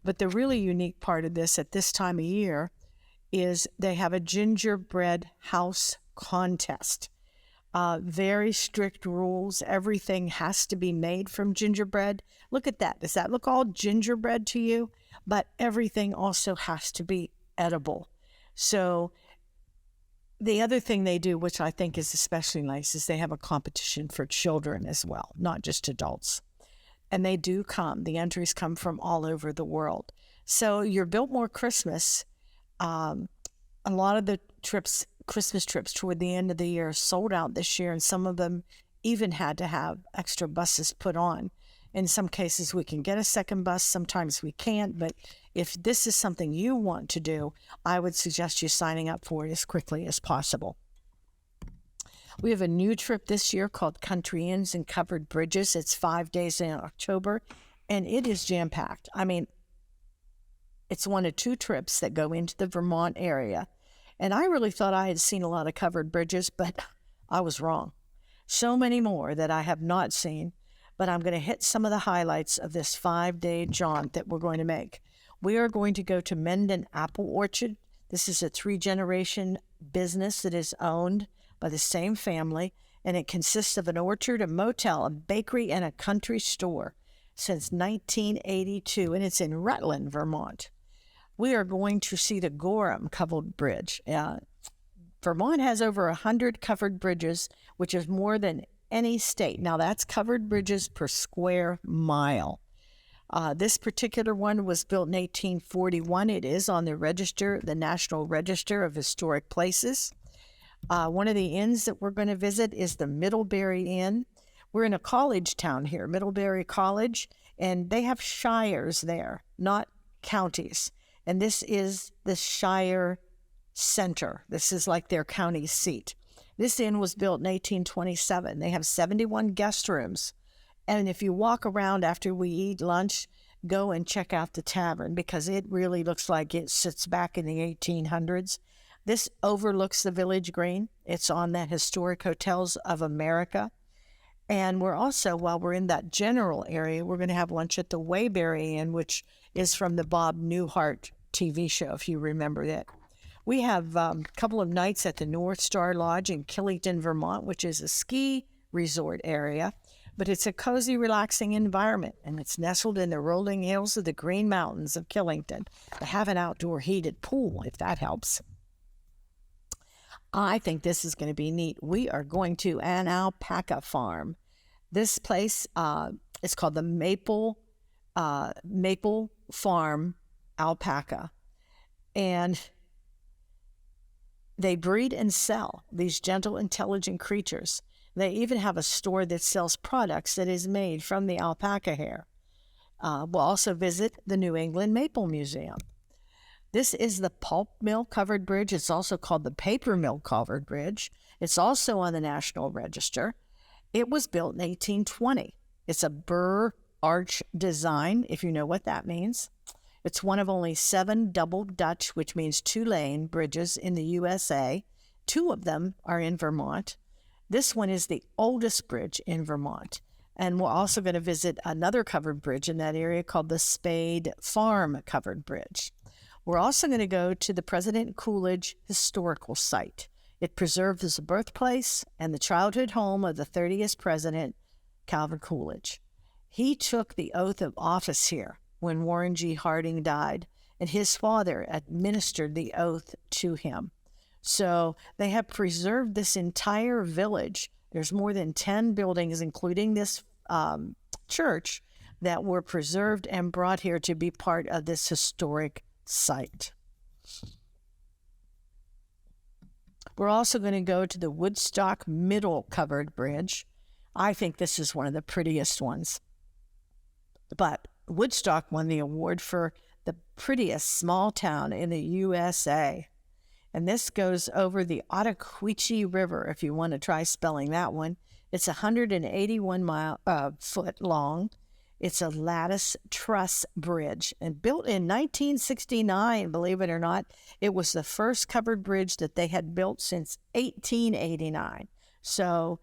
But the really unique part of this at this time of year is they have a gingerbread house contest. Very strict rules. Everything has to be made from gingerbread. Look at that. Does that look all gingerbread to you? But everything also has to be edible. So the other thing they do, which I think is especially nice, is they have a competition for children as well, not just adults. And they do come. The entries come from all over the world. So your Biltmore Christmas, a lot of the Christmas trips toward the end of the year sold out this year, and some of them even had to have extra buses put on. In some cases, we can get a second bus. Sometimes we can't. But if this is something you want to do, I would suggest you signing up for it as quickly as possible. We have a new trip this year called Country Inns and Covered Bridges. It's 5 days in October, and it is jam-packed. I mean, it's one of two trips that go into the Vermont area. And I really thought I had seen a lot of covered bridges, but I was wrong. So many more that I have not seen, but I'm going to hit some of the highlights of this 5-day jaunt that we're going to make. We are going to go to Menden Apple Orchard. This is a 3-generation business that is owned by the same family, and it consists of an orchard, a motel, a bakery, and a country store since 1982, and it's in Rutland, Vermont. We are going to see the Gorham Covered Bridge. Vermont has over 100 covered bridges, which is more than any state. Now, that's covered bridges per square mile. This particular one was built in 1841. It is on the register, the National Register of Historic Places. One of the inns that we're going to visit is the Middlebury Inn. We're in a college town here, Middlebury College, and they have shires there, not counties. And this is the Shire Center. This is like their county seat. This inn was built in 1827. They have 71 guest rooms. And if you walk around after we eat lunch, go and check out the tavern, because it really looks like it sits back in the 1800s. This overlooks the Village Green. It's on that Historic Hotels of America. And we're also, while we're in that general area, we're going to have lunch at the Waybury Inn, which is from the Bob Newhart TV show, if you remember that. We have a couple of nights at the North Star Lodge in Killington, Vermont, which is a ski resort area. but it's a cozy, relaxing environment, and it's nestled in the rolling hills of the Green Mountains of Killington. They have an outdoor heated pool, if that helps. I think this is going to be neat. We are going to an alpaca farm. This place is called the Maple Farm Alpaca, and they breed and sell these gentle, intelligent creatures. They even have a store that sells products that is made from the alpaca hair. We'll also visit the New England Maple Museum. This is the pulp mill covered bridge. It's also called the paper mill covered bridge. It's also on the National Register. It was built in 1820. It's a burr arch design, if you know what that means. It's one of only 7 double Dutch, which means 2-lane bridges in the USA. 2 of them are in Vermont. This one is the oldest bridge in Vermont. And we're also going to visit another covered bridge in that area called the Spade Farm Covered Bridge. We're also going to go to the President Coolidge Historical Site. It preserves the birthplace and the childhood home of the 30th President, Calvin Coolidge. He took the oath of office here when Warren G. Harding died, and his father administered the oath to him. So they have preserved this entire village. There's more than 10 buildings, including this church, that were preserved and brought here to be part of this historic site. We're also going to go to the Woodstock Middle Covered Bridge. I think this is one of the prettiest ones. But Woodstock won the award for the prettiest small town in the USA. And this goes over the Ottaquechee River, if you want to try spelling that one. It's 181 foot long. It's a lattice truss bridge and built in 1969, believe it or not. It was the first covered bridge that they had built since 1889. So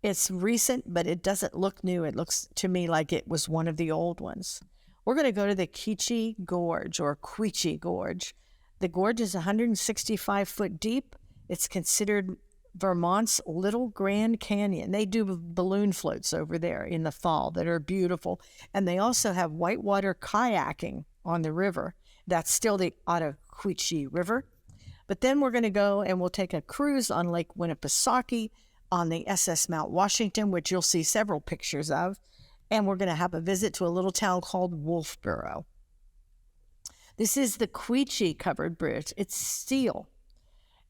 it's recent, but it doesn't look new. It looks to me like it was one of the old ones. We're going to go to the Quechee Gorge, or Quechee Gorge. The gorge is 165 foot deep. It's considered Vermont's Little Grand Canyon. They do balloon floats over there in the fall that are beautiful. And they also have whitewater kayaking on the river. That's still the Ottaquechee River. But then we're going to go and we'll take a cruise on Lake Winnipesaukee on the SS Mount Washington, which you'll see several pictures of. And we're going to have a visit to a little town called Wolfboro. This is the Quechee Covered Bridge. It's steel.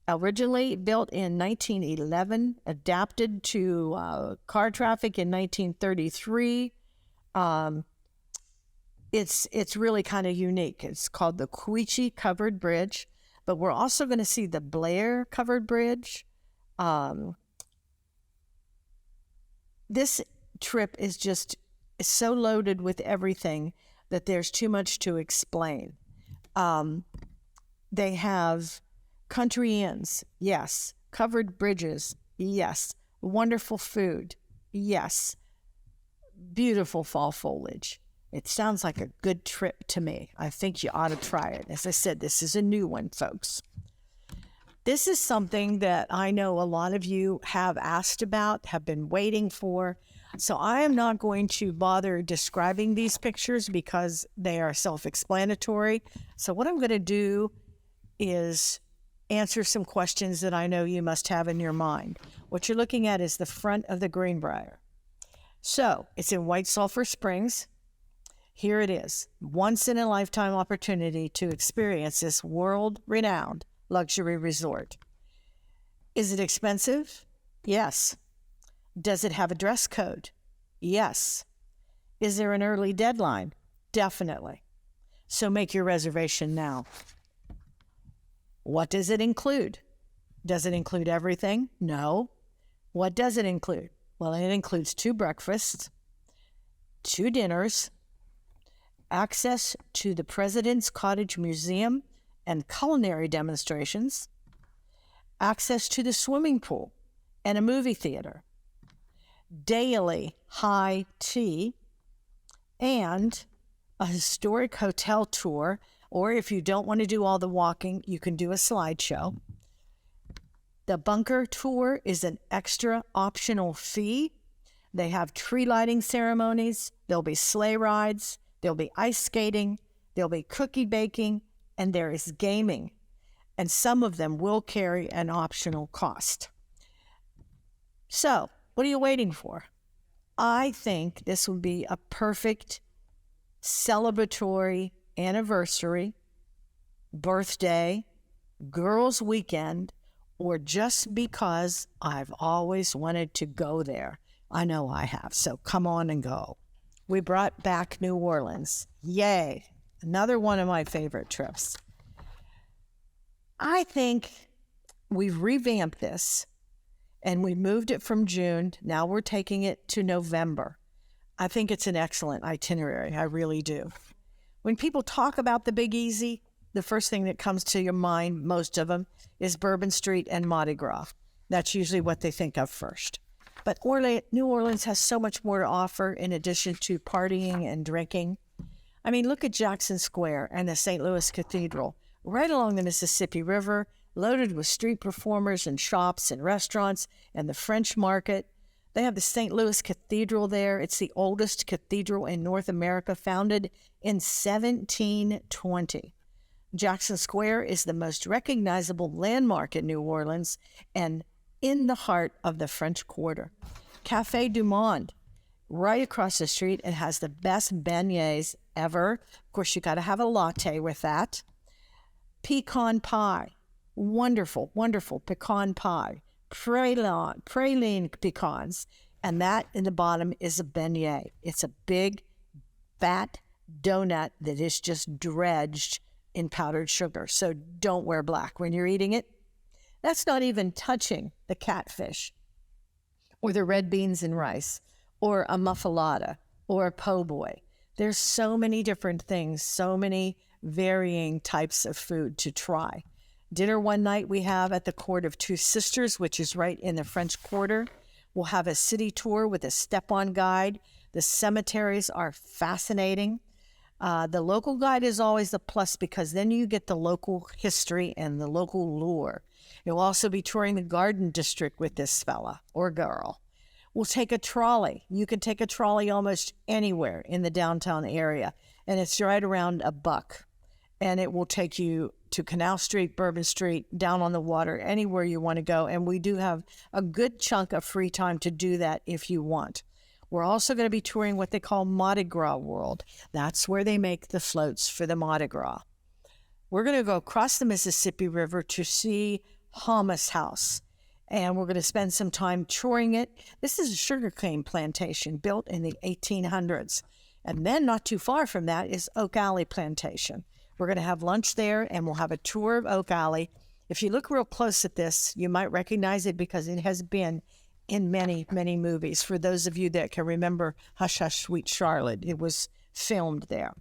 Originally built in 1911, adapted to car traffic in 1933. It's really kind of unique. It's called the Quechee Covered Bridge, but we're also going to see the Blair Covered Bridge. This trip is just so loaded with everything that there's too much to explain. They have country inns, yes. Covered bridges, yes. Wonderful food, yes. Beautiful fall foliage. It sounds like a good trip to me. I think you ought to try it. As I said, this is a new one, folks. This is something that I know a lot of you have asked about, have been waiting for. So I am not going to bother describing these pictures because they are self-explanatory. So what I'm going to do is answer some questions that I know you must have in your mind. What you're looking at is the front of the Greenbrier. So it's in White Sulphur Springs. Here it is, once-in-a-lifetime opportunity to experience this world-renowned luxury resort. Is it expensive? Yes. Does it have a dress code? Yes. Is there an early deadline? Definitely. So make your reservation now. What does it include? Does it include everything? No. What does it include? Well, it includes 2 breakfasts, 2 dinners, access to the President's Cottage Museum and culinary demonstrations, access to the swimming pool and a movie theater, daily high tea, and a historic hotel tour, or if you don't want to do all the walking, you can do a slideshow. The bunker tour is an extra optional fee, They have tree lighting ceremonies. There'll be sleigh rides. There'll be ice skating. There'll be cookie baking. And there is gaming. And some of them will carry an optional cost. So, what are you waiting for? I think this would be a perfect celebratory anniversary, birthday, girls' weekend, or just because I've always wanted to go there. I know I have, so come on and go. We brought back New Orleans. Yay! Another one of my favorite trips. I think we've revamped this and we moved it from June. Now we're taking it to November. I think it's an excellent itinerary. I really do. When people talk about the Big Easy, the first thing that comes to your mind, most of them, is Bourbon Street and Mardi Gras. That's usually what they think of first. But New Orleans has so much more to offer in addition to partying and drinking. I mean, look at Jackson Square and the St. Louis Cathedral, right along the Mississippi River, loaded with street performers and shops and restaurants and the French Market. They have the St. Louis Cathedral there. It's the oldest cathedral in North America, founded in 1720. Jackson Square is the most recognizable landmark in New Orleans and in the heart of the French Quarter. Café du Monde, right across the street, it has the best beignets ever. Of course, you got to have a latte with that. Pecan pie, wonderful, wonderful pecan pie. Praline pecans, and that in the bottom is a beignet. It's a big, fat donut that is just dredged in powdered sugar. So don't wear black when you're eating it. That's not even touching the catfish or the red beans and rice or a muffalata or a po' boy. There's so many different things, so many varying types of food to try. Dinner one night we have at the Court of Two Sisters, which is right in the French Quarter. We'll have a city tour with a step-on guide. The cemeteries are fascinating. The local guide is always a plus because then you get the local history and the local lore. You'll also be touring the Garden District with this fella or girl. We'll take a trolley. You can take a trolley almost anywhere in the downtown area, and it's right around $1. And it will take you to Canal Street, Bourbon Street, down on the water, anywhere you want to go. And we do have a good chunk of free time to do that if you want. We're also going to be touring what they call Mardi Gras World. That's where they make the floats for the Mardi Gras. We're going to go across the Mississippi River to see Hummus House. And we're going to spend some time touring it. This is a sugarcane plantation built in the 1800s. And then not too far from that is Oak Alley Plantation. We're going to have lunch there, and we'll have a tour of Oak Alley. If you look real close at this, you might recognize it because it has been in many, many movies. For those of you that can remember Hush, Hush, Sweet Charlotte, it was filmed there.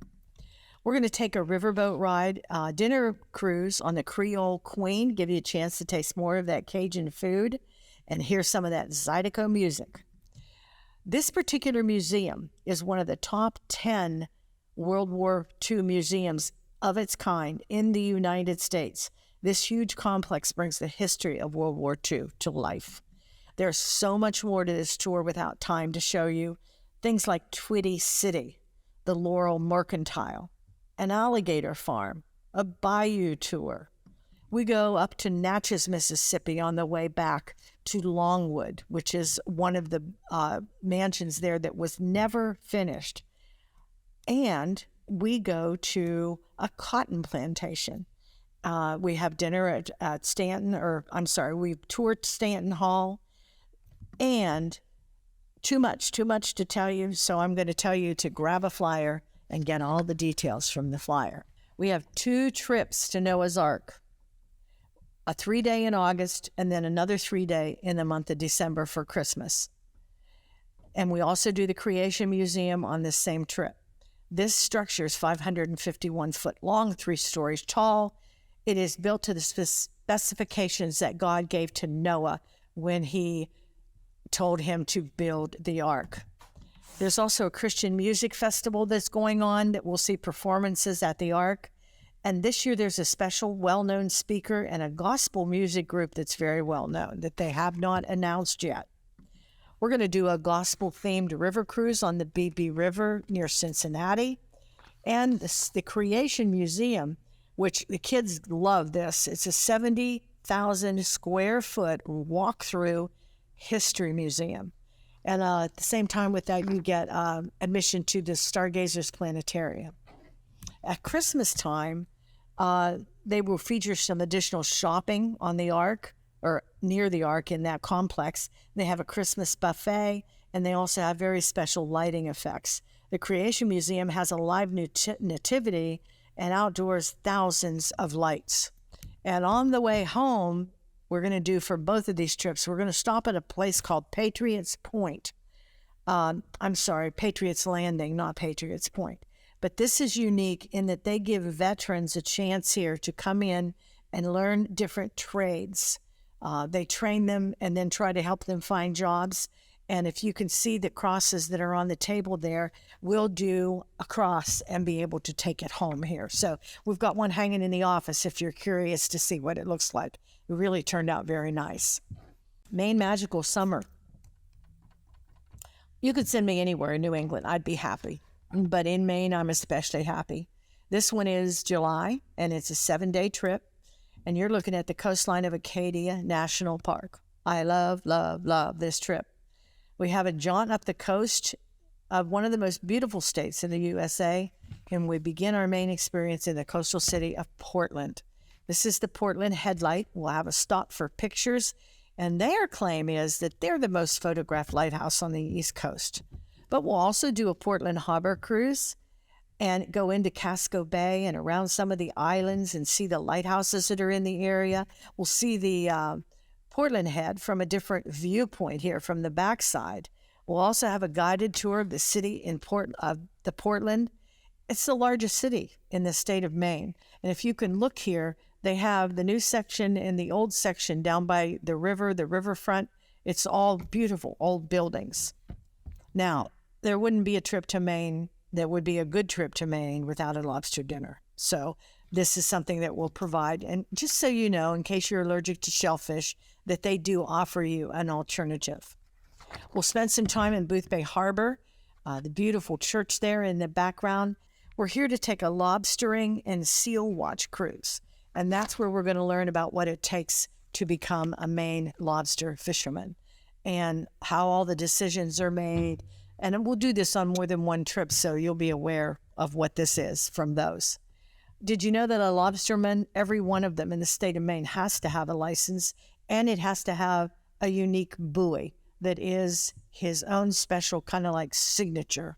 We're going to take a riverboat ride, dinner cruise on the Creole Queen, give you a chance to taste more of that Cajun food and hear some of that Zydeco music. This particular museum is one of the top 10 World War II museums of its kind in the United States. This huge complex brings the history of World War II to life. There's so much more to this tour without time to show you. Things like Twitty City, the Laurel Mercantile, an alligator farm, a bayou tour. We go up to Natchez, Mississippi on the way back to Longwood, which is one of the mansions there that was never finished. And we go to a cotton plantation. We have dinner at Stanton, we've toured Stanton Hall. And too much to tell you, so I'm going to tell you to grab a flyer and get all the details from the flyer. We have 2 trips to Noah's Ark, a 3-day in August and then another 3-day in the month of December for Christmas. And we also do the Creation Museum on this same trip. This structure is 551 foot long, 3 stories tall. It is built to the specifications that God gave to Noah when he told him to build the ark. There's also a Christian music festival that's going on that we'll see performances at the ark. And this year there's a special well-known speaker and a gospel music group that's very well known that they have not announced yet. We're going to do a gospel-themed river cruise on the BB River near Cincinnati. And the Creation Museum, which the kids love this. It's a 70,000 square foot walk-through history museum. And at the same time with that, you get admission to the Stargazers Planetarium. At Christmas time, they will feature some additional shopping on the Ark, or near the Ark in that complex. They have a Christmas buffet, and they also have very special lighting effects. The Creation Museum has a live nativity, and outdoors thousands of lights. And on the way home, we're going to do for both of these trips, we're going to stop at a place called Patriots Point. Patriots Landing, not Patriots Point. But this is unique in that they give veterans a chance here to come in and learn different trades. They train them and then try to help them find jobs. And if you can see the crosses that are on the table there, we'll do a cross and be able to take it home here. So we've got one hanging in the office if you're curious to see what it looks like. It really turned out very nice. Maine Magical Summer. You could send me anywhere in New England. I'd be happy. But in Maine, I'm especially happy. This one is July, and it's a 7-day trip. And you're looking at the coastline of Acadia National Park. I love, love, love this trip. We have a jaunt up the coast of one of the most beautiful states in the USA, and we begin our main experience in the coastal city of Portland. This is the Portland Headlight. We'll have a stop for pictures, and their claim is that they're the most photographed lighthouse on the East Coast. But we'll also do a Portland Harbor cruise and go into Casco Bay and around some of the islands and see the lighthouses that are in the area. We'll see the Portland Head from a different viewpoint here from the backside. We'll also have a guided tour of the city in Portland. It's the largest city in the state of Maine. And if you can look here, they have the new section and the old section down by the river, the riverfront. It's all beautiful old buildings. Now, there wouldn't be a trip to Maine that would be a good trip to Maine without a lobster dinner. So this is something that we'll provide. And just so you know, in case you're allergic to shellfish, that they do offer you an alternative. We'll spend some time in Booth Bay Harbor, the beautiful church there in the background. We're here to take a lobstering and seal watch cruise. And that's where we're going to learn about what it takes to become a Maine lobster fisherman and how all the decisions are made. And we'll do this on more than one trip, so you'll be aware of what this is from those. Did you know that a lobsterman, every one of them in the state of Maine, has to have a license, and it has to have a unique buoy that is his own special kind of like signature.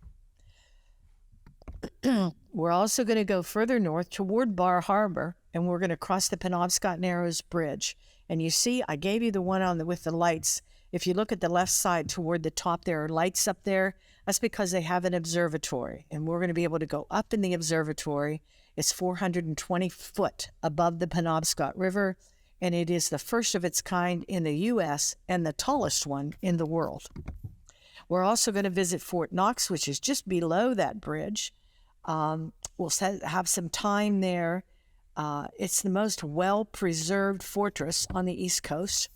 We're also going to go further north toward Bar Harbor, and we're going to cross the Penobscot Narrows Bridge. And you see, I gave you the one with the lights. If you look at the left side toward the top, there are lights up there. That's because they have an observatory, and we're going to be able to go up in the observatory. It's 420 foot above the Penobscot River, and it is the first of its kind in the U.S. and the tallest one in the world. We're also going to visit Fort Knox, which is just below that bridge. We'll have some time there. It's the most well-preserved fortress on the East Coast.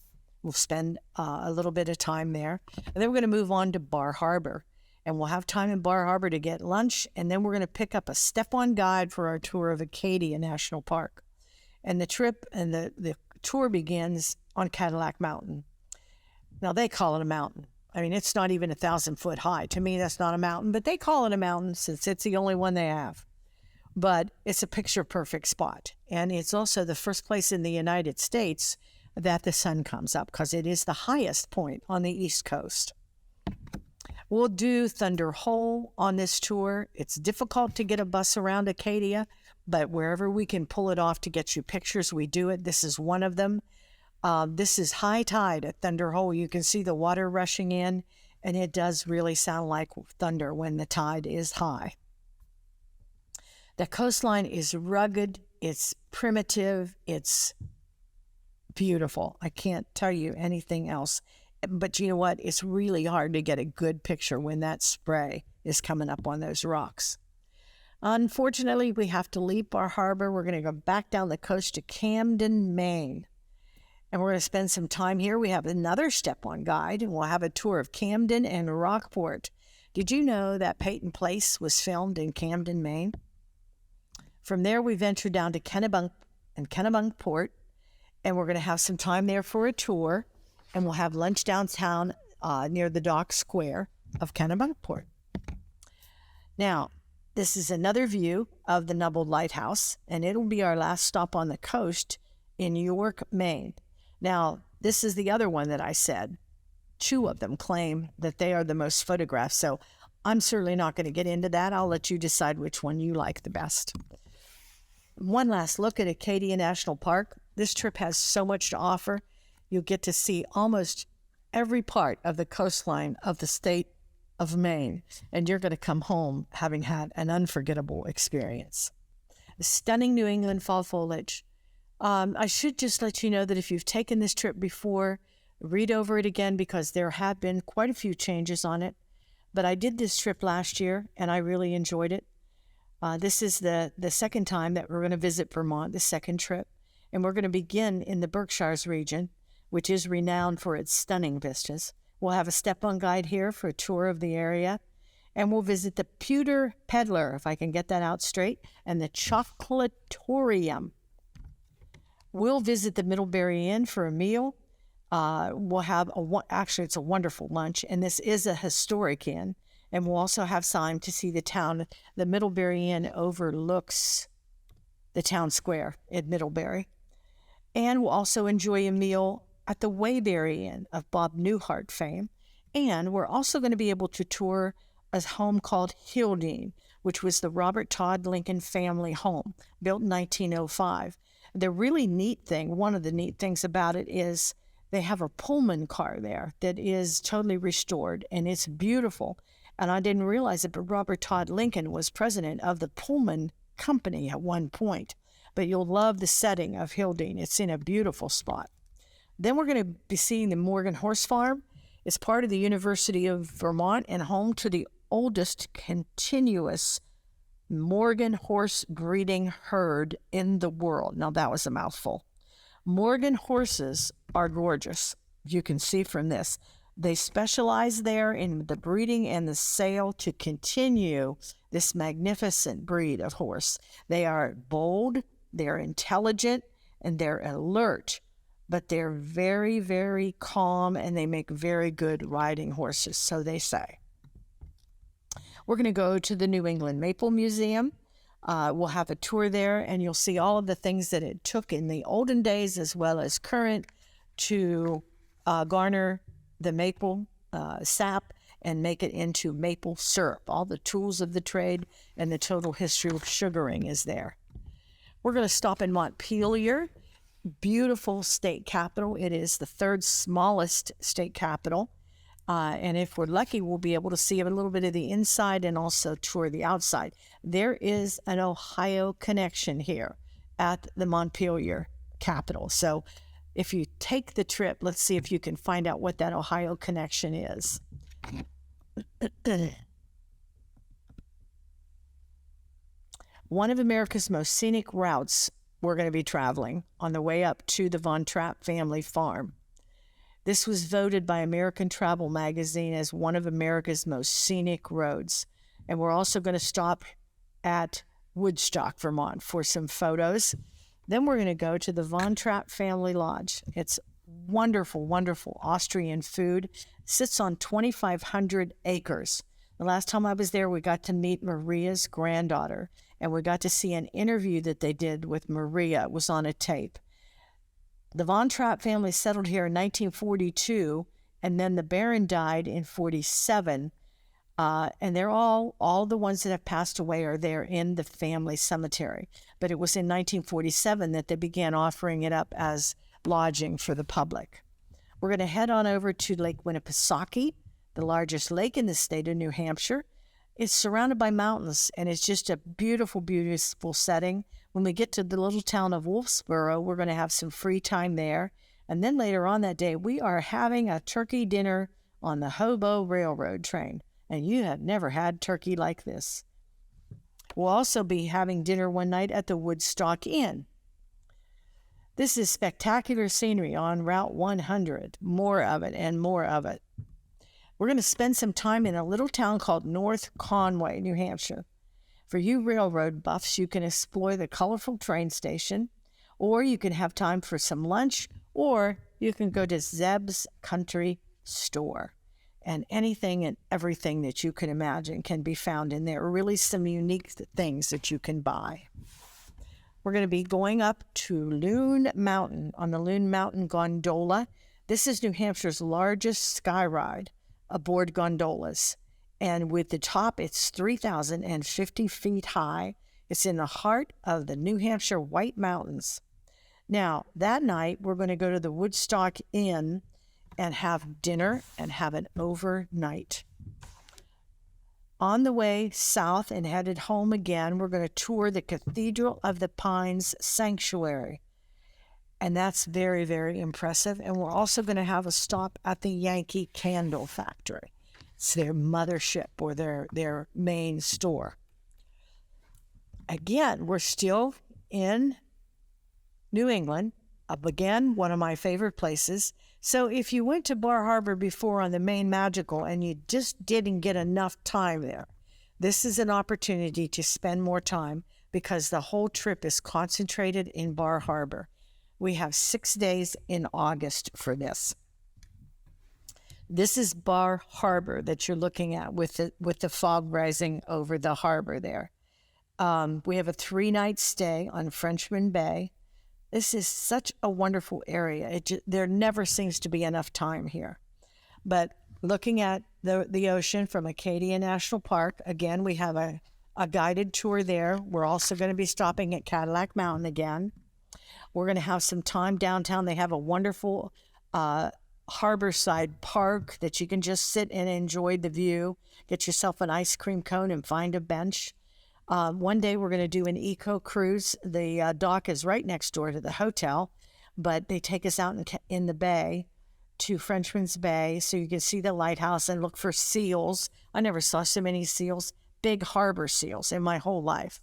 We'll spend a little bit of time there. And then we're going to move on to Bar Harbor. And we'll have time in Bar Harbor to get lunch. And then we're going to pick up a step-on guide for our tour of Acadia National Park. And the trip and the tour begins on Cadillac Mountain. Now, they call it a mountain. I mean, it's not even 1,000 foot high. To me, that's not a mountain. But they call it a mountain since it's the only one they have. But it's a picture-perfect spot. And it's also the first place in the United States that the sun comes up because it is the highest point on the East Coast. We'll do Thunder Hole on this tour. It's difficult to get a bus around Acadia, but wherever we can pull it off to get you pictures, we do it. This is one of them. This is high tide at Thunder Hole. You can see the water rushing in, and it does really sound like thunder when the tide is high. The coastline is rugged, it's primitive, it's beautiful. I can't tell you anything else. But you know what? It's really hard to get a good picture when that spray is coming up on those rocks. Unfortunately, we have to leave Bar Harbor. We're going to go back down the coast to Camden, Maine. And we're going to spend some time here. We have another step-on guide, and we'll have a tour of Camden and Rockport. Did you know that Peyton Place was filmed in Camden, Maine? From there, we venture down to Kennebunkport, and we're going to have some time there for a tour, and we'll have lunch downtown near the Dock Square of Kennebunkport. Now, this is another view of the Nubble Lighthouse, and it'll be our last stop on the coast in York, Maine. Now, this is the other one that I said. 2 of them claim that they are the most photographed, so I'm certainly not going to get into that. I'll let you decide which one you like the best. One last look at Acadia National Park. This trip has so much to offer. You'll get to see almost every part of the coastline of the state of Maine, and you're going to come home having had an unforgettable experience. The stunning New England fall foliage. I should just let you know that if you've taken this trip before, read over it again because there have been quite a few changes on it. But I did this trip last year, and I really enjoyed it. This is the second time that we're going to visit Vermont, the second trip. And we're going to begin in the Berkshires region, which is renowned for its stunning vistas. We'll have a step-on guide here for a tour of the area. And we'll visit the Pewter Peddler, if I can get that out straight, and the Chocolatorium. We'll visit the Middlebury Inn for a meal. We'll have actually, it's a wonderful lunch, and this is a historic inn. And we'll also have time to see the town. The Middlebury Inn overlooks the town square at Middlebury. And we'll also enjoy a meal at the Waybury Inn of Bob Newhart fame. And we're also going to be able to tour a home called Hildene, which was the Robert Todd Lincoln family home, built in 1905. The really neat thing, one of the neat things about it is they have a Pullman car there that is totally restored, and it's beautiful. And I didn't realize it, but Robert Todd Lincoln was president of the Pullman Company at one point. But you'll love the setting of Hildene. It's in a beautiful spot. Then we're going to be seeing the Morgan Horse Farm. It's part of the University of Vermont and home to the oldest continuous Morgan horse breeding herd in the world. Now, that was a mouthful. Morgan horses are gorgeous. You can see from this. They specialize there in the breeding and the sale to continue this magnificent breed of horse. They are bold, they're intelligent, and they're alert, but they're very, very calm, and they make very good riding horses, so they say. We're going to go to the New England Maple Museum. We'll have a tour there, and you'll see all of the things that it took in the olden days as well as current to garner the maple sap and make it into maple syrup. All the tools of the trade and the total history of sugaring is there. We're going to stop in Montpelier, beautiful state capital. It is the 3rd smallest state capital. And if we're lucky, we'll be able to see a little bit of the inside and also tour the outside. There is an Ohio connection here at the Montpelier capital. So if you take the trip, let's see if you can find out what that Ohio connection is. One of America's most scenic routes we're going to be traveling on the way up to the Von Trapp family farm. This was voted by American Travel Magazine as one of America's most scenic roads. And we're also going to stop at Woodstock, Vermont for some photos. Then we're going to go to the Von Trapp Family Lodge. It's wonderful, wonderful Austrian food. It sits on 2,500 acres. The last time I was there, we got to meet Maria's granddaughter, and we got to see an interview that they did with Maria. It was on a tape. The Von Trapp family settled here in 1942, and then the Baron died in 47. And they're all the ones that have passed away are there in the family cemetery. But it was in 1947 that they began offering it up as lodging for the public. We're going to head on over to Lake Winnipesaukee, the largest lake in the state of New Hampshire. It's surrounded by mountains, and it's just a beautiful, beautiful setting. When we get to the little town of Wolfsboro, we're going to have some free time there. And then later on that day, we are having a turkey dinner on the Hobo Railroad train. And you have never had turkey like this. We'll also be having dinner one night at the Woodstock Inn. This is spectacular scenery on Route 100. More of it and more of it. We're going to spend some time in a little town called North Conway, New Hampshire. For you railroad buffs, you can explore the colorful train station, or you can have time for some lunch, or you can go to Zeb's Country Store. And anything and everything that you can imagine can be found in there. Really some unique things that you can buy. We're going to be going up to Loon Mountain on the Loon Mountain Gondola. This is New Hampshire's largest sky ride aboard gondolas. And with the top, it's 3,050 feet high. It's in the heart of the New Hampshire White Mountains. Now, that night, we're going to go to the Woodstock Inn and have dinner and have an overnight. On the way south and headed home again, we're going to tour the Cathedral of the Pines Sanctuary. And that's very, very impressive. And we're also going to have a stop at the Yankee Candle Factory. It's their mothership or their main store. Again, we're still in New England. Again, one of my favorite places. So if you went to Bar Harbor before on the Maine Magical and you just didn't get enough time there, this is an opportunity to spend more time because the whole trip is concentrated in Bar Harbor. We have 6 days in August for this. This is Bar Harbor that you're looking at with the fog rising over the harbor there. We have a 3-night stay on Frenchman Bay. This is such a wonderful area. There never seems to be enough time here. But looking at the ocean from Acadia National Park, again, we have a guided tour there. We're also going to be stopping at Cadillac Mountain again. We're going to have some time downtown. They have a wonderful harborside park that you can just sit and enjoy the view, get yourself an ice cream cone and find a bench. One day we're going to do an eco cruise. The dock is right next door to the hotel, but they take us out in the bay to Frenchman's Bay so you can see the lighthouse and look for seals. I never saw so many seals, big harbor seals in my whole life.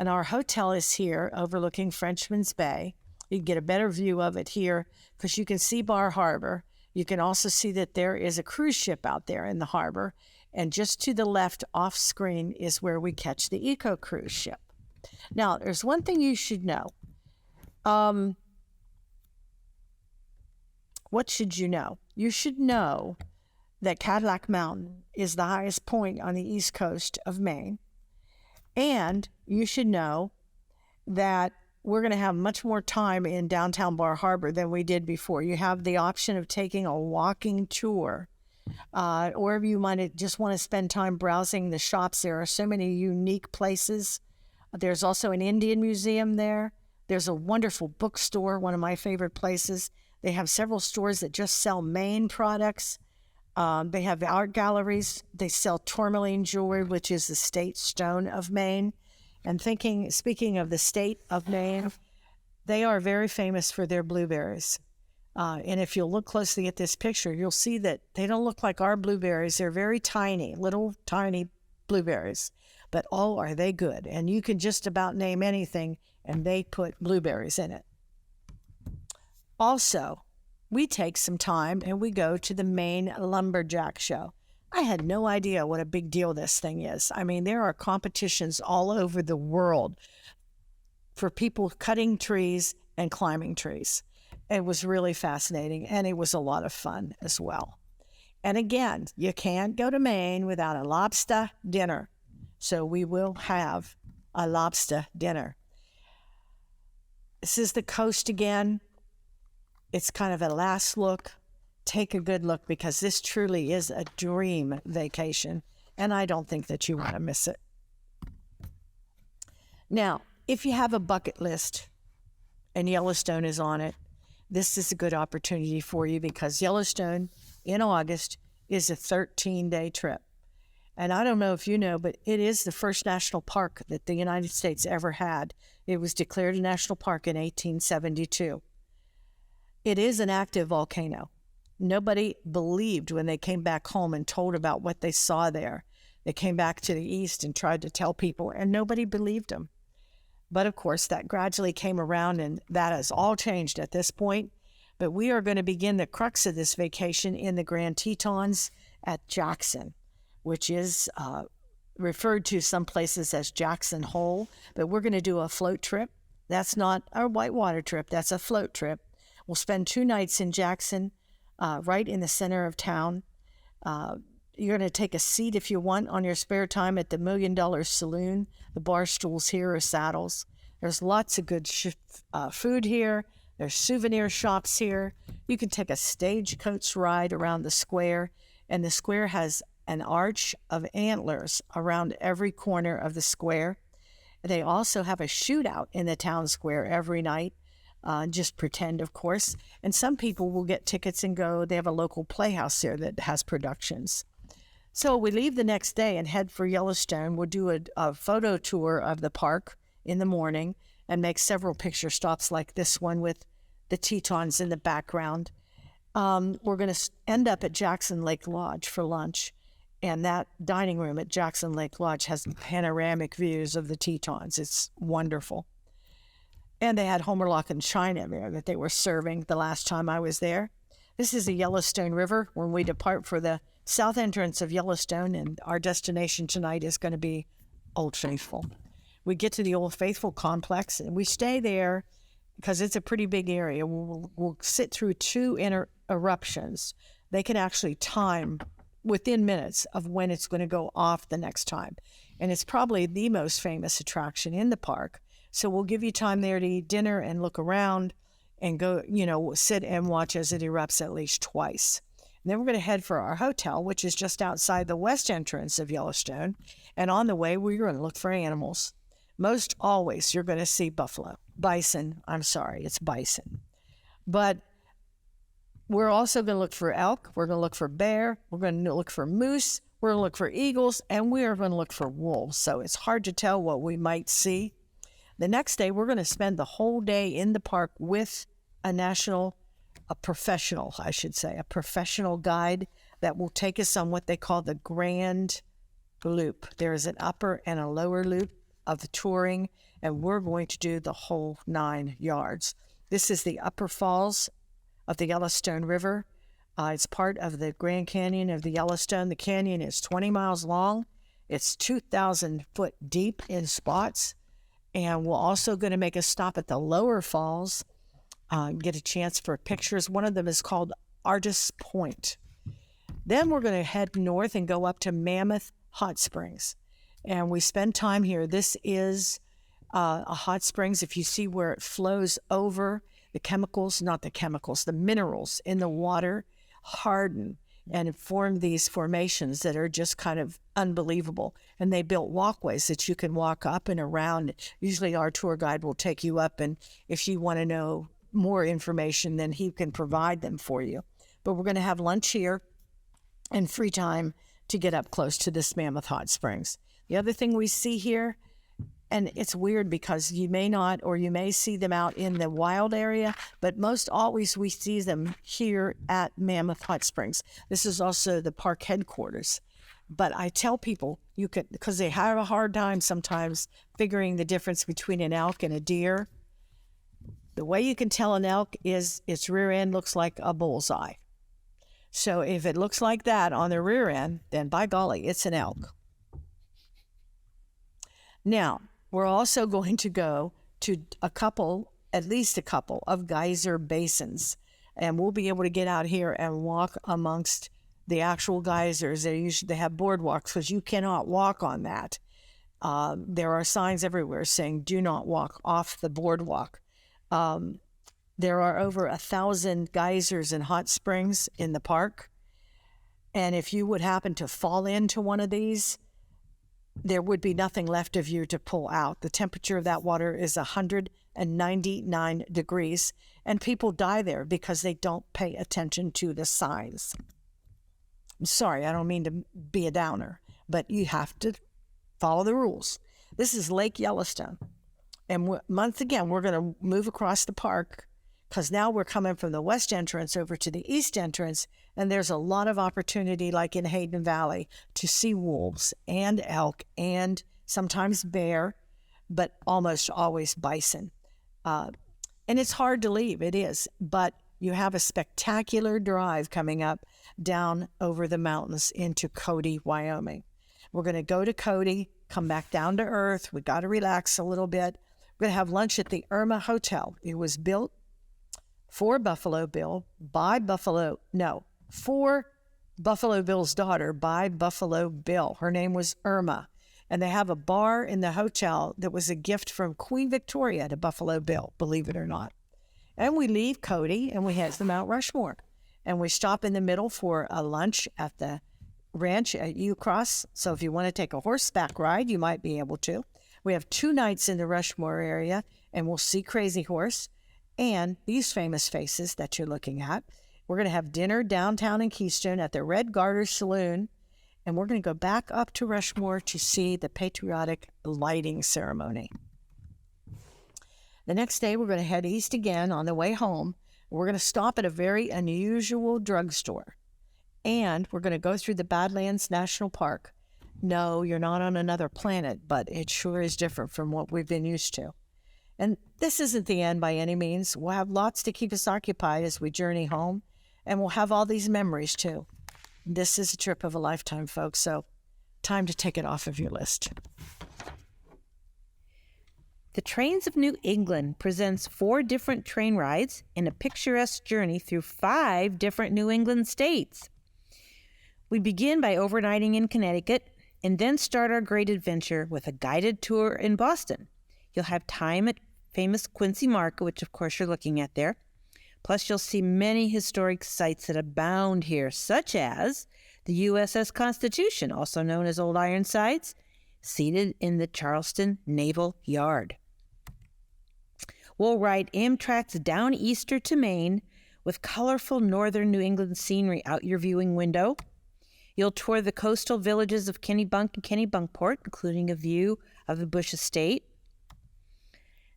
And our hotel is here overlooking Frenchman's Bay. You can get a better view of it here because you can see Bar Harbor. You can also see that there is a cruise ship out there in the harbor. And just to the left off screen is where we catch the eco cruise ship. Now, there's one thing you should know. What should you know? You should know that Cadillac Mountain is the highest point on the east coast of Maine. And you should know that we're going to have much more time in downtown Bar Harbor than we did before. You have the option of taking a walking tour. Or if you might just want to spend time browsing the shops, there are so many unique places. There's also an Indian museum there. There's a wonderful bookstore, one of my favorite places. They have several stores that just sell Maine products. They have art galleries. They sell tourmaline jewelry, which is the state stone of Maine. And speaking of the state of Maine, they are very famous for their blueberries. And if you'll look closely at this picture, you'll see that they don't look like our blueberries. They're very tiny, little tiny blueberries. But oh, are they good. And you can just about name anything, and they put blueberries in it. Also, we take some time and we go to the Maine Lumberjack Show. I had no idea what a big deal this thing is. I mean, there are competitions all over the world for people cutting trees and climbing trees. It was really fascinating, and it was a lot of fun as well. And again, you can't go to Maine without a lobster dinner. So we will have a lobster dinner. This is the coast again. It's kind of a last look. Take a good look because this truly is a dream vacation, and I don't think that you want to miss it. Now, if you have a bucket list and Yellowstone is on it, this is a good opportunity for you because Yellowstone in August is a 13-day trip. And I don't know if you know, but it is the first national park that the United States ever had. It was declared a national park in 1872. It is an active volcano. Nobody believed when they came back home and told about what they saw there. They came back to the east and tried to tell people, and nobody believed them. But of course, that gradually came around, and that has all changed at this point. But we are going to begin the crux of this vacation in the Grand Tetons at Jackson, which is referred to some places as Jackson Hole. But we're going to do a float trip. That's not our whitewater trip. That's a float trip. We'll spend 2 nights in Jackson, right in the center of town. You're going to take a seat if you want on your spare time at the $1 Million Saloon. The bar stools here are saddles. There's lots of good food here. There's souvenir shops here. You can take a stagecoach ride around the square, and the square has an arch of antlers around every corner of the square. They also have a shootout in the town square every night. Just pretend, of course. And some people will get tickets and go. They have a local playhouse there that has productions. So we leave the next day and head for Yellowstone. We'll do a photo tour of the park in the morning and make several picture stops like this one with the Tetons in the background. We're going to end up at Jackson Lake Lodge for lunch. And that dining room at Jackson Lake Lodge has panoramic views of the Tetons. It's wonderful. And they had Homerlock and china there that they were serving the last time I was there. This is the Yellowstone River when we depart for the south entrance of Yellowstone, and our destination tonight is going to be Old Faithful. We get to the Old Faithful complex, and we stay there because it's a pretty big area. We'll sit through 2 eruptions. They can actually time within minutes of when it's going to go off the next time. And it's probably the most famous attraction in the park. So we'll give you time there to eat dinner and look around and go, sit and watch as it erupts at least twice. And then we're going to head for our hotel, which is just outside the west entrance of Yellowstone. And on the way, we're going to look for animals. Most always, you're going to see bison. I'm sorry, it's bison. But we're also going to look for elk. We're going to look for bear. We're going to look for moose. We're going to look for eagles. And we are going to look for wolves. So it's hard to tell what we might see. The next day, we're going to spend the whole day in the park with a professional guide that will take us on what they call the Grand Loop. There is an upper and a lower loop of the touring, and we're going to do the whole 9 yards. This is the upper falls of the Yellowstone River. It's part of the Grand Canyon of the Yellowstone. The canyon is 20 miles long. It's 2,000 foot deep in spots. And we're also going to make a stop at the lower falls, get a chance for pictures. One of them is called Artist's Point. Then we're going to head north and go up to Mammoth Hot Springs. And we spend time here. This is a hot springs. If you see where it flows over, the minerals in the water harden and form these formations that are just kind of unbelievable. And they built walkways that you can walk up and around. Usually our tour guide will take you up, and if you want to know more information, then he can provide them for you. But we're going to have lunch here and free time to get up close to this Mammoth Hot Springs. The other thing we see here, and it's weird because you may not, or you may see them out in the wild area, but most always we see them here at Mammoth Hot Springs. This is also the park headquarters. But I tell people, you could, because they have a hard time sometimes figuring the difference between an elk and a deer. The way you can tell an elk is its rear end looks like a bullseye. So if it looks like that on the rear end, then by golly, it's an elk. Now, we're also going to go to at least a couple of geyser basins, and we'll be able to get out here and walk amongst the actual geysers. They have boardwalks because you cannot walk on that. There are signs everywhere saying do not walk off the boardwalk. There are over 1,000 geysers and hot springs in the park, and if you would happen to fall into one of these, there would be nothing left of you to pull out. The temperature of that water is 199 degrees, and people die there because they don't pay attention to the signs. I'm sorry, I don't mean to be a downer, but you have to follow the rules. This is Lake Yellowstone. And once again, we're going to move across the park because now we're coming from the west entrance over to the east entrance, and there's a lot of opportunity, like in Hayden Valley, to see wolves and elk and sometimes bear. but almost always bison. And it's hard to leave, it is, but you have a spectacular drive coming up down over the mountains into Cody, Wyoming. We're going to go to Cody, come back down to earth. We got to relax a little bit. We're going to have lunch at the Irma Hotel. It was built for Buffalo Bill by Buffalo Bill's daughter by Buffalo Bill. Her name was Irma. And they have a bar in the hotel that was a gift from Queen Victoria to Buffalo Bill, believe it or not. And we leave Cody and we head to Mount Rushmore. And we stop in the middle for a lunch at the ranch at Ucross. So if you want to take a horseback ride, you might be able to. We have 2 nights in the Rushmore area, and we'll see Crazy Horse and these famous faces that you're looking at. We're going to have dinner downtown in Keystone at the Red Garter Saloon, and we're going to go back up to Rushmore to see the patriotic lighting ceremony. The next day, we're going to head east again on the way home. We're going to stop at a very unusual drugstore, and we're going to go through the Badlands National Park. No, you're not on another planet, but it sure is different from what we've been used to. And this isn't the end by any means. We'll have lots to keep us occupied as we journey home, and we'll have all these memories too. This is a trip of a lifetime, folks, so time to take it off of your list. The Trains of New England presents 4 different train rides and a picturesque journey through 5 different New England states. We begin by overnighting in Connecticut and then start our great adventure with a guided tour in Boston. You'll have time at famous Quincy Market, which of course you're looking at there. Plus you'll see many historic sites that abound here, such as the USS Constitution, also known as Old Ironsides, seated in the Charleston Naval Yard. We'll ride Amtrak's Down Easter to Maine with colorful northern New England scenery out your viewing window. You'll tour the coastal villages of Kennebunk and Kennebunkport, including a view of the Bush Estate.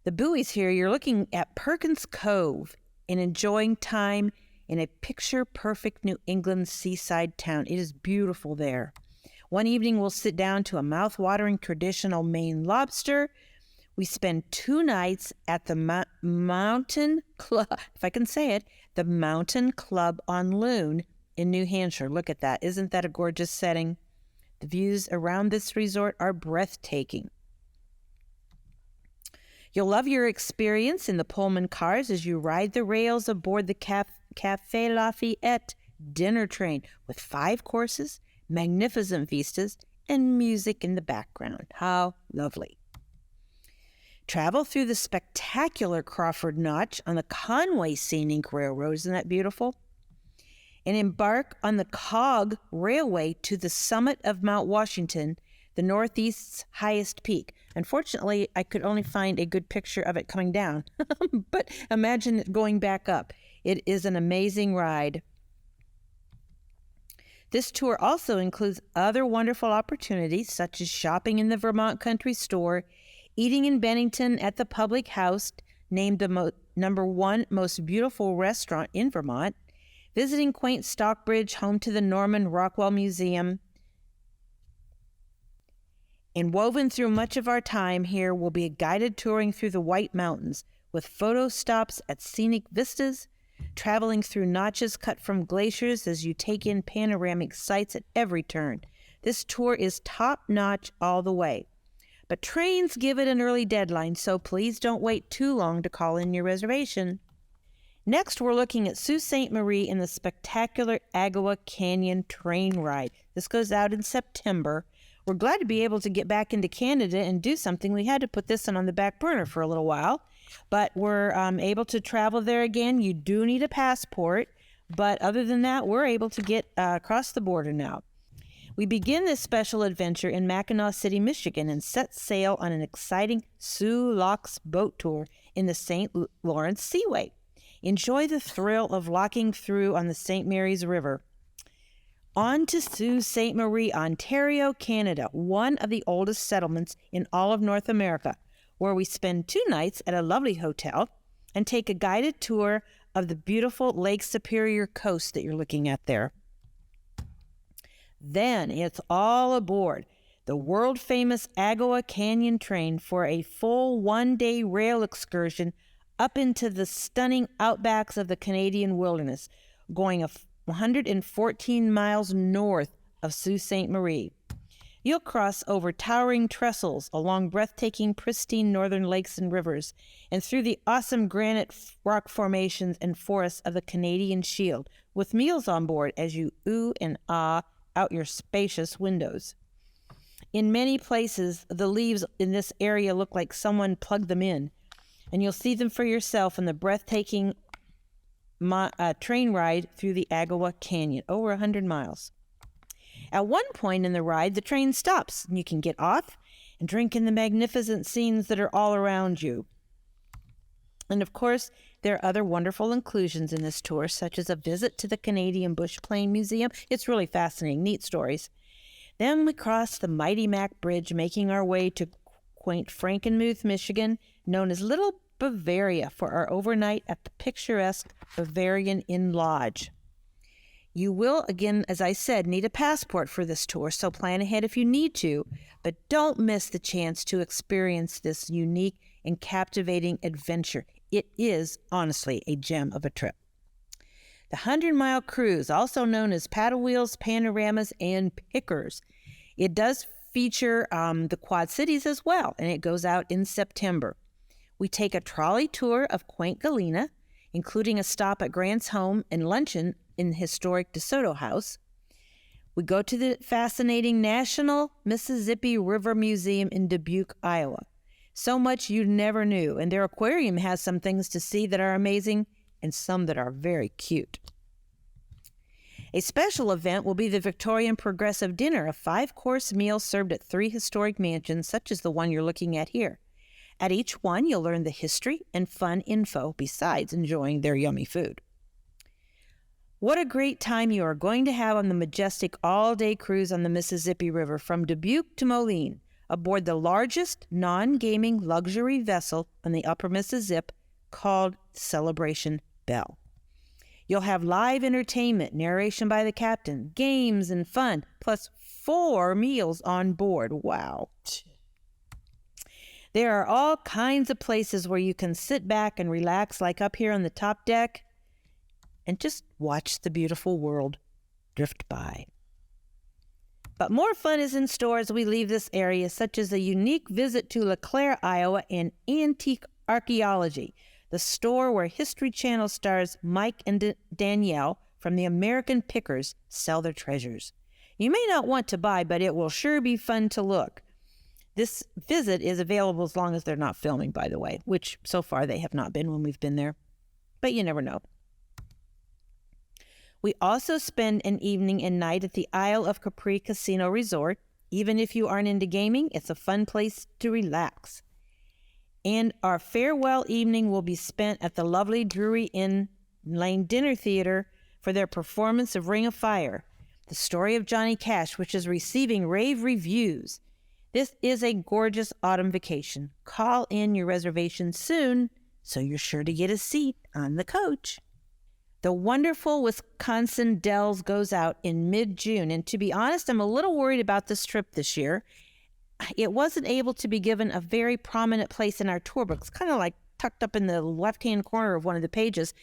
The buoys here, you're looking at Perkins Cove and enjoying time in a picture-perfect New England seaside town. It is beautiful there. One evening, we'll sit down to a mouth-watering traditional Maine lobster. We spend 2 nights at the Mountain Club, if I can say it, the Mountain Club on Loon in New Hampshire. Look at that. Isn't that a gorgeous setting? The views around this resort are breathtaking. You'll love your experience in the Pullman cars as you ride the rails aboard the Café Lafayette dinner train with 5 courses, magnificent vistas, and music in the background. How lovely. Travel through the spectacular Crawford Notch on the Conway Scenic Railroad. Isn't that beautiful? And embark on the Cog Railway to the summit of Mount Washington, the Northeast's highest peak. Unfortunately, I could only find a good picture of it coming down, but imagine it going back up. It is an amazing ride. This tour also includes other wonderful opportunities, such as shopping in the Vermont Country Store, eating in Bennington at the Public House, named the number 1 most beautiful restaurant in Vermont, visiting quaint Stockbridge, home to the Norman Rockwell Museum. And woven through much of our time here will be a guided touring through the White Mountains with photo stops at scenic vistas, traveling through notches cut from glaciers as you take in panoramic sights at every turn. This tour is top-notch all the way. But trains give it an early deadline, so please don't wait too long to call in your reservation. Next, we're looking at Sault Ste. Marie in the spectacular Agawa Canyon train ride. This goes out in September. We're glad to be able to get back into Canada and do something. We had to put this one on the back burner for a little while, but we're able to travel there again. You do need a passport, but other than that, we're able to get across the border now. We begin this special adventure in Mackinac City, Michigan, and set sail on an exciting Sioux Locks boat tour in the St. Lawrence Seaway. Enjoy the thrill of locking through on the St. Mary's River. On to Sault Ste. Marie, Ontario, Canada, one of the oldest settlements in all of North America, where we spend 2 nights at a lovely hotel and take a guided tour of the beautiful Lake Superior coast that you're looking at there. Then it's all aboard the world-famous Agawa Canyon train for a full one-day rail excursion up into the stunning outbacks of the Canadian wilderness, going 114 miles north of Sault Ste. Marie. You'll cross over towering trestles along breathtaking, pristine northern lakes and rivers, and through the awesome granite rock formations and forests of the Canadian Shield, with meals on board as you ooh and ah out your spacious windows. In many places, the leaves in this area look like someone plugged them in, and you'll see them for yourself in the breathtaking train ride through the Agawa Canyon, over 100 miles. At one point in the ride, the train stops, and you can get off and drink in the magnificent scenes that are all around you. And of course, there are other wonderful inclusions in this tour, such as a visit to the Canadian Bush Plane Museum. It's really fascinating, neat stories. Then we cross the mighty Mac Bridge, making our way to quaint Frankenmuth, Michigan, known as Little Bavaria, for our overnight at the picturesque Bavarian Inn Lodge. You will, again, as I said, need a passport for this tour, so plan ahead if you need to, but don't miss the chance to experience this unique and captivating adventure. It is, honestly, a gem of a trip. The 100-mile cruise, also known as Paddlewheels, Panoramas, and Pickers. It does feature the Quad Cities as well, and it goes out in September. We take a trolley tour of quaint Galena, including a stop at Grant's home and luncheon in the historic DeSoto House. We go to the fascinating National Mississippi River Museum in Dubuque, Iowa. So much you never knew, and their aquarium has some things to see that are amazing and some that are very cute. A special event will be the Victorian Progressive Dinner, a 5-course meal served at 3 historic mansions, such as the one you're looking at here. At each one, you'll learn the history and fun info besides enjoying their yummy food. What a great time you are going to have on the majestic all-day cruise on the Mississippi River from Dubuque to Moline, aboard the largest non-gaming luxury vessel on the upper Mississippi called Celebration Belle. You'll have live entertainment, narration by the captain, games and fun, plus 4 meals on board. Wow. There are all kinds of places where you can sit back and relax, like up here on the top deck, and just watch the beautiful world drift by. But more fun is in store as we leave this area, such as a unique visit to LeClaire, Iowa, and Antique Archaeology, the store where History Channel stars Mike and Danielle from the American Pickers sell their treasures. You may not want to buy, but it will sure be fun to look. This visit is available as long as they're not filming, by the way, which so far they have not been when we've been there, but you never know. We also spend an evening and night at the Isle of Capri Casino Resort. Even if you aren't into gaming, it's a fun place to relax. And our farewell evening will be spent at the lovely Drury Inn Lane Dinner Theater for their performance of Ring of Fire, the story of Johnny Cash, which is receiving rave reviews. This is a gorgeous autumn vacation. Call in your reservation soon, so you're sure to get a seat on the coach. The wonderful Wisconsin Dells goes out in mid-June, and to be honest, I'm a little worried about this trip this year. It wasn't able to be given a very prominent place in our tour book. It's kind of like tucked up in the left-hand corner of one of the pages,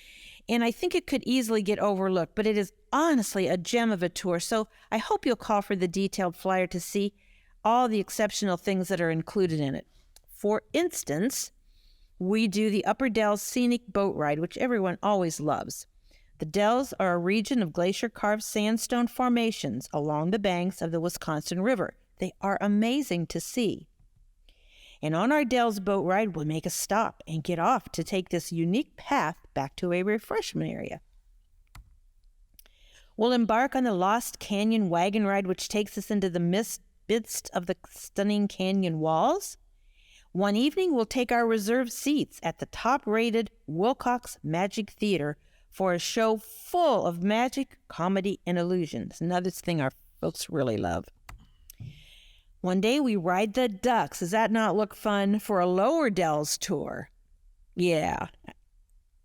and I think it could easily get overlooked, but it is honestly a gem of a tour, so I hope you'll call for the detailed flyer to see all the exceptional things that are included in it. For instance, we do the Upper Dells Scenic Boat Ride, which everyone always loves. The Dells are a region of glacier-carved sandstone formations along the banks of the Wisconsin River. They are amazing to see. And on our Dells boat ride, we'll make a stop and get off to take this unique path back to a refreshment area. We'll embark on the Lost Canyon wagon ride, which takes us into the midst of the stunning canyon walls. One evening, we'll take our reserved seats at the top-rated Wilcox Magic Theater for a show full of magic, comedy, and illusions. Another thing our folks really love. One day we ride the ducks. Does that not look fun for a Lower Dells tour? Yeah,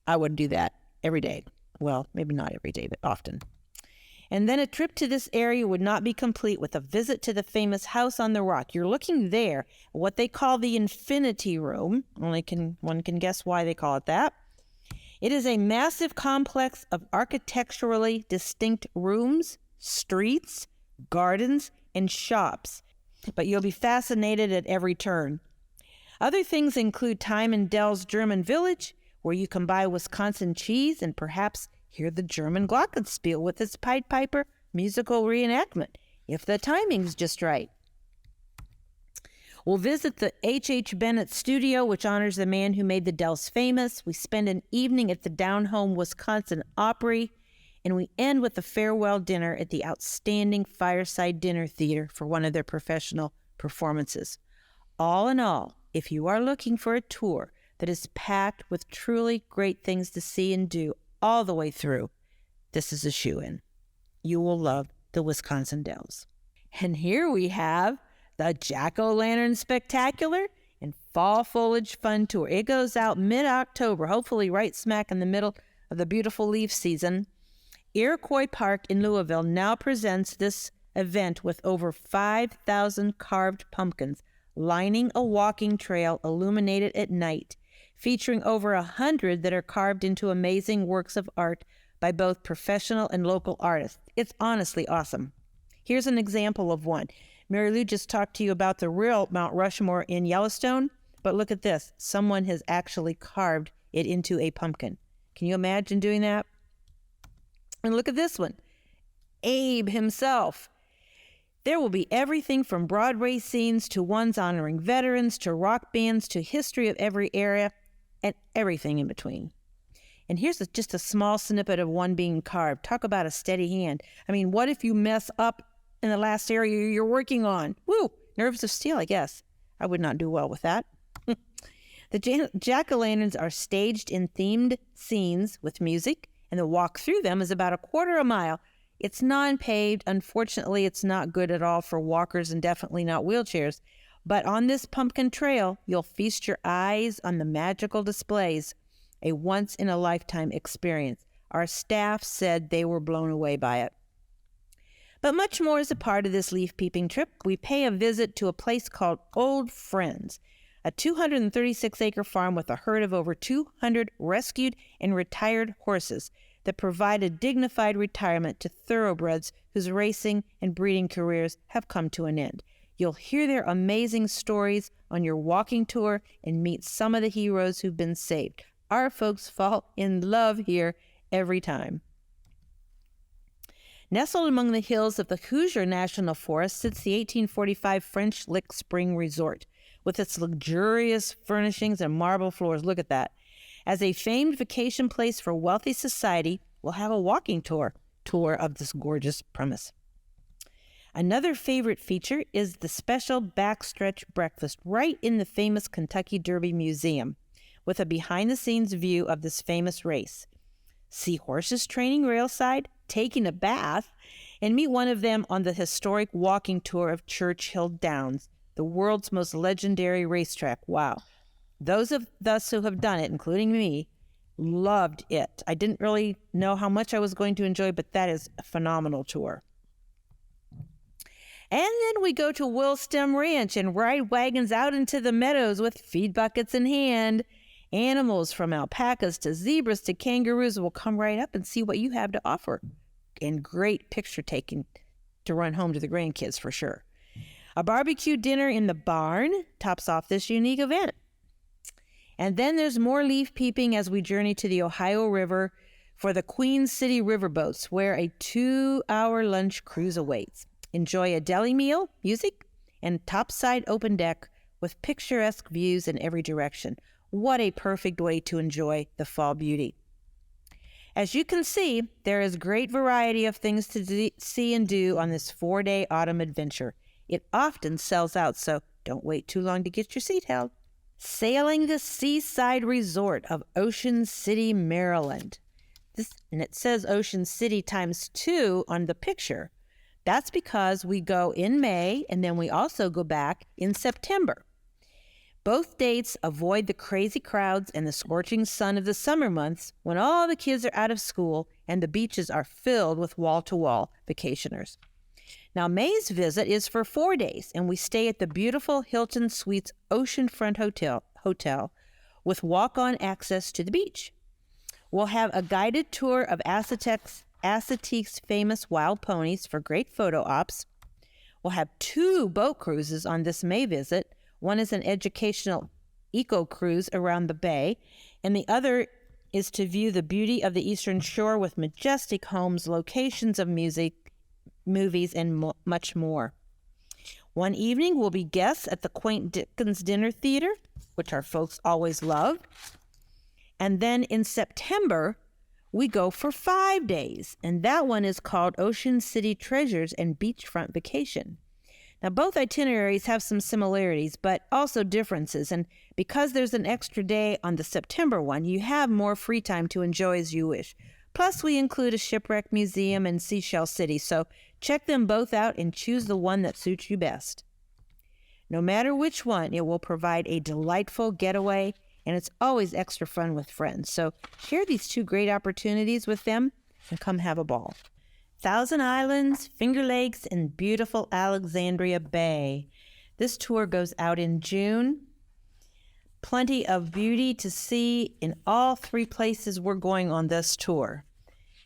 I would do that every day. Well, maybe not every day, but often. And then a trip to this area would not be complete with a visit to the famous house on the rock. You're looking there, what they call the Infinity Room. One can guess why they call it that. It is a massive complex of architecturally distinct rooms, streets, gardens, and shops. But you'll be fascinated at every turn. Other things include time in Dell's German village, where you can buy Wisconsin cheese and perhaps hear the German glockenspiel with its Pied Piper musical reenactment, if the timing's just right. We'll visit the H.H. Bennett studio, which honors the man who made the Dells famous. We spend an evening at the down-home Wisconsin Opry, and we end with a farewell dinner at the outstanding Fireside Dinner Theater for one of their professional performances. All in all, if you are looking for a tour that is packed with truly great things to see and do all the way through, this is a shoo-in. You will love the Wisconsin Dells. And here we have the Jack-O-Lantern Spectacular and Fall Foliage Fun Tour. It goes out mid-October, hopefully right smack in the middle of the beautiful leaf season. Iroquois Park in Louisville now presents this event with over 5,000 carved pumpkins lining a walking trail illuminated at night, featuring over 100 that are carved into amazing works of art by both professional and local artists. It's honestly awesome. Here's an example of one. Mary Lou just talked to you about the real Mount Rushmore in Yellowstone, but look at this. Someone has actually carved it into a pumpkin. Can you imagine doing that? And look at this one. Abe himself. There will be everything from Broadway scenes to ones honoring veterans to rock bands to history of every area and everything in between. And here's just a small snippet of one being carved. Talk about a steady hand. I mean, what if you mess up in the last area you're working on? Woo! Nerves of steel, I guess. I would not do well with that. The jack-o'-lanterns are staged in themed scenes with music, and the walk through them is about a quarter of a mile. It's non-paved. Unfortunately, it's not good at all for walkers and definitely not wheelchairs. But on this pumpkin trail, you'll feast your eyes on the magical displays, a once-in-a-lifetime experience. Our staff said they were blown away by it. But much more is a part of this leaf-peeping trip. We pay a visit to a place called Old Friends, a 236-acre farm with a herd of over 200 rescued and retired horses that provide a dignified retirement to thoroughbreds whose racing and breeding careers have come to an end. You'll hear their amazing stories on your walking tour and meet some of the heroes who've been saved. Our folks fall in love here every time. Nestled among the hills of the Hoosier National Forest sits the 1845 French Lick Spring Resort with its luxurious furnishings and marble floors. Look at that. As a famed vacation place for wealthy society, we'll have a walking tour of this gorgeous premise. Another favorite feature is the special backstretch breakfast right in the famous Kentucky Derby Museum with a behind-the-scenes view of this famous race. See horses training railside, taking a bath, and meet one of them on the historic walking tour of Churchill Downs, the world's most legendary racetrack. Wow. Those of us who have done it, including me, loved it. I didn't really know how much I was going to enjoy, but that is a phenomenal tour. And then we go to Willstem Ranch and ride wagons out into the meadows with feed buckets in hand. Animals from alpacas to zebras to kangaroos will come right up and see what you have to offer. And great picture taking to run home to the grandkids for sure. A barbecue dinner in the barn tops off this unique event. And then there's more leaf peeping as we journey to the Ohio River for the Queen City Riverboats, where a 2-hour lunch cruise awaits. Enjoy a deli meal, music, and topside open deck with picturesque views in every direction. What a perfect way to enjoy the fall beauty. As you can see, there is great variety of things to see and do on this 4-day autumn adventure. It often sells out, so don't wait too long to get your seat held. Sailing the Seaside Resort of Ocean City, Maryland. And it says Ocean City ×2 on the picture. That's because we go in May and then we also go back in September. Both dates avoid the crazy crowds and the scorching sun of the summer months when all the kids are out of school and the beaches are filled with wall-to-wall vacationers. Now, May's visit is for 4 days, and we stay at the beautiful Hilton Suites Oceanfront Hotel with walk-on access to the beach. We'll have a guided tour of Assateague's famous wild ponies for great photo ops. We'll have 2 boat cruises on this May visit. One is an educational eco cruise around the bay, and the other is to view the beauty of the Eastern Shore with majestic homes, locations of music, movies, and much more. One evening, we'll be guests at the quaint Dickens Dinner Theater, which our folks always love. And then in September, we go for 5 days, and that one is called Ocean City Treasures and Beachfront Vacation. Now, both itineraries have some similarities, but also differences, and because there's an extra day on the September one, you have more free time to enjoy as you wish. Plus, we include a shipwreck museum and Seashell City, so check them both out and choose the one that suits you best. No matter which one, it will provide a delightful getaway, and it's always extra fun with friends. So share these 2 great opportunities with them and come have a ball. Thousand Islands, Finger Lakes, and beautiful Alexandria Bay. This tour goes out in June. Plenty of beauty to see in all 3 places we're going on this tour.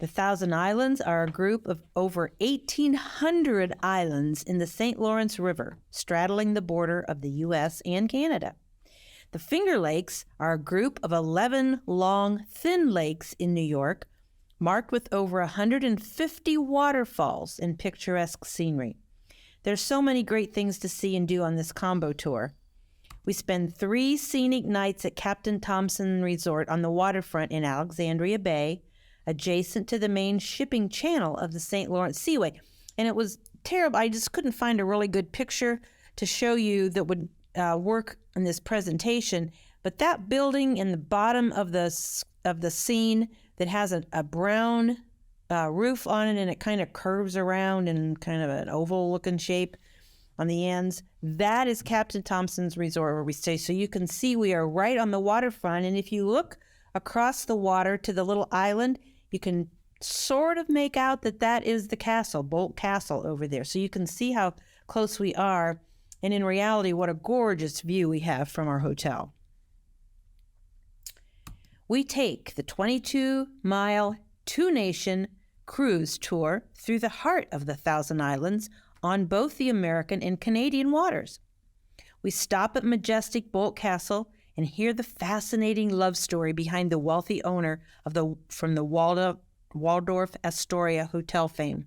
The Thousand Islands are a group of over 1,800 islands in the St. Lawrence River, straddling the border of the U.S. and Canada. The Finger Lakes are a group of 11 long, thin lakes in New York, marked with over 150 waterfalls and picturesque scenery. There's so many great things to see and do on this combo tour. We spend 3 scenic nights at Captain Thompson Resort on the waterfront in Alexandria Bay, adjacent to the main shipping channel of the St. Lawrence Seaway. And it was terrible. I just couldn't find a really good picture to show you that would work in this presentation. But that building in the bottom of the scene that has a brown roof on it, and it kind of curves around in kind of an oval-looking shape on the ends, that is Captain Thompson's Resort where we stay. So you can see we are right on the waterfront, and if you look across the water to the little island, you can sort of make out that is the castle, Bolt Castle over there. So you can see how close we are, and in reality, what a gorgeous view we have from our hotel. We take the 22-mile, 2-nation cruise tour through the heart of the Thousand Islands on both the American and Canadian waters. We stop at majestic Bolt Castle and hear the fascinating love story behind the wealthy owner from the Waldorf Astoria hotel fame.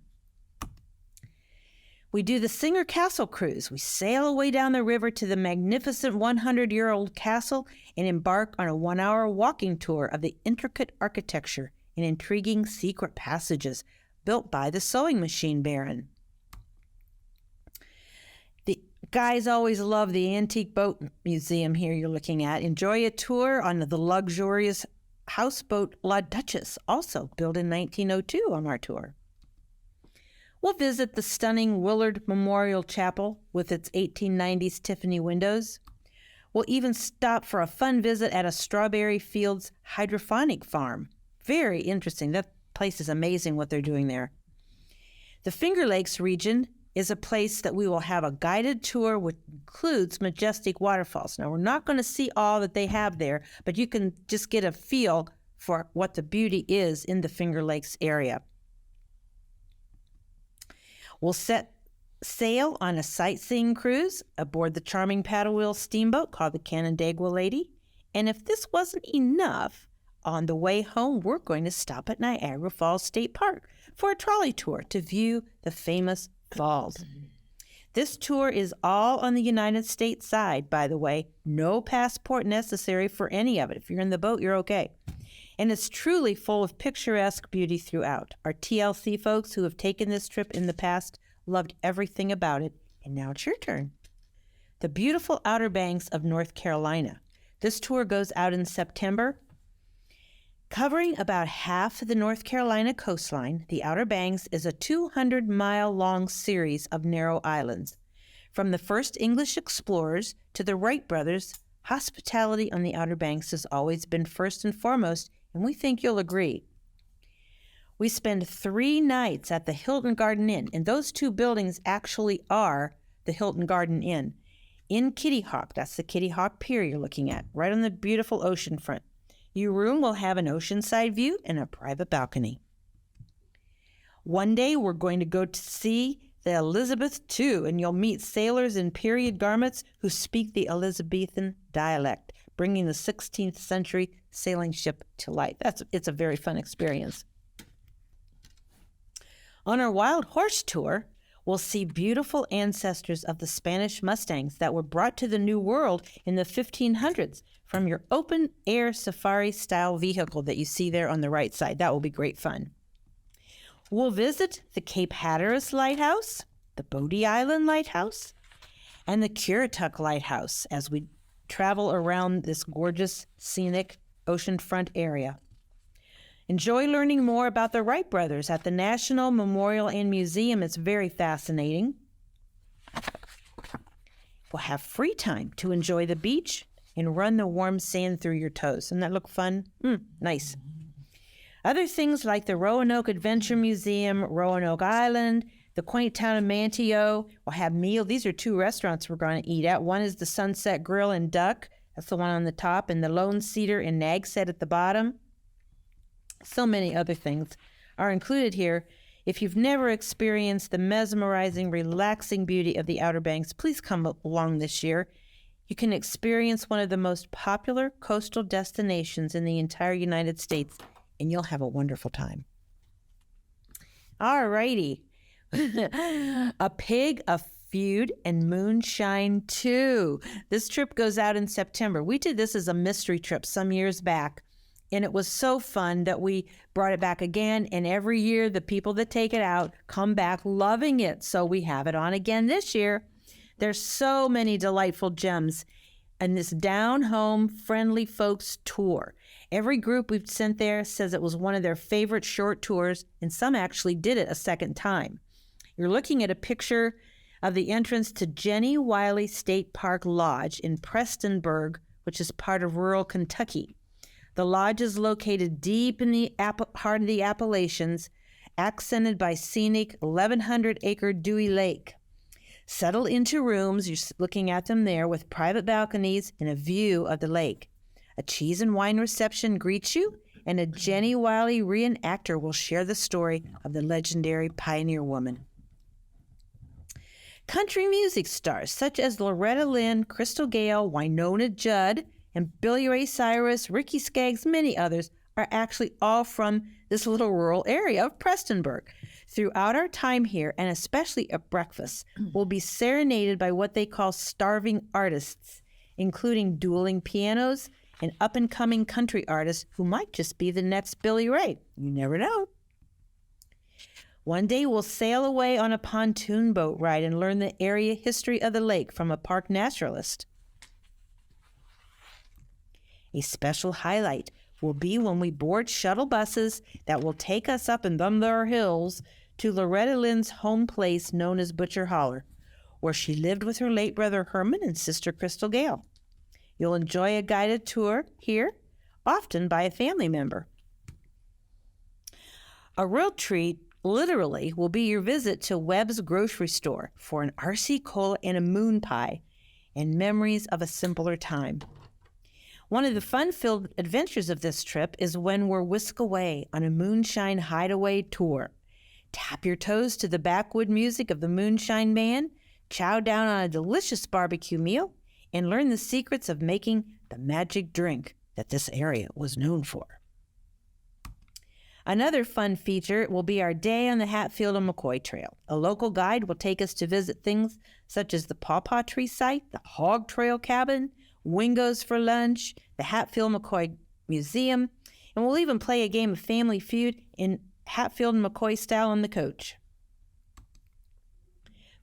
We do the Singer Castle cruise. We sail away down the river to the magnificent 100-year-old castle and embark on a 1-hour walking tour of the intricate architecture and intriguing secret passages built by the sewing machine baron. The guys always love the antique boat museum here you're looking at. Enjoy a tour on the luxurious houseboat La Duchess, also built in 1902 on our tour. We'll visit the stunning Willard Memorial Chapel with its 1890s Tiffany windows. We'll even stop for a fun visit at a strawberry fields hydroponic farm. Very interesting. That place is amazing what they're doing there. The Finger Lakes region is a place that we will have a guided tour which includes majestic waterfalls. Now, we're not going to see all that they have there, but you can just get a feel for what the beauty is in the Finger Lakes area. We'll set sail on a sightseeing cruise aboard the charming paddlewheel steamboat called the Canandaigua Lady. And if this wasn't enough, on the way home, we're going to stop at Niagara Falls State Park for a trolley tour to view the famous falls. This tour is all on the United States side, by the way. No passport necessary for any of it. If you're in the boat, you're okay. And it's truly full of picturesque beauty throughout. Our TLC folks who have taken this trip in the past loved everything about it, and now it's your turn. The beautiful Outer Banks of North Carolina. This tour goes out in September. Covering about half of the North Carolina coastline, the Outer Banks is a 200-mile-long series of narrow islands. From the first English explorers to the Wright brothers Hospitality on the Outer Banks has always been first and foremost, and we think you'll agree. We spend 3 nights at the Hilton Garden Inn, and those 2 buildings actually are the Hilton Garden Inn in Kitty Hawk. That's the Kitty Hawk Pier you're looking at, right on the beautiful ocean front. Your room will have an oceanside view and a private balcony. One day we're going to go to see the Elizabeth II, and you'll meet sailors in period garments who speak the Elizabethan dialect, bringing the 16th century sailing ship to life. It's a very fun experience. On our Wild Horse Tour, we'll see beautiful ancestors of the Spanish Mustangs that were brought to the New World in the 1500s from your open-air safari-style vehicle that you see there on the right side. That will be great fun. We'll visit the Cape Hatteras Lighthouse, the Bodie Island Lighthouse, and the Currituck Lighthouse as we travel around this gorgeous, scenic oceanfront area. Enjoy learning more about the Wright brothers at the National Memorial and Museum. It's very fascinating. We'll have free time to enjoy the beach and run the warm sand through your toes. Doesn't that look fun? Nice. Other things like the Roanoke Adventure Museum, Roanoke Island, the quaint town of Manteo will have meals. These are 2 restaurants we're going to eat at. One is the Sunset Grill and Duck. That's the one on the top, and the Lone Cedar and Nag's Head at the bottom. So many other things are included here. If you've never experienced the mesmerizing, relaxing beauty of the Outer Banks, please come along this year. You can experience one of the most popular coastal destinations in the entire United States, and you'll have a wonderful time. All righty. A Pig, a Feud, and Moonshine Too. This trip goes out in September. We did this as a mystery trip some years back, and it was so fun that we brought it back again, and every year the people that take it out come back loving it, so we have it on again this year. There's so many delightful gems in this down-home, friendly folks tour. Every group we've sent there says it was one of their favorite short tours, and some actually did it a second time. You're looking at a picture of the entrance to Jenny Wiley State Park Lodge in Prestonburg, which is part of rural Kentucky. The lodge is located deep in the heart of the Appalachians, accented by scenic 1,100-acre Dewey Lake. Settle into rooms, you're looking at them there, with private balconies and a view of the lake. A cheese and wine reception greets you, and a Jenny Wiley reenactor will share the story of the legendary pioneer woman. Country music stars such as Loretta Lynn, Crystal Gayle, Wynonna Judd, and Billy Ray Cyrus, Ricky Skaggs, many others are actually all from this little rural area of Prestonburg. Throughout our time here, and especially at breakfast, we'll be serenaded by what they call starving artists, including dueling pianos and up-and-coming country artists who might just be the next Billy Ray. You never know. One day we'll sail away on a pontoon boat ride and learn the area history of the lake from a park naturalist. A special highlight will be when we board shuttle buses that will take us up in them there hills to Loretta Lynn's home place known as Butcher Holler, where she lived with her late brother Herman and sister Crystal Gayle. You'll enjoy a guided tour here, often by a family member. A real treat, literally, will be your visit to Webb's grocery store for an RC Cola and a moon pie and memories of a simpler time. One of the fun-filled adventures of this trip is when we're whisked away on a moonshine hideaway tour. Tap your toes to the backwood music of the Moonshine Band, chow down on a delicious barbecue meal, and learn the secrets of making the magic drink that this area was known for. Another fun feature will be our day on the Hatfield and McCoy Trail. A local guide will take us to visit things such as the Pawpaw Tree Site, the Hog Trail Cabin, Wingo's for lunch, the Hatfield-McCoy Museum, and we'll even play a game of Family Feud in Hatfield and McCoy style on the coach.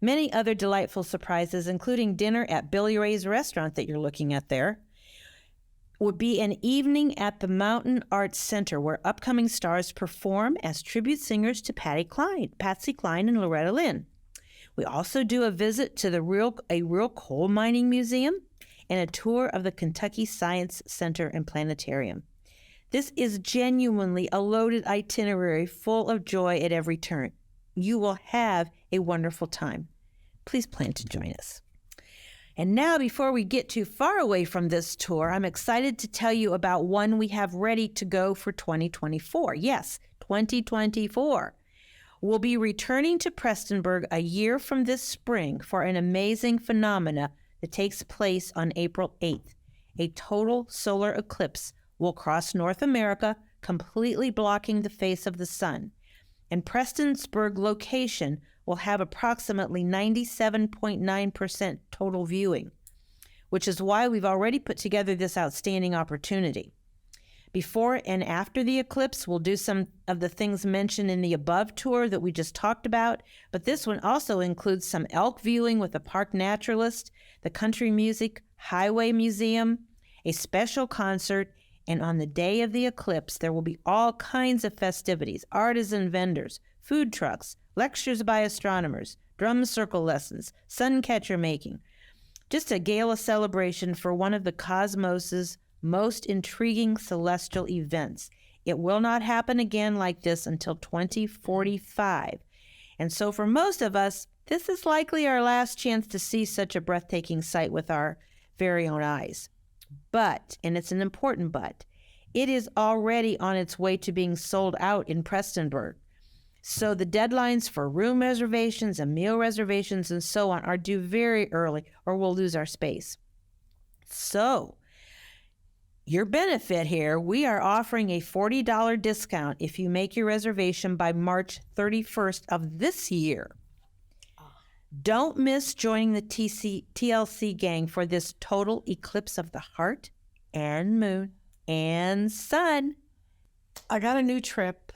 Many other delightful surprises, including dinner at Billy Ray's restaurant that you're looking at there, would be an evening at the Mountain Arts Center where upcoming stars perform as tribute singers to Patsy Cline and Loretta Lynn. We also do a visit to a real coal mining museum and a tour of the Kentucky Science Center and Planetarium. This is genuinely a loaded itinerary full of joy at every turn. You will have a wonderful time. Please plan to join us. And now, before we get too far away from this tour, I'm excited to tell you about one we have ready to go for 2024. Yes, 2024. We'll be returning to Prestonsburg a year from this spring for an amazing phenomena that takes place on April 8th. A total solar eclipse will cross North America, completely blocking the face of the sun. And Prestonsburg location will have approximately 97.9% total viewing, which is why we've already put together this outstanding opportunity. Before and after the eclipse, we'll do some of the things mentioned in the above tour that we just talked about, but this one also includes some elk viewing with a park naturalist, the Country Music Highway Museum, a special concert, and on the day of the eclipse, there will be all kinds of festivities, artisan vendors, food trucks, lectures by astronomers, drum circle lessons, sun catcher making. Just a gala celebration for one of the cosmos's most intriguing celestial events. It will not happen again like this until 2045. And so for most of us, this is likely our last chance to see such a breathtaking sight with our very own eyes. But, and it's an important but, it is already on its way to being sold out in Prestonsburg. So the deadlines for room reservations and meal reservations and so on are due very early or we'll lose our space. So, your benefit here, we are offering a $40 discount if you make your reservation by March 31st of this year. Don't miss joining the TLC gang for this total eclipse of the heart and moon and sun. I got a new trip.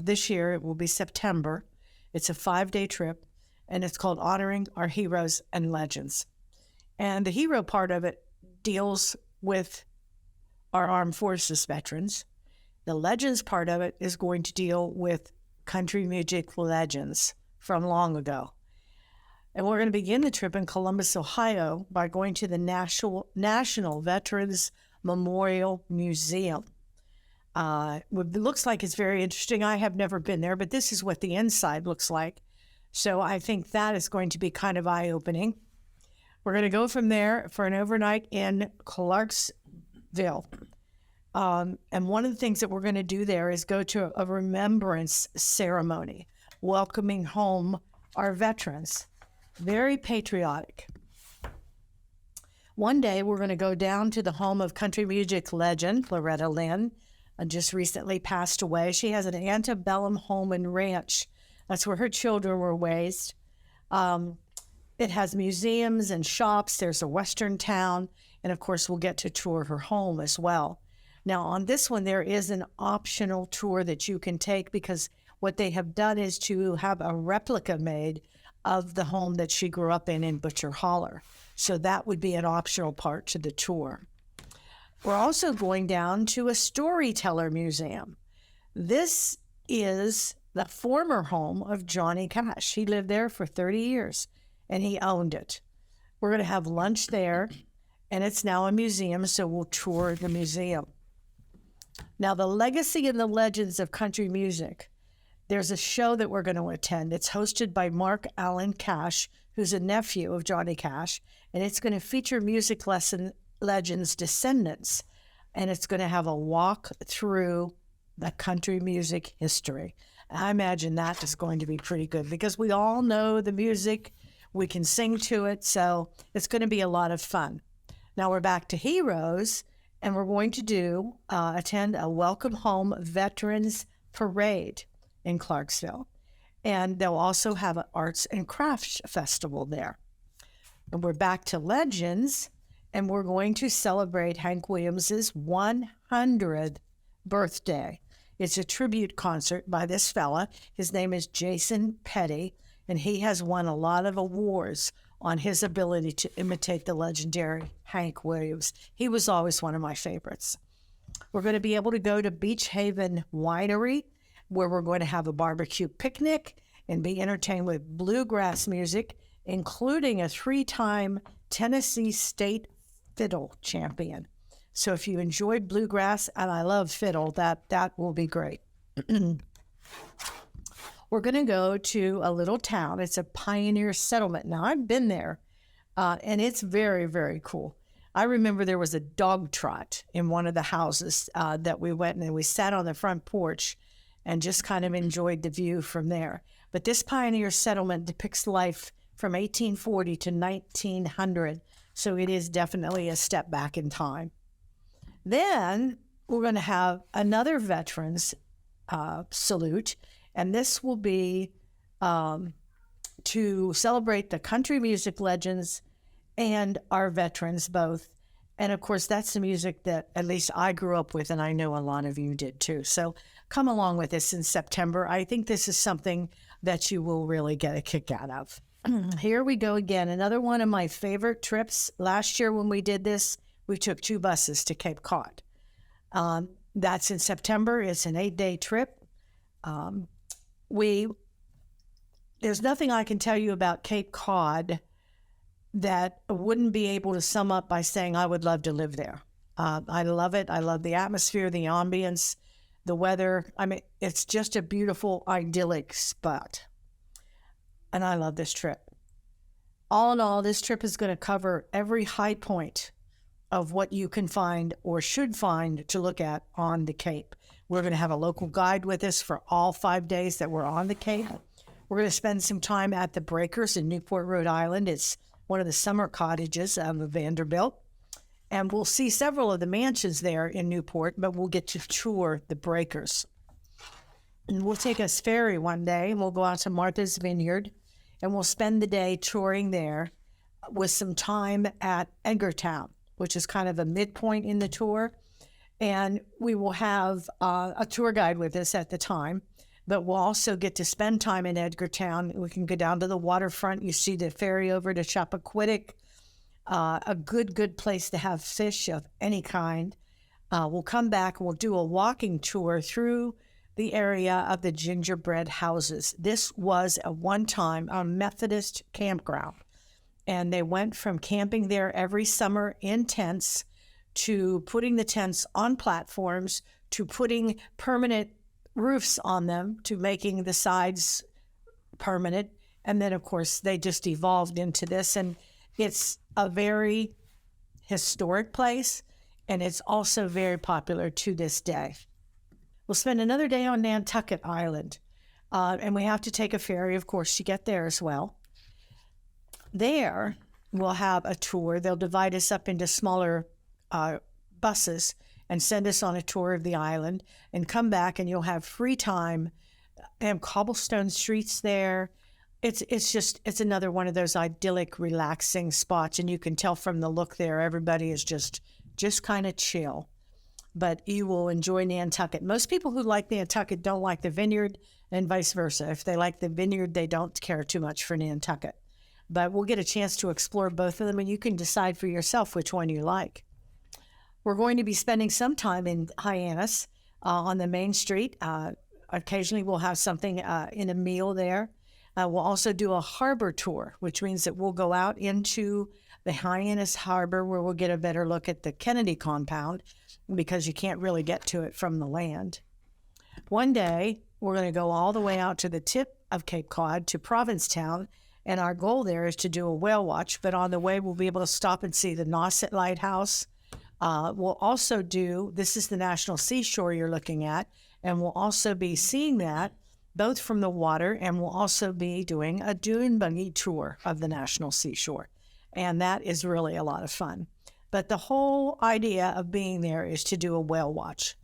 This year, it will be September. It's a 5-day trip, and it's called Honoring Our Heroes and Legends. And the hero part of it deals with our armed forces veterans. The legends part of it is going to deal with country music legends from long ago. And we're going to begin the trip in Columbus, Ohio, by going to the National Veterans Memorial Museum. It looks like it's very interesting. I have never been there, but this is what the inside looks like. So I think that is going to be kind of eye-opening. We're going to go from there for an overnight in Clarksville. And one of the things that we're going to do there is go to a remembrance ceremony, welcoming home our veterans. Very patriotic. One day, we're going to go down to the home of country music legend, Loretta Lynn, just recently passed away. She has an antebellum home and ranch. That's where her children were raised. It has museums and shops. There's a western town. And of course, we'll get to tour her home as well. Now, on this one, there is an optional tour that you can take because what they have done is to have a replica made of the home that she grew up in Butcher Holler. So that would be an optional part to the tour. We're also going down to a storyteller museum. This is the former home of Johnny Cash. He lived there for 30 years, and he owned it. We're going to have lunch there, and it's now a museum, so we'll tour the museum. Now, the legacy and the legends of country music. There's a show that we're going to attend. It's hosted by Mark Allen Cash, who's a nephew of Johnny Cash, and it's going to feature music legends' descendants, and it's going to have a walk through the country music history. I imagine that is going to be pretty good because we all know the music, we can sing to it, so it's going to be a lot of fun. Now we're back to Heroes, and we're going to attend a Welcome Home Veterans Parade in Clarksville, and they'll also have an arts and crafts festival there. And we're back to Legends, and we're going to celebrate Hank Williams's 100th birthday. It's a tribute concert by this fella. His name is Jason Petty, and he has won a lot of awards on his ability to imitate the legendary Hank Williams. He was always one of my favorites. We're going to be able to go to Beach Haven Winery, where we're going to have a barbecue picnic and be entertained with bluegrass music including a 3-time Tennessee State Fiddle champion. So if you enjoy bluegrass, and I love fiddle, that will be great. We're going to go to a little town. It's a pioneer settlement. Now, I've been there, and it's very, very cool. I remember there was a dog trot in one of the houses that we went in, and we sat on the front porch and just kind of enjoyed the view from there. But this pioneer settlement depicts life from 1840 to 1900, so it is definitely a step back in time. Then we're going to have another veterans salute, and this will be to celebrate the country music legends and our veterans both. And of course, that's the music that at least I grew up with, and I know a lot of you did too. So come along with us in September. I think this is something that you will really get a kick out of. Here we go again. Another one of my favorite trips. Last year when we did this, we took 2 buses to Cape Cod. That's in September. It's an 8-day trip. There's nothing I can tell you about Cape Cod that wouldn't be able to sum up by saying I would love to live there. I love it. I love the atmosphere, the ambience, the weather. I mean, it's just a beautiful, idyllic spot. And I love this trip. All in all, this trip is going to cover every high point of what you can find or should find to look at on the Cape. We're going to have a local guide with us for all 5 days that we're on the Cape. We're going to spend some time at the Breakers in Newport, Rhode Island. It's one of the summer cottages of Vanderbilt. And we'll see several of the mansions there in Newport, but we'll get to tour the Breakers. And we'll take a ferry one day, and we'll go out to Martha's Vineyard, and we'll spend the day touring there with some time at Edgartown, which is kind of a midpoint in the tour. And we will have a tour guide with us at the time, but we'll also get to spend time in Edgartown. We can go down to the waterfront. You see the ferry over to Chappaquiddick, a good place to have fish of any kind. We'll come back and we'll do a walking tour through the area of the gingerbread houses. This was at one time a Methodist campground, and they went from camping there every summer in tents to putting the tents on platforms to putting permanent roofs on them to making the sides permanent. And then, of course, they just evolved into this. And it's a very historic place, and it's also very popular to this day. We'll spend another day on Nantucket Island, and we have to take a ferry, of course, to get there as well. There, we'll have a tour. They'll divide us up into smaller buses and send us on a tour of the island and come back, and you'll have free time. They have cobblestone streets there. It's another one of those idyllic, relaxing spots, and you can tell from the look there, everybody is just kind of chill. But you will enjoy Nantucket. Most people who like Nantucket don't like the vineyard, and vice versa. If they like the vineyard, they don't care too much for Nantucket. But we'll get a chance to explore both of them, and you can decide for yourself which one you like. We're going to be spending some time in Hyannis on the main street. Occasionally we'll have something in a meal there. We'll also do a harbor tour, which means that we'll go out into the Hyannis Harbor, where we'll get a better look at the Kennedy compound, because you can't really get to it from the land. One day, we're going to go all the way out to the tip of Cape Cod to Provincetown, and our goal there is to do a whale watch, but on the way, we'll be able to stop and see the Nauset Lighthouse. We'll also this is the National Seashore you're looking at, and we'll also be seeing that both from the water, and we'll also be doing a dune buggy tour of the National Seashore. And that is really a lot of fun. But the whole idea of being there is to do a whale watch.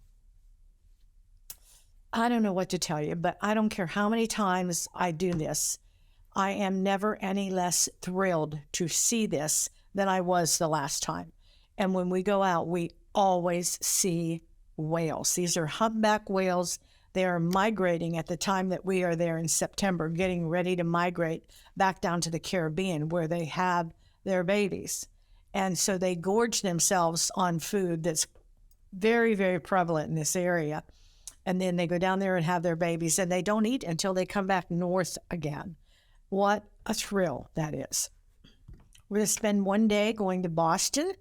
I don't know what to tell you, but I don't care how many times I do this. I am never any less thrilled to see this than I was the last time. And when we go out, we always see whales. These are humpback whales. They are migrating at the time that we are there in September, getting ready to migrate back down to the Caribbean, where they have their babies. And so they gorge themselves on food that's very, very prevalent in this area. And then they go down there and have their babies, and they don't eat until they come back north again. What a thrill that is. We're going to spend one day going to Boston.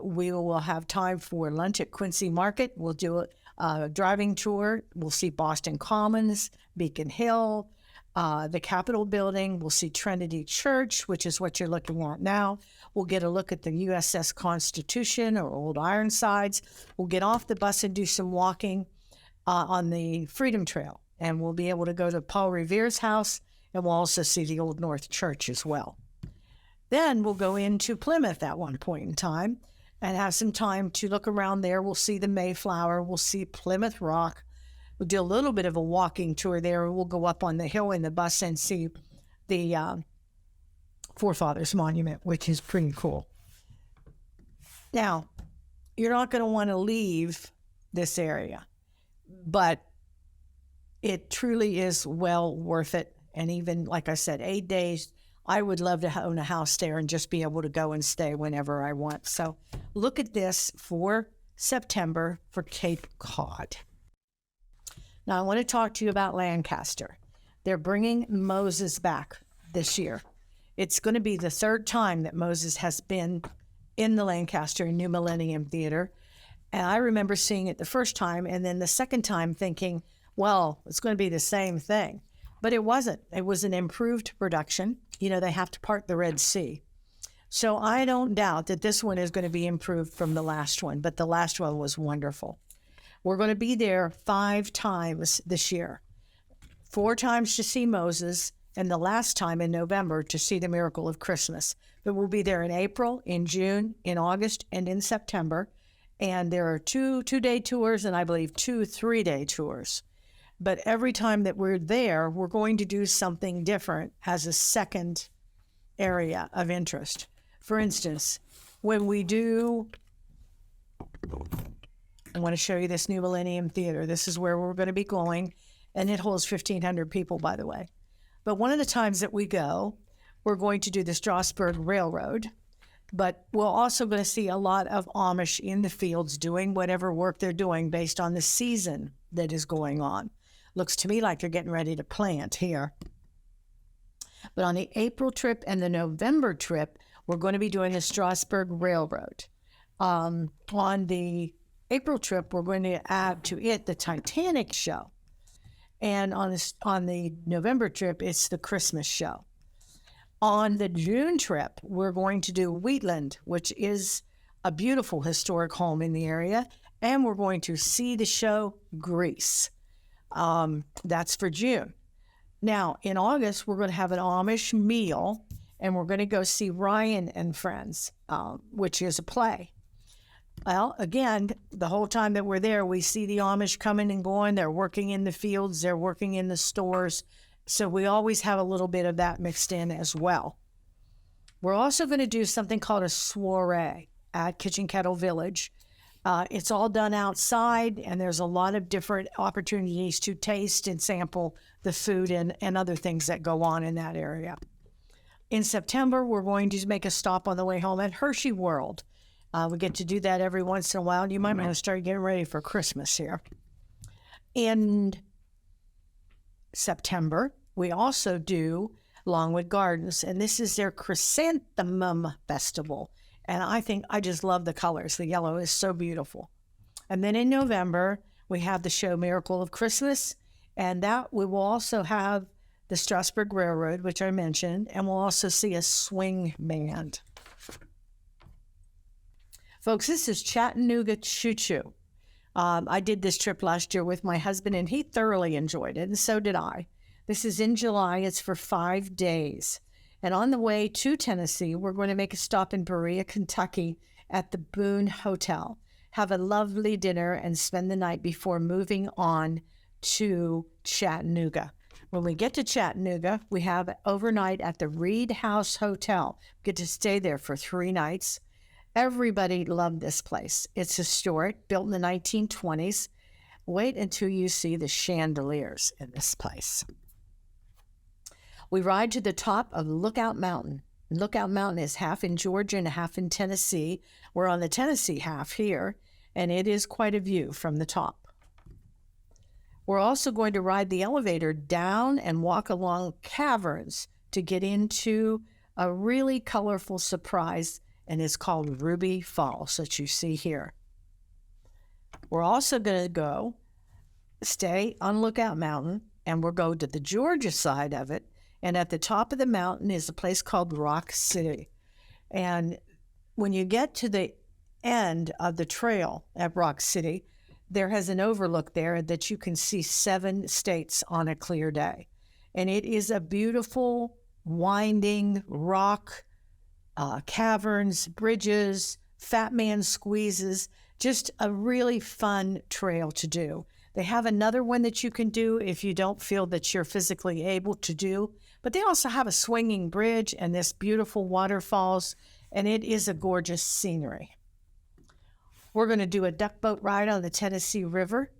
We will have time for lunch at Quincy Market. We'll do a driving tour. We'll see Boston Commons, Beacon Hill, the Capitol Building. We'll see Trinity Church, which is what you're looking at now. We'll get a look at the USS Constitution or Old Ironsides. We'll get off the bus and do some walking on the Freedom Trail. And we'll be able to go to Paul Revere's house, and we'll also see the Old North Church as well. Then we'll go into Plymouth at one point in time and have some time to look around there. We'll see the Mayflower. We'll see Plymouth Rock. We'll do a little bit of a walking tour there. We'll go up on the hill in the bus and see the Forefathers Monument, which is pretty cool. Now, you're not going to want to leave this area, but it truly is well worth it. And even, like I said, 8 days, I would love to own a house there and just be able to go and stay whenever I want. So look at this for September for Cape Cod. Now, I want to talk to you about Lancaster. They're bringing Moses back this year. It's going to be the third time that Moses has been in the Lancaster New Millennium Theater. And I remember seeing it the first time, and then the second time thinking, well, it's going to be the same thing. But it wasn't. It was an improved production. You know, they have to part the Red Sea. So I don't doubt that this one is going to be improved from the last one, but the last one was wonderful. We're going to be there 5 times this year. 4 times to see Moses, and the last time in November to see the Miracle of Christmas. But we'll be there in April, in June, in August, and in September. And there are 2 2-day tours and I believe 2 3-day tours. But every time that we're there, we're going to do something different as a second area of interest. For instance, when we do, I want to show you this New Millennium Theater. This is where we're going to be going, and it holds 1,500 people, by the way. But one of the times that we go, we're going to do the Strasburg Railroad, but we're also going to see a lot of Amish in the fields doing whatever work they're doing based on the season that is going on. Looks to me like they're getting ready to plant here. But on the April trip and the November trip, we're going to be doing the Strasburg Railroad. On the April trip, we're going to add to it the Titanic show. And on the November trip, it's the Christmas show. On the June trip, we're going to do Wheatland, which is a beautiful historic home in the area. And we're going to see the show Grease. That's for June. Now, in August, we're going to have an Amish meal, and we're going to go see Ryan and Friends, which is a play. Well, again, the whole time that we're there, we see the Amish coming and going. They're working in the fields. They're working in the stores. So we always have a little bit of that mixed in as well. We're also going to do something called a soiree at Kitchen Kettle Village. It's all done outside, and there's a lot of different opportunities to taste and sample the food and other things that go on in that area. In September, we're going to make a stop on the way home at Hershey World. We get to do that every once in a while. You might want to start getting ready for Christmas here. In September, we also do Longwood Gardens, and this is their Chrysanthemum Festival. And I just love the colors. The yellow is so beautiful. And then in November, we have the show Miracle of Christmas, and that we will also have the Strasburg Railroad, which I mentioned, and we'll also see a swing band. Folks, this is Chattanooga Choo-Choo. I did this trip last year with my husband, and he thoroughly enjoyed it, and so did I. This is in July. It's for 5 days. And on the way to Tennessee, we're going to make a stop in Berea, Kentucky at the Boone Hotel, have a lovely dinner, and spend the night before moving on to Chattanooga. When we get to Chattanooga, we have overnight at the Reed House Hotel. Get to stay there for 3 nights. Everybody loved this place. It's historic, built in the 1920s. Wait until you see the chandeliers in this place. We ride to the top of Lookout Mountain. Lookout Mountain is half in Georgia and half in Tennessee. We're on the Tennessee half here, and it is quite a view from the top. We're also going to ride the elevator down and walk along caverns to get into a really colorful surprise, and it's called Ruby Falls that you see here. We're also going to stay on Lookout Mountain, and we'll go to the Georgia side of it. And at the top of the mountain is a place called Rock City. And when you get to the end of the trail at Rock City, there has an overlook there that you can see 7 states on a clear day. And it is a beautiful, winding rock, caverns, bridges, fat man squeezes, just a really fun trail to do. They have another one that you can do if you don't feel that you're physically able to do, but they also have a swinging bridge and this beautiful waterfalls, and it is a gorgeous scenery. We're going to do a duck boat ride on the Tennessee River,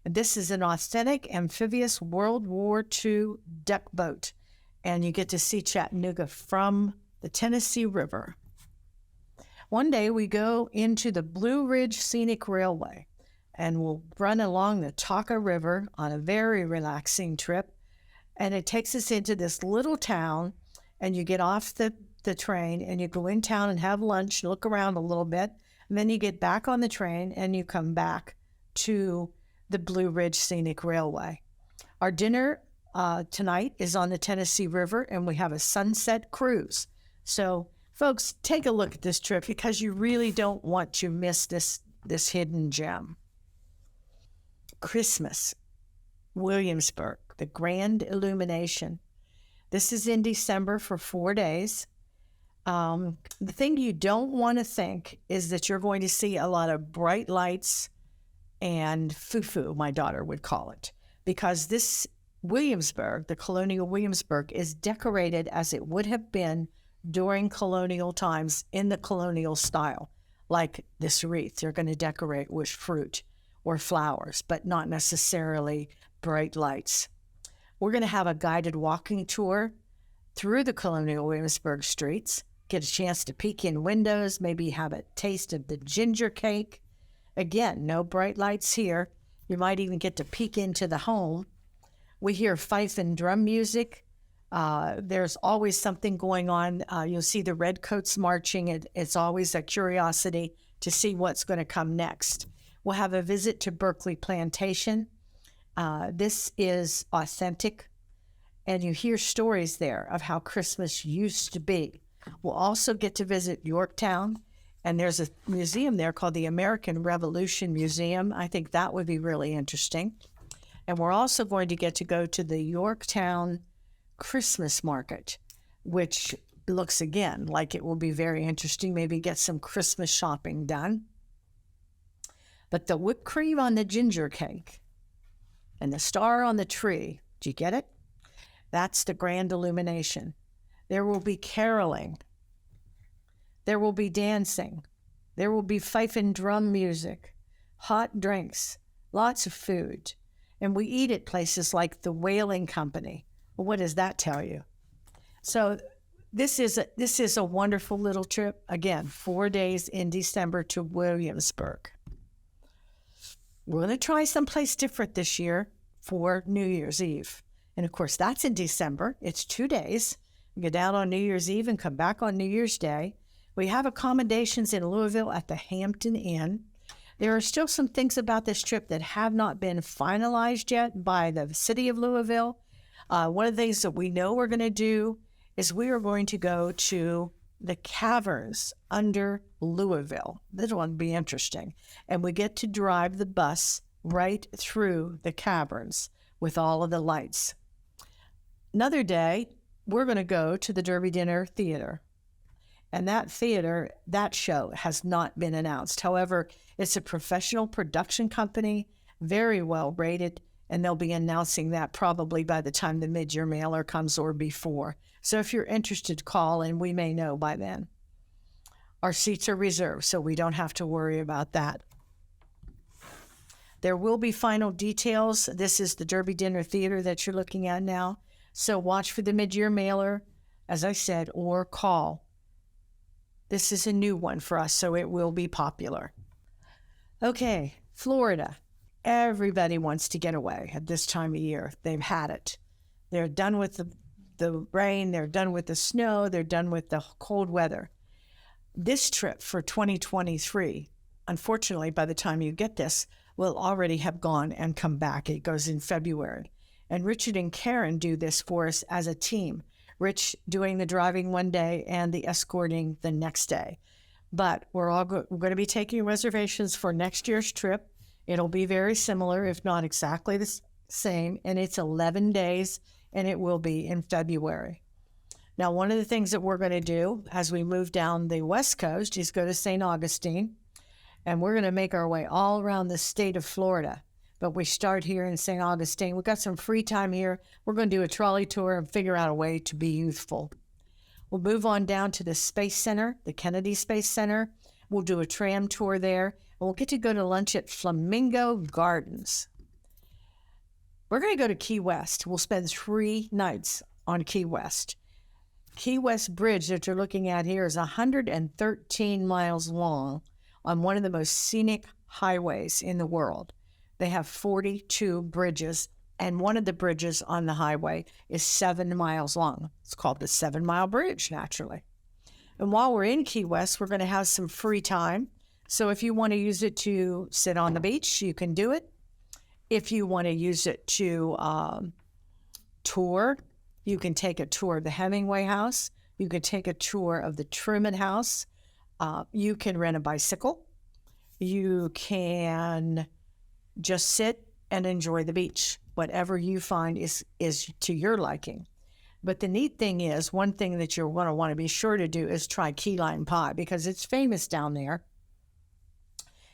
and this is an authentic amphibious World War II duck boat, and you get to see Chattanooga from the Tennessee River. One day we go into the Blue Ridge Scenic Railway, and we'll run along the Taka River on a very relaxing trip. And it takes us into this little town, and you get off the train and you go in town and have lunch, look around a little bit, and then you get back on the train and you come back to the Blue Ridge Scenic Railway. Our dinner tonight is on the Tennessee River, and we have a sunset cruise. So folks, take a look at this trip because you really don't want to miss this hidden gem. Christmas, Williamsburg, the Grand Illumination. This is in December for 4 days. The thing you don't want to think is that you're going to see a lot of bright lights and foo-foo, my daughter would call it, because this Williamsburg, the colonial Williamsburg, is decorated as it would have been during colonial times in the colonial style. Like this wreath, they're going to decorate with fruit or flowers, but not necessarily bright lights. We're going to have a guided walking tour through the colonial Williamsburg streets, get a chance to peek in windows, maybe have a taste of the ginger cake. Again, no bright lights here. You might even get to peek into the home. We hear fife and drum music. There's always something going on. You'll see the redcoats marching. It's always a curiosity to see what's going to come next. We'll have a visit to Berkeley Plantation. This is authentic, and you hear stories there of how Christmas used to be. We'll also get to visit Yorktown, and there's a museum there called the American Revolution Museum. I think that would be really interesting. And we're also going to get to go to the Yorktown Christmas Market, which looks again like it will be very interesting. Maybe get some Christmas shopping done. But the whipped cream on the ginger cake and the star on the tree, do you get it? That's the Grand Illumination. There will be caroling. There will be dancing. There will be fife and drum music, hot drinks, lots of food. And we eat at places like the Whaling Company. Well, what does that tell you? So this is a wonderful little trip. Again, 4 days in December to Williamsburg. We're going to try someplace different this year for New Year's Eve. And of course, that's in December. It's 2 days. We go down on New Year's Eve and come back on New Year's Day. We have accommodations in Louisville at the Hampton Inn. There are still some things about this trip that have not been finalized yet by the city of Louisville. One of the things that we know we're going to do is we are going to go to the caverns under Louisville. This one will be interesting. And we get to drive the bus right through the caverns with all of the lights. Another day, we're going to go to the Derby Dinner Theater. And that theater, that show has not been announced. However, it's a professional production company, very well rated, and they'll be announcing that probably by the time the mid-year mailer comes or before. So if you're interested, call, and we may know by then. Our seats are reserved, so we don't have to worry about that. There will be final details. This is the Derby Dinner Theater that you're looking at now. So watch for the mid-year mailer, as I said, or call. This is a new one for us, so it will be popular. Okay, Florida. Everybody wants to get away at this time of year. They've had it. They're done with the rain. They're done with the snow. They're done with the cold weather. This trip for 2023, unfortunately, by the time you get this, will already have gone and come back. It goes in February. And Richard and Karen do this for us as a team. Rich doing the driving one day and the escorting the next day. But we're going to be taking reservations for next year's trip. It'll be very similar, if not exactly the same, and it's 11 days, and it will be in February. Now, one of the things that we're going to do as we move down the West Coast is go to St. Augustine, and we're going to make our way all around the state of Florida. But we start here in St. Augustine. We've got some free time here. We're going to do a trolley tour and figure out a way to be youthful. We'll move on down to the Space Center, the Kennedy Space Center. We'll do a tram tour there, and we'll get to go to lunch at Flamingo Gardens. We're going to go to Key West. We'll spend 3 nights on Key West. Key West Bridge that you're looking at here is 113 miles long on one of the most scenic highways in the world. They have 42 bridges, and one of the bridges on the highway is 7 miles long. It's called the 7 Mile Bridge, naturally. And while we're in Key West, we're going to have some free time. So if you want to use it to sit on the beach, you can do it. If you want to use it to tour, you can take a tour of the Hemingway House. You can take a tour of the Truman House. You can rent a bicycle. You can just sit and enjoy the beach. Whatever you find is to your liking. But the neat thing is, one thing that you're going to want to be sure to do is try key lime pie, because it's famous down there.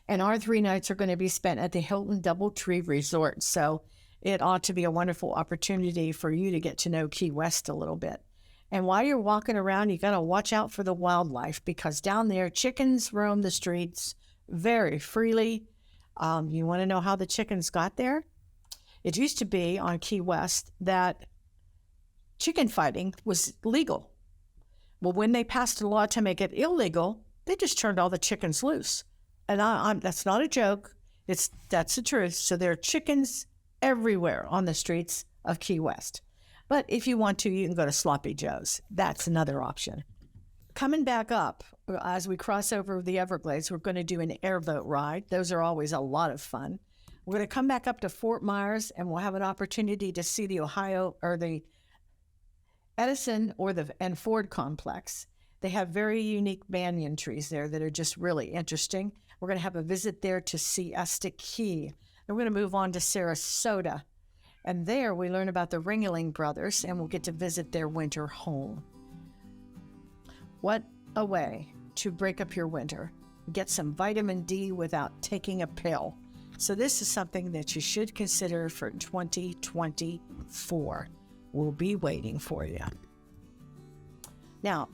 And our 3 nights are going to be spent at the Hilton Doubletree Resort. So it ought to be a wonderful opportunity for you to get to know Key West a little bit. And while you're walking around, you got to watch out for the wildlife, because down there, chickens roam the streets very freely. You want to know how the chickens got there? It used to be on Key West that chicken fighting was legal. Well, when they passed a law to make it illegal, they just turned all the chickens loose. And that's not a joke. That's the truth. So there are chickens everywhere on the streets of Key West. But if you want to, you can go to Sloppy Joe's. That's another option. Coming back up, as we cross over the Everglades, we're going to do an airboat ride. Those are always a lot of fun. We're going to come back up to Fort Myers, and we'll have an opportunity to see the Ohio or the Edison and Ford complex. They have very unique banyan trees there that are just really interesting. We're going to have a visit there to see Estes Key. And we're going to move on to Sarasota. And there we learn about the Ringling brothers, and we'll get to visit their winter home. What a way to break up your winter. Get some vitamin D without taking a pill. So this is something that you should consider for 2024. We'll be waiting for you. Now,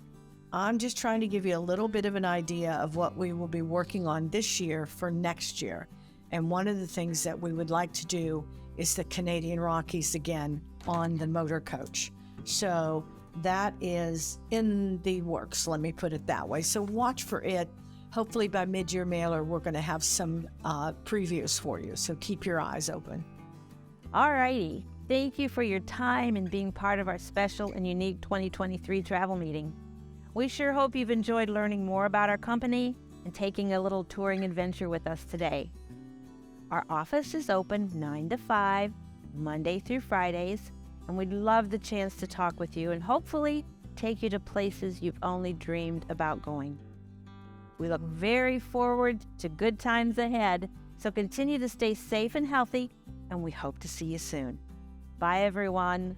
I'm just trying to give you a little bit of an idea of what we will be working on this year for next year. And one of the things that we would like to do is the Canadian Rockies again on the motor coach. So that is in the works, let me put it that way. So watch for it. Hopefully by mid-year mailer, we're going to have some previews for you. So keep your eyes open. All righty. Thank you for your time and being part of our special and unique 2023 travel meeting. We sure hope you've enjoyed learning more about our company and taking a little touring adventure with us today. Our office is open 9 to 5, Monday through Fridays, and we'd love the chance to talk with you and hopefully take you to places you've only dreamed about going. We look very forward to good times ahead, so continue to stay safe and healthy, and we hope to see you soon. Bye, everyone.